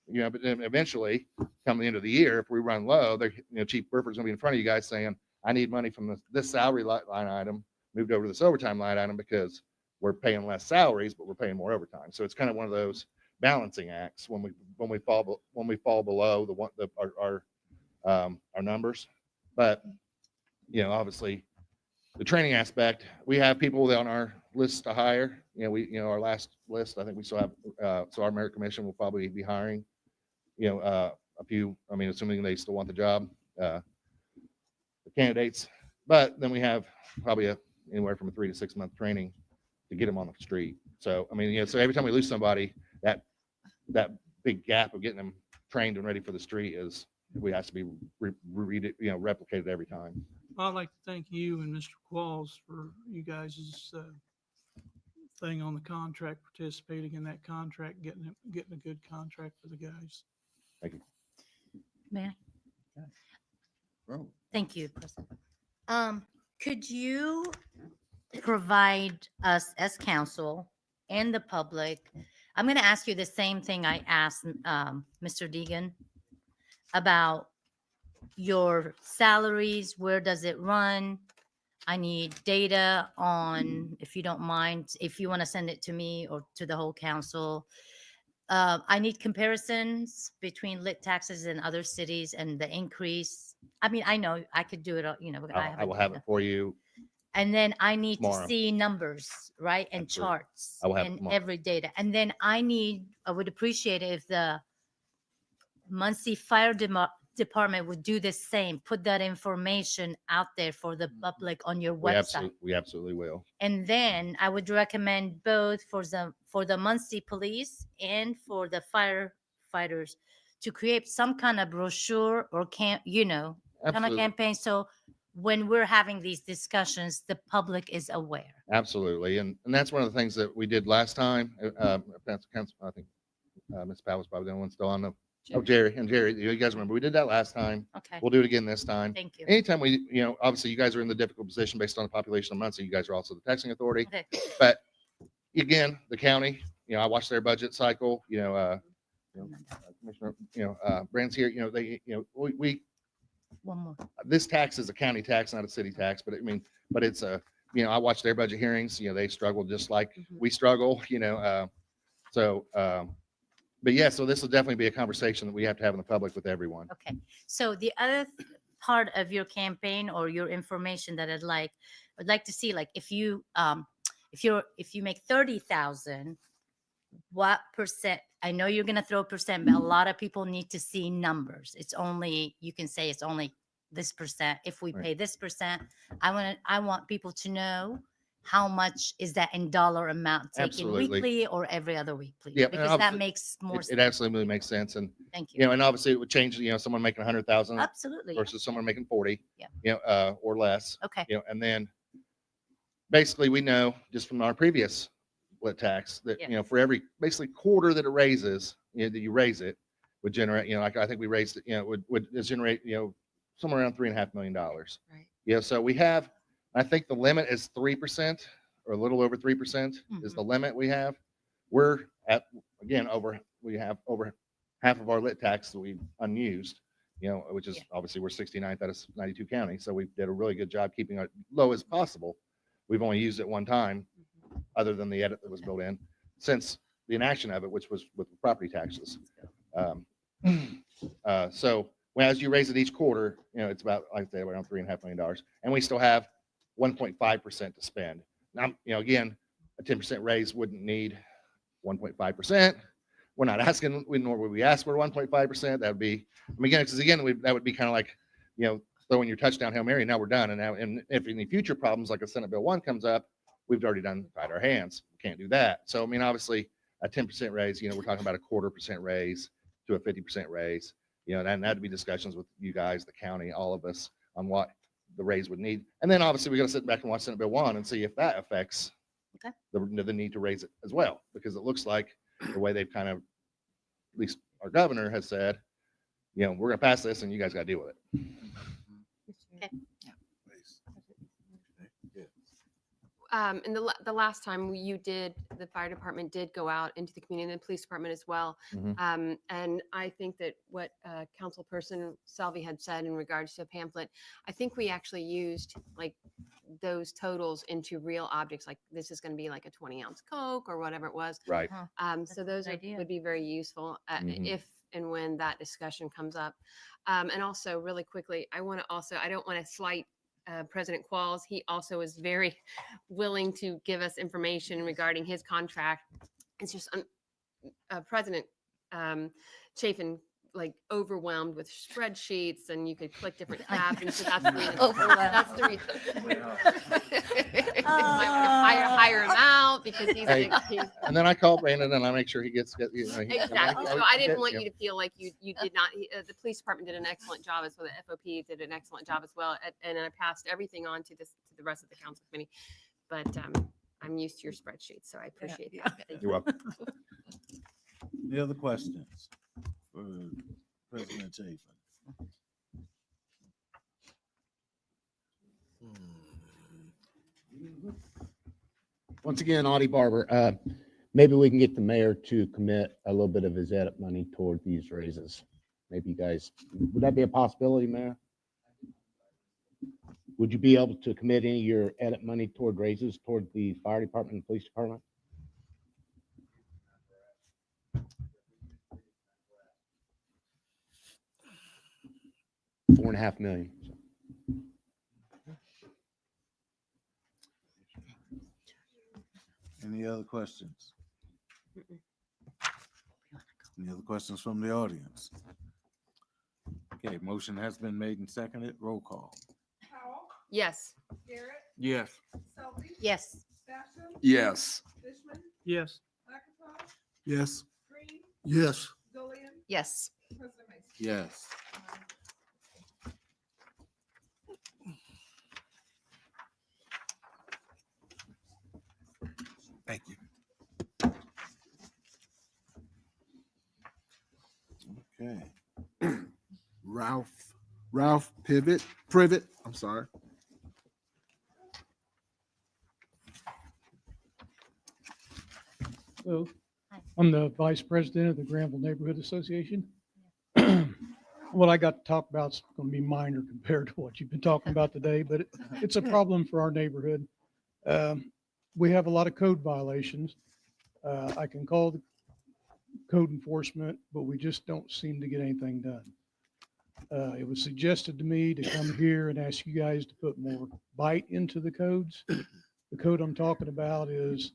but then eventually come the end of the year, if we run low, Chief Burford's going to be in front of you guys saying, I need money from this salary line item moved over to this overtime line item because we're paying less salaries, but we're paying more overtime. So it's kind of one of those balancing acts when we fall below our numbers. But obviously the training aspect, we have people on our list to hire. Our last list, I think we still have. So our merit commission will probably be hiring. A few. I mean, assuming they still want the job, the candidates. But then we have probably anywhere from a 3 to 6 month training to get them on the street. So I mean, so every time we lose somebody, that big gap of getting them trained and ready for the street is we have to be replicated every time. I'd like to thank you and Mr. Qualls for you guys' thing on the contract, participating in that contract, getting a good contract for the guys. Thank you. May I? Bro. Thank you, President. Could you provide us as council and the public? I'm going to ask you the same thing I asked Mr. Deegan about your salaries. Where does it run? I need data on, if you don't mind, if you want to send it to me or to the whole council. I need comparisons between lit taxes in other cities and the increase. I mean, I know I could do it, but I will have it for you. And then I need tomorrow. to see numbers, right? And Absolutely. charts I will have it and tomorrow. every data. And then I would appreciate it if the Muncie Fire Department would do the same, put that information out there for the public on your website. We absolutely will. And then I would recommend both for the Muncie police and for the firefighters to create some kind of brochure or kind of Absolutely. campaign. So when we're having these discussions, the public is aware. Absolutely. And that's one of the things that we did last time. I think Ms. Powell was probably the only one still on the. Oh, Jerry, you guys remember, we did that last time. Okay. We'll do it again this time. Thank you. Anytime obviously you guys are in the difficult position based on the population of Muncie. You guys are also the taxing authority. Okay. But again, the county, I watch their budget cycle, Commissioner, Brand's here, we, One more. this tax is a county tax, not a city tax, but it's I watch their budget hearings, they struggle just like we struggle, but yeah, so this will definitely be a conversation that we have to have in the public with everyone. Okay. So the other part of your campaign or your information that I'd like to see, like if you make 30,000, what percent? I know you're going to throw percent, but a lot of people need to see numbers. You can say it's only this percent. If we pay this percent, I want people to know how much is that in dollar amount taken Absolutely. weekly or every other week, please? Yeah, Because that makes more it sense. absolutely makes sense. And, Thank you. and obviously it would change, someone making 100,000 Absolutely. yeah. versus someone making 40, Yeah. Or less. Okay. And then basically we know just from our previous lit tax that, Yes. for every basically quarter that it raises, that you raise it would generate, like I think we raised it, would generate, somewhere around $3.5 million. Right. So we have, I think the limit is 3% or a little over 3% is the limit we have. We're at, again, we have over half of our lit tax that we unused, which is obviously we're 69th out of 92 counties. So we did a really good job keeping it low as possible. We've only used it one time other than the edit that was built in since the enaction of it, which was with property taxes. So as you raise it each quarter, it's about, like I say, around $3.5 million. And we still have 1.5% to spend. Now, again, a 10% raise wouldn't need 1.5%. We're not asking, nor would we ask for 1.5%. That would be, that would be kind of like, throwing your touchdown Hail Mary. Now we're done. And if any future problems like a Senate Bill 1 comes up, we've already tied our hands. We can't do that. So, obviously a 10% raise, we're talking about a 0.25% raise to a 50% raise, and that'd be discussions with you guys, the county, all of us on what the raise would need. And then obviously we got to sit back and watch Senate Bill 1 and see if that affects the need to raise it as well, because it looks like the way they've kind of, at least our governor has said, we're going to pass this and you guys got to deal with it. Okay. And the last time the fire department did go out into the community and the police department as well. And I think that what Councilperson Salvi had said in regards to a pamphlet, I think we actually used like those totals into real objects. Like this is going to be like a 20-ounce Coke or whatever it was. Right. So those would be very useful if and when that discussion comes up. And also really quickly, I don't want to slight President Qualls. He also is very willing to give us information regarding his contract. It's just President Chafin like overwhelmed with spreadsheets, and you could click different tabs. And so that's the reason. That's the reason. might want to hire him out because Hey, and then I call Brandon and I make sure he gets, you know, exactly. So I didn't want you to feel like you did not. The police department did an excellent job as well. The FOP did an excellent job as well, and I passed everything on to the rest of the council committee. But I'm used to your spreadsheet, so I appreciate that. Thank You're welcome. Any other questions for President Chafin? Once again, Audie Barber, maybe we can get the mayor to commit a little bit of his edit money toward these raises. Maybe you guys, would that be a possibility, Mayor? Would you be able to commit any of your edit money toward raises toward the fire department and police department? $4.5 million. Any other questions? Any other questions from the audience? Okay, motion has been made and seconded. Roll call. Yes. Yes. Yes. Yes. Yes. Yes. Yes. Yes. Yes. Thank you. Okay. Ralph Privet, I'm sorry. Hello, I'm the vice president of the Granville Neighborhood Association. What I got to talk about is going to be minor compared to what you've been talking about today, but it's a problem for our neighborhood. We have a lot of code violations. I can call the code enforcement, but we just don't seem to get anything done. It was suggested to me to come here and ask you guys to put more bite into the codes. The code I'm talking about is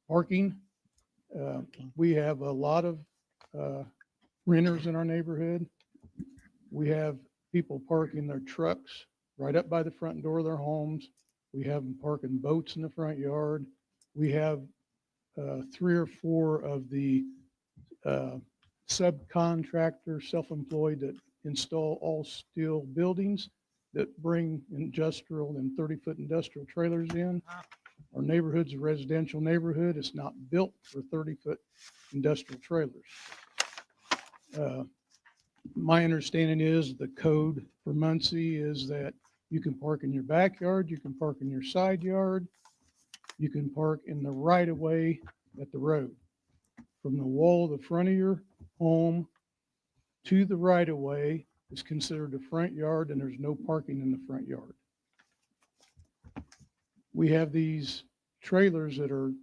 parking. We have a lot of renters in our neighborhood. We have people parking their trucks right up by the front door of their homes. We have them parking boats in the front yard. We have 3 or 4 of the subcontractors, self-employed, that install all steel buildings that bring industrial and 30-foot industrial trailers in. Our neighborhood's a residential neighborhood. It's not built for 30-foot industrial trailers. My understanding is the code for Muncie is that you can park in your backyard, you can park in your side yard, you can park in the right of way at the road. From the wall of the front of your home to the right of way is considered the front yard, and there's no parking in the front yard. We have these trailers that are,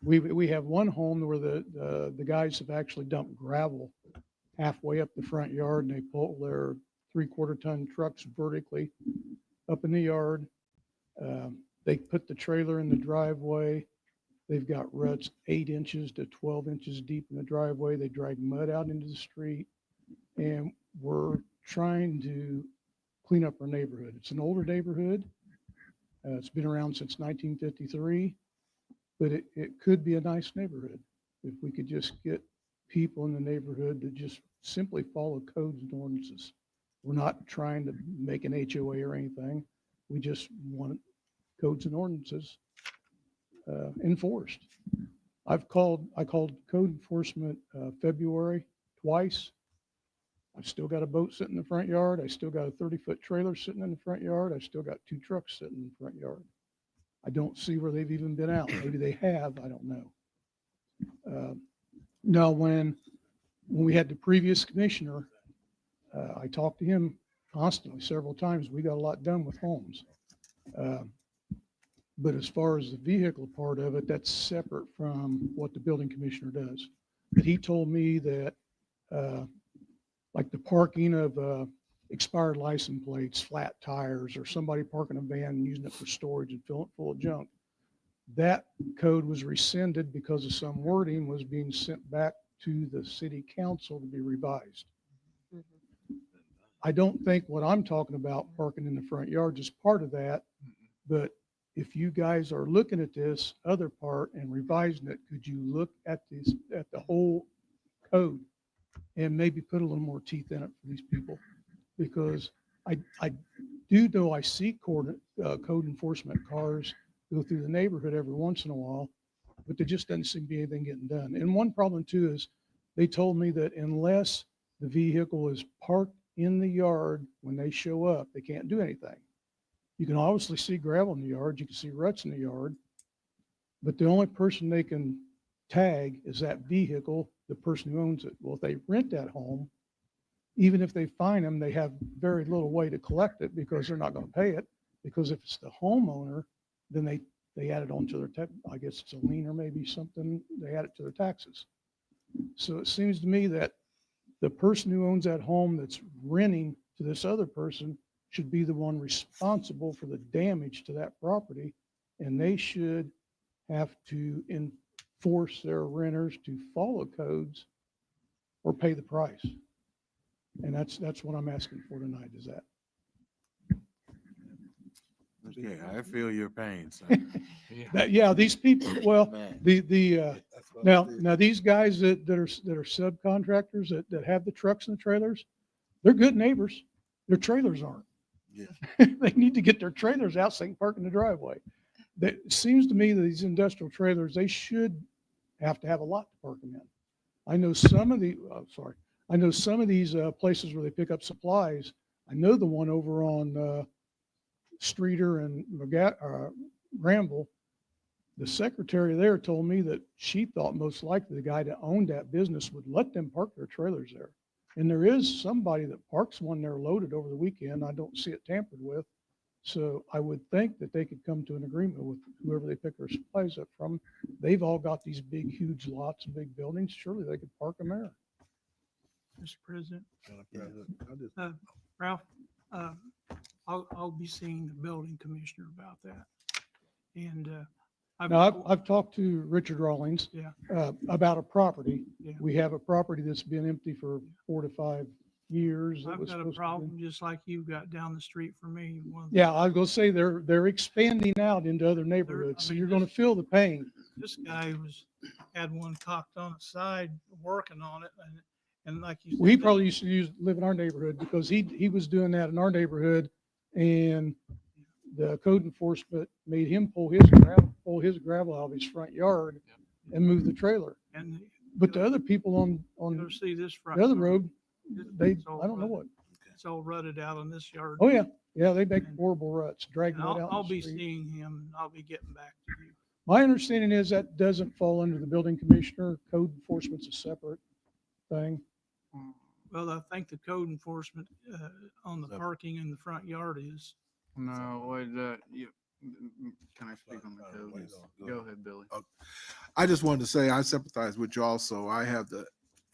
we have one home where the guys have actually dumped gravel halfway up the front yard, and they pull their 3/4-ton trucks vertically up in the yard. They put the trailer in the driveway. They've got ruts 8 inches to 12 inches deep in the driveway. They drag mud out into the street, and we're trying to clean up our neighborhood. It's an older neighborhood. It's been around since 1953, but it could be a nice neighborhood if we could just get people in the neighborhood to just simply follow codes and ordinances. We're not trying to make an HOA or anything. We just want codes and ordinances enforced. I called code enforcement February twice. I've still got a boat sitting in the front yard. I still got a 30-foot trailer sitting in the front yard. I still got 2 trucks sitting in the front yard. I don't see where they've even been out. Maybe they have, I don't know. Now, when we had the previous commissioner, I talked to him constantly several times. We got a lot done with homes. But as far as the vehicle part of it, that's separate from what the building commissioner does. But he told me that like the parking of expired license plates, flat tires, or somebody parking a van and using it for storage and filling it full of junk, that code was rescinded because of some wording was being sent back to the city council to be revised. I don't think what I'm talking about, parking in the front yard, is part of that, but if you guys are looking at this other part and revising it, could you look at this, at the whole code and maybe put a little more teeth in it for these people? Because I do know I see code enforcement cars go through the neighborhood every once in a while, but there just doesn't seem to be anything getting done. And one problem too is they told me that unless the vehicle is parked in the yard when they show up, they can't do anything. You can obviously see gravel in the yard, you can see ruts in the yard, but the only person they can tag is that vehicle, the person who owns it. Well, if they rent that home, even if they fine them, they have very little way to collect it because they're not going to pay it. Because if it's the homeowner, then they add it onto their, I guess it's a lien or maybe something, they add it to their taxes. So it seems to me that the person who owns that home that's renting to this other person should be the one responsible for the damage to that property. And they should have to enforce their renters to follow codes or pay the price. And that's what I'm asking for tonight, is that. Okay, I feel your pain, sir. Yeah, these people, well, now these guys that are subcontractors that have the trucks and the trailers, they're good neighbors. Their trailers aren't. Yeah. They need to get their trailers out so they can park in the driveway. It seems to me that these industrial trailers, they should have to have a lot to park them in. I know some of these places where they pick up supplies. I know the one over on Streeter and Granville. The secretary there told me that she thought most likely the guy that owned that business would let them park their trailers there. And there is somebody that parks one there loaded over the weekend. I don't see it tampered with. So I would think that they could come to an agreement with whoever they pick their supplies up from. They've all got these big, huge lots and big buildings. Surely they could park them there. Mr. President. Ralph, I'll be seeing the building commissioner about that. And I've talked to Richard Rawlings Yeah. About a property. Yeah. We have a property that's been empty for 4 to 5 years. It I've was got a supposed to be- problem just like you've got down the street from me. Yeah, I was gonna say they're expanding out into other neighborhoods, so you're gonna feel the pain. This guy had one cocked on the side, working on it, and like you said. We probably used to live in our neighborhood because he was doing that in our neighborhood, and the code enforcement made him pull his gravel out of his front yard and move the trailer. And But the other people on you'll see this front. the other yard. road, It's all I don't know rutted. what. It's all rutted out on this yard. Oh, yeah. Yeah, they make horrible ruts, dragging And it out. I'll in the be street. seeing him. And I'll be getting back to you. My understanding is that doesn't fall under the building commissioner. Code enforcement's a separate thing. Well, I think the code enforcement on the parking in the front yard is. No, can I speak on the code? Go ahead, Billy. I just wanted to say I sympathize with you also. I have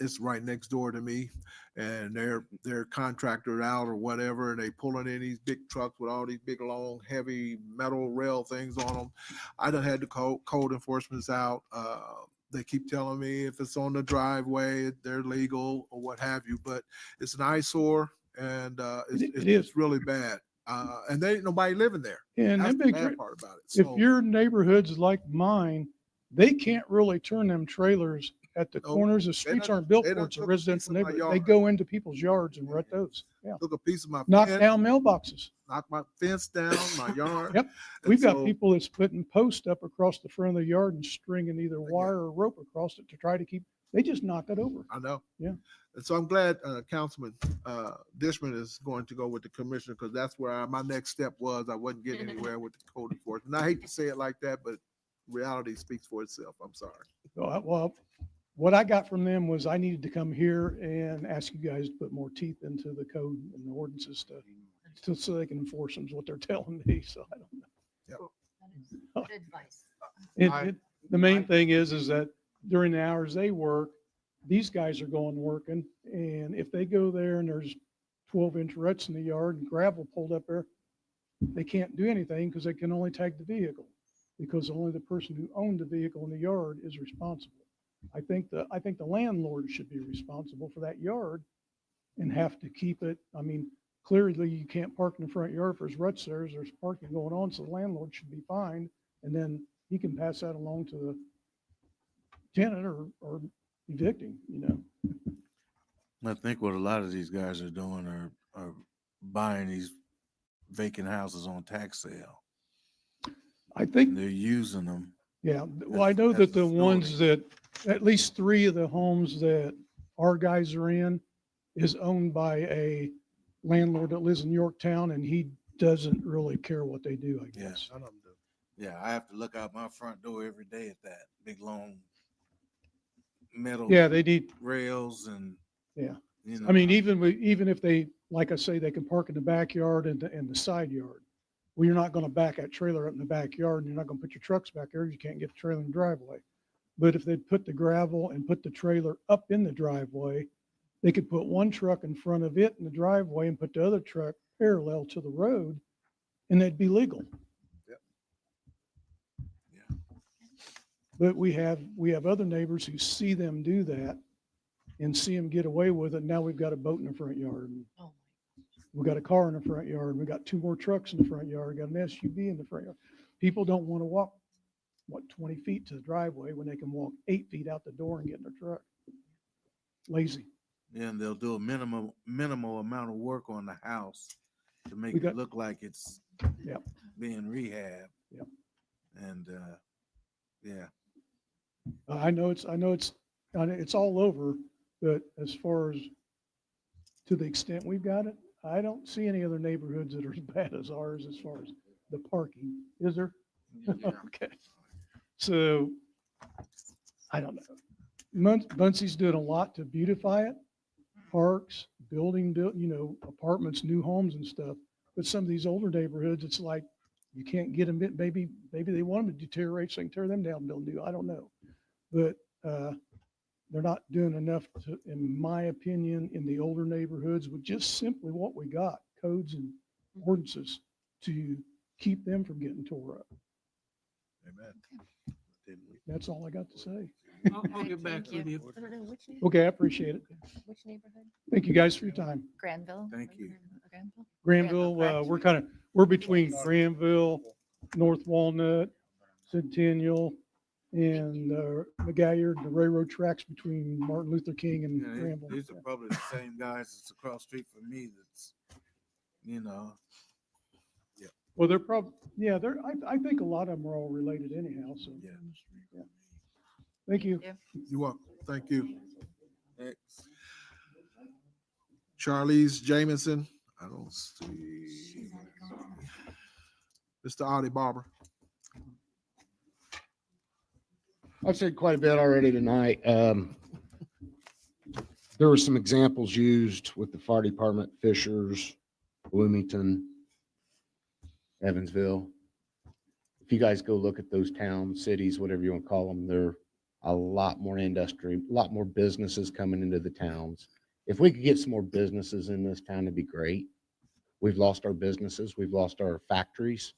it's right next door to me, and they're contractored out or whatever, and they pulling in these big trucks with all these big long heavy metal rail things on them. I done had the code enforcement's out. They keep telling me if it's on the driveway, they're legal or what have you, but it's an eyesore and it's really bad. And there ain't nobody living there. And that's that the big bad part about it. If So, your neighborhood's like mine, they can't really turn them trailers at the corners. The streets aren't built for it's a residential neighborhood. They go into people's yards and rut those. Yeah. took a piece of my Knock fence, down mailboxes. knocked my fence down, my yard. Yep. And We've got so- people that's putting posts up across the front of the yard and stringing either wire or rope across it to try to keep, they just knock it over. I know. Yeah. And so I'm glad Councilman Dishman is going to go with the commissioner because that's where my next step was. I wasn't getting anywhere with the code enforcement. And I hate to say it like that, but reality speaks for itself. I'm sorry. Well, what I got from them was I needed to come here and ask you guys to put more teeth into the code and the ordinances so they can enforce them is what they're telling me. So I don't know. Good advice. The main thing is that during the hours they work, these guys are going working. And if they go there and there's 12-inch ruts in the yard and gravel pulled up there, they can't do anything because they can only tag the vehicle because only the person who owned the vehicle in the yard is responsible. I think the landlord should be responsible for that yard and have to keep it. I mean, clearly you can't park in the front yard if there's ruts there, there's parking going on, so the landlord should be fined. And then he can pass that along to the tenant or evicting, you know. I think what a lot of these guys are doing are buying these vacant houses on tax sale. I think they're using them. Yeah, well, I know that the ones that, at least 3 of the homes that our guys are in is owned by a landlord that lives in Yorktown, and he doesn't really care what they do, I guess. Yeah, I have to look out my front door every day at that big long metal. Yeah, they need rails and. Yeah. You know, I mean, even if they, like I say, they can park in the backyard and the side yard. Well, you're not going to back that trailer up in the backyard, and you're not going to put your trucks back there. You can't get the trailer in the driveway. But if they put the gravel and put the trailer up in the driveway, they could put one truck in front of it in the driveway and put the other truck parallel to the road, and they'd be legal. Yep. Yeah. But we have other neighbors who see them do that and see them get away with it. Now we've got a boat in the front yard. We've got a car in the front yard. We've got 2 more trucks in the front yard. We've got an SUV in the front yard. People don't want to walk, 20 feet to the driveway when they can walk 8 feet out the door and get in their truck. Lazy. Yeah, and they'll do a minimal amount of work on the house to make We it look like it's being rehabbed. Yep. And yeah. I know it's all over, but as far as to the extent we've got it, I don't see any other neighborhoods that are as bad as ours as far as the parking. Is there? Yeah. Okay. So I don't know. Muncie's doing a lot to beautify it, parks, building, apartments, new homes and stuff. But some of these older neighborhoods, it's like you can't get them. Maybe they want them to deteriorate, so they can tear them down and build new. I don't know, but they're not doing enough to, in my opinion, in the older neighborhoods with just simply what we got, codes and ordinances to keep them from getting tore up. Amen. That's all I got to say. I'll get back with you. Okay, I appreciate it. Which neighborhood? Thank you guys for your time. Granville? Thank you. Granville? Granville, we're between Granville, North Walnut, Centennial, and McGuire, the railroad tracks between Martin Luther King and Yeah, Granville. these are probably the same guys that's across the street from me that's, Well, they're probably, I think a lot of them are all related anyhow, so. Yeah. Thank you. You're welcome. Thank you. Charlize Jamison. I don't see. Mr. Audie Barber. I've said quite a bit already tonight. There were some examples used with the fire department, Fishers, Bloomington, Evansville. If you guys go look at those towns, cities, whatever you want to call them, they're a lot more industry, a lot more businesses coming into the towns. If we could get some more businesses in this town, it'd be great. We've lost our businesses. We've lost our factories.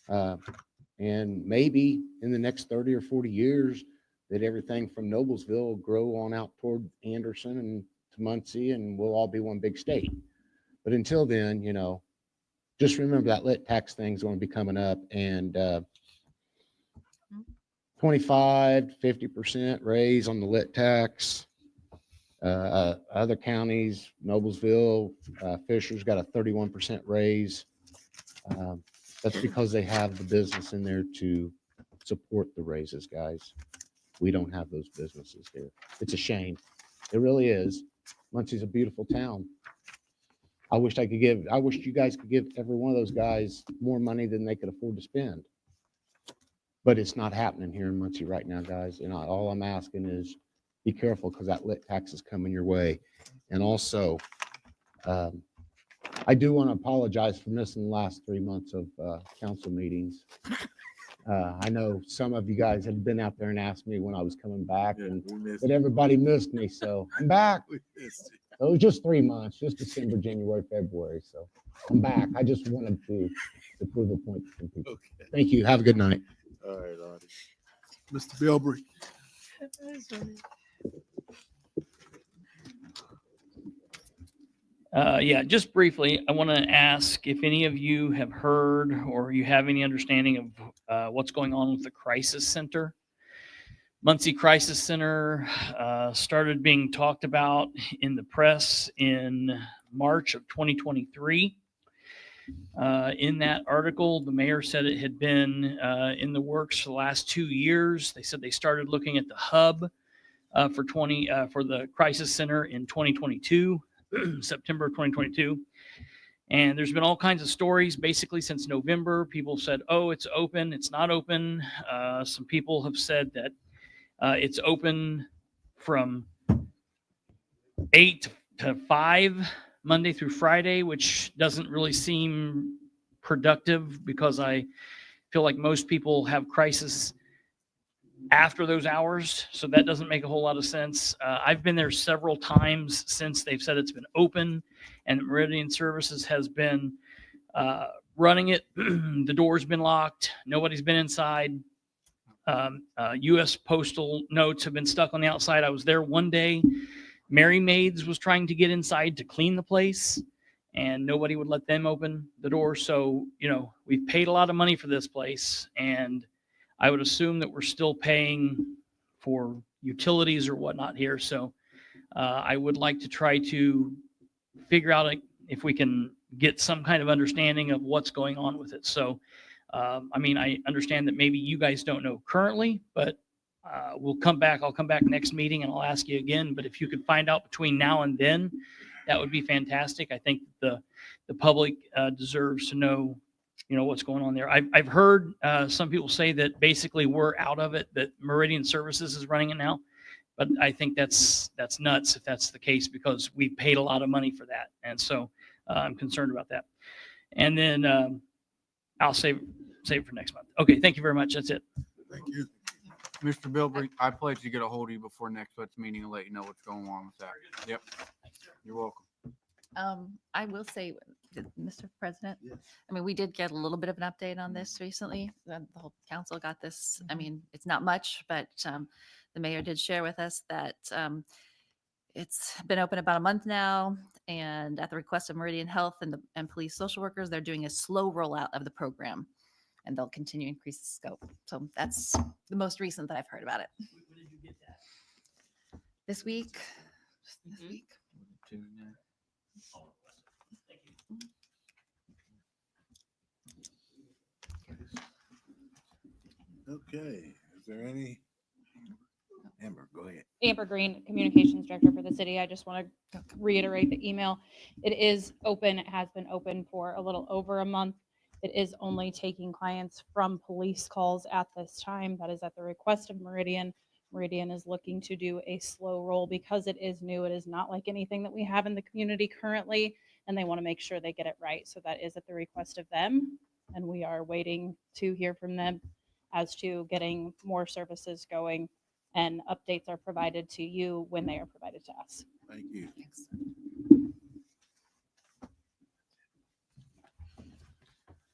And maybe in the next 30 or 40 years that everything from Noblesville will grow on out toward Anderson and to Muncie, and we'll all be one big state. But until then, just remember that lit tax thing's going to be coming up, and 25, 50% raise on the lit tax. Other counties, Noblesville, Fisher's got a 31% raise. That's because they have the business in there to support the raises, guys. We don't have those businesses here. It's a shame. It really is. Muncie's a beautiful town. I wish you guys could give every one of those guys more money than they could afford to spend. But it's not happening here in Muncie right now, guys. And all I'm asking is be careful, because that lit tax is coming your way. And also, I do want to apologize for missing the last 3 months of council meetings. I know some of you guys had been out there and asked me when I was coming back, but everybody missed me. So I'm back. It was just 3 months, just December, January, February. So I'm back. I just wanted to prove a point to some people. Okay. Thank you. Have a good night. All right, Audie. Mr. Bilbrey. Yeah, just briefly, I want to ask if any of you have heard or you have any understanding of what's going on with the crisis center. Muncie Crisis Center started being talked about in the press in March of 2023. In that article, the mayor said it had been in the works for the last 2 years. They said they started looking at the hub for the crisis center in 2022, September of 2022. And there's been all kinds of stories basically since November. People said, oh, it's open, it's not open. Some people have said that it's open from 8 to 5 Monday through Friday, which doesn't really seem productive because I feel like most people have crisis after those hours. So that doesn't make a whole lot of sense. I've been there several times since they've said it's been open, and Meridian Services has been running it. The door's been locked. Nobody's been inside. U.S. postal notes have been stuck on the outside. I was there one day. Mary Maids was trying to get inside to clean the place, and nobody would let them open the door. So, we've paid a lot of money for this place, and I would assume that we're still paying for utilities or whatnot here. So I would like to try to figure out if we can get some kind of understanding of what's going on with it. So, I understand that maybe you guys don't know currently, but we'll come back. I'll come back next meeting and I'll ask you again. But if you could find out between now and then, that would be fantastic. I think the public deserves to know, what's going on there. I've heard some people say that basically we're out of it, that Meridian Services is running it now. But I think that's nuts if that's the case, because we paid a lot of money for that. And so I'm concerned about that. And then I'll save it for next month. Okay, thank you very much. That's it. Thank you. Mr. Bilbrey, I pledge to get a hold of you before next month's meeting and let you know what's going on with that. Yep. You're welcome. I will say, Mr. President, we did get a little bit of an update on this recently. The whole council got this. It's not much, but the mayor did share with us that it's been open about a month now, and at the request of Meridian Health and police social workers, they're doing a slow rollout of the program, and they'll continue to increase the scope. So that's the most recent that I've heard about it. When did you get that? This week. Just this week. Okay, is there any? Amber, go ahead. Amber Green, Communications Director for the city. I just want to reiterate the email. It is open. It has been open for a little over a month. It is only taking clients from police calls at this time. That is at the request of Meridian. Meridian is looking to do a slow roll because it is new. It is not like anything that we have in the community currently, and they want to make sure they get it right. So that is at the request of them, and we are waiting to hear from them as to getting more services going, and updates are provided to you when they are provided to us. Thank you. Thanks.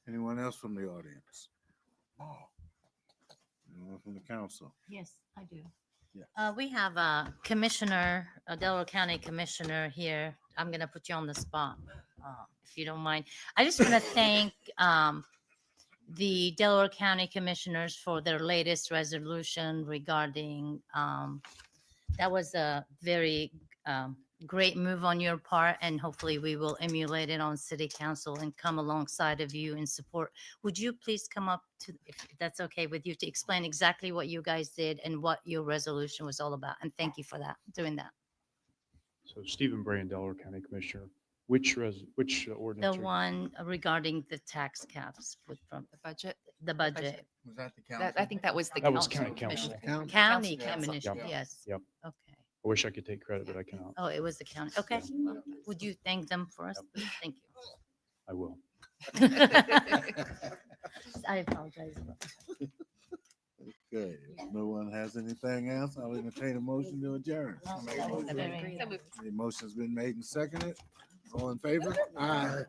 Anyone else from the audience? Anyone from the council? Yes, I do. Yeah. We have a commissioner, a Delaware County commissioner here. I'm going to put you on the spot, if you don't mind. I just want to thank the Delaware County commissioners for their latest resolution regarding, that was a very great move on your part, and hopefully we will emulate it on city council and come alongside of you in support. Would you please come up to, if that's okay with you, to explain exactly what you guys did and what your resolution was all about? And thank you for that, doing that. So Stephen Brand, Delaware County Commissioner, which ordinance? The one regarding the tax caps from The budget. the budget. Was that the council? I think that was the That was council county council. commission. County Council. commission, Yep. yes. Yep. Okay. I wish I could take credit, but I cannot. Oh, it was the county. Okay. Well, would you thank them for us? Thank I will. you. I apologize. Okay, if no one has anything else, I'll entertain a motion to adjourn. The motion's been made and seconded. All in favor? Aye.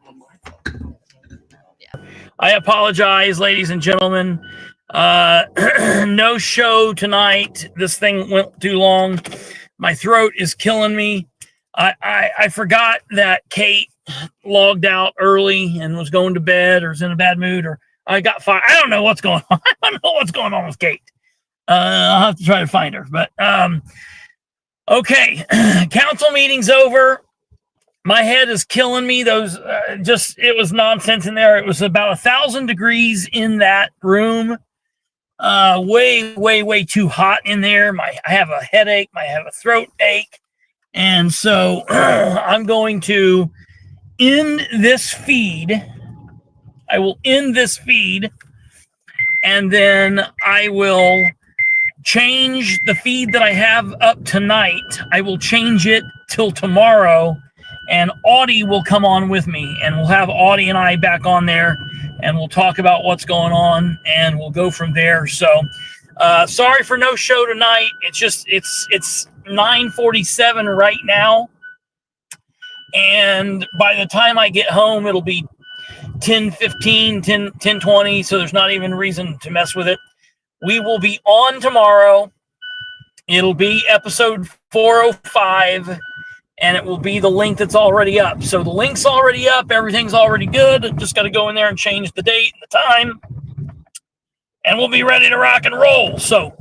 I apologize, ladies and gentlemen. No show tonight. This thing went too long. My throat is killing me. I forgot that Kate logged out early and was going to bed or was in a bad mood, or I got fired. I don't know what's going on. I don't know what's going on with Kate. I'll have to try to find her. But okay, council meeting's over. My head is killing me. Those it was nonsense in there. It was about 1,000 degrees in that room. Way too hot in there. I have a headache. I have a throat ache. And so I'm going to end this feed. I will end this feed, and then I will change the feed that I have up tonight. I will change it till tomorrow, and Audie will come on with me, and we'll have Audie and I back on there, and we'll talk about what's going on, and we'll go from there. So sorry for no show tonight. It's 9:47 right now, and by the time I get home, it'll be 10:15, 10:20, so there's not even reason to mess with it. We will be on tomorrow. It'll be episode 405, and it will be the link that's already up. So the link's already up. Everything's already good. Just got to go in there and change the date and the time, and we'll be ready to rock and roll. So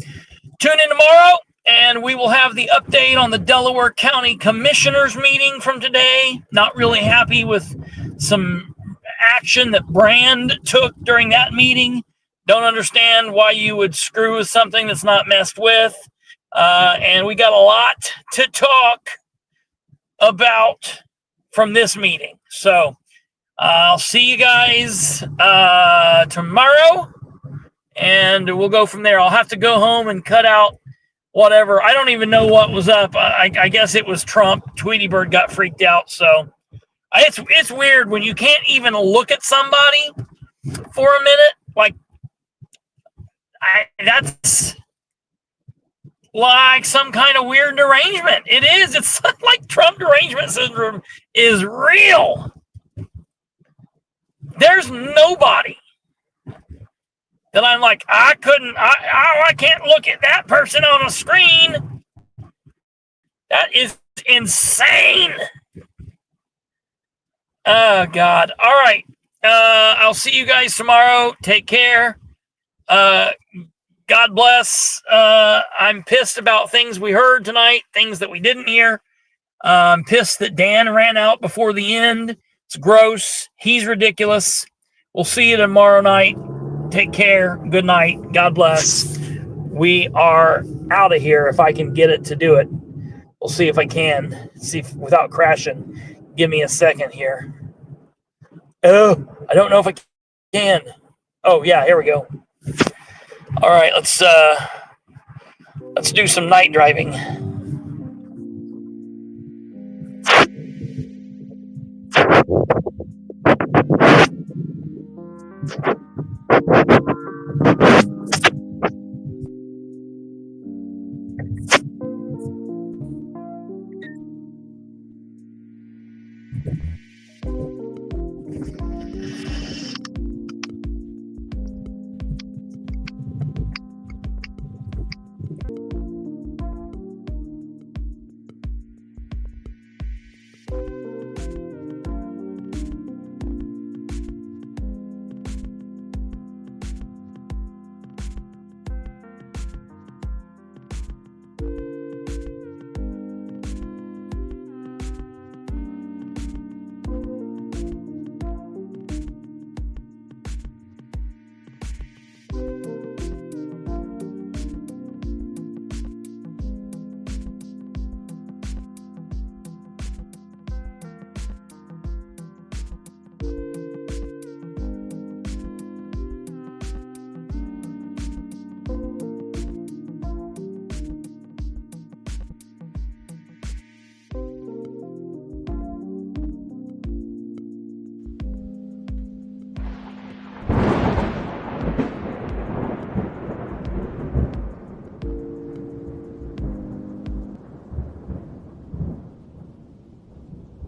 tune in tomorrow, and we will have the update on the Delaware County Commissioners meeting from today. Not really happy with some action that Brand took during that meeting. Don't understand why you would screw with something that's not messed with. And we got a lot to talk about from this meeting. So I'll see you guys tomorrow, and we'll go from there. I'll have to go home and cut out whatever. I don't even know what was up. I guess it was Trump. Tweety Bird got freaked out. So it's weird when you can't even look at somebody for a minute. Like, that's like some kind of weird derangement. It is. It's like Trump derangement syndrome is real. There's nobody that I'm like, I can't look at that person on a screen. That is insane. Oh, God. All right. I'll see you guys tomorrow. Take care. God bless. I'm pissed about things we heard tonight, things that we didn't hear. I'm pissed that Dan ran out before the end. It's gross. He's ridiculous. We'll see you tomorrow night. Take care. Good night. God bless. We are out of here if I can get it to do it. We'll see if I can. See if, without crashing. Give me a second here. Oh, I don't know if I can. Oh, yeah, here we go. All right, let's do some night driving.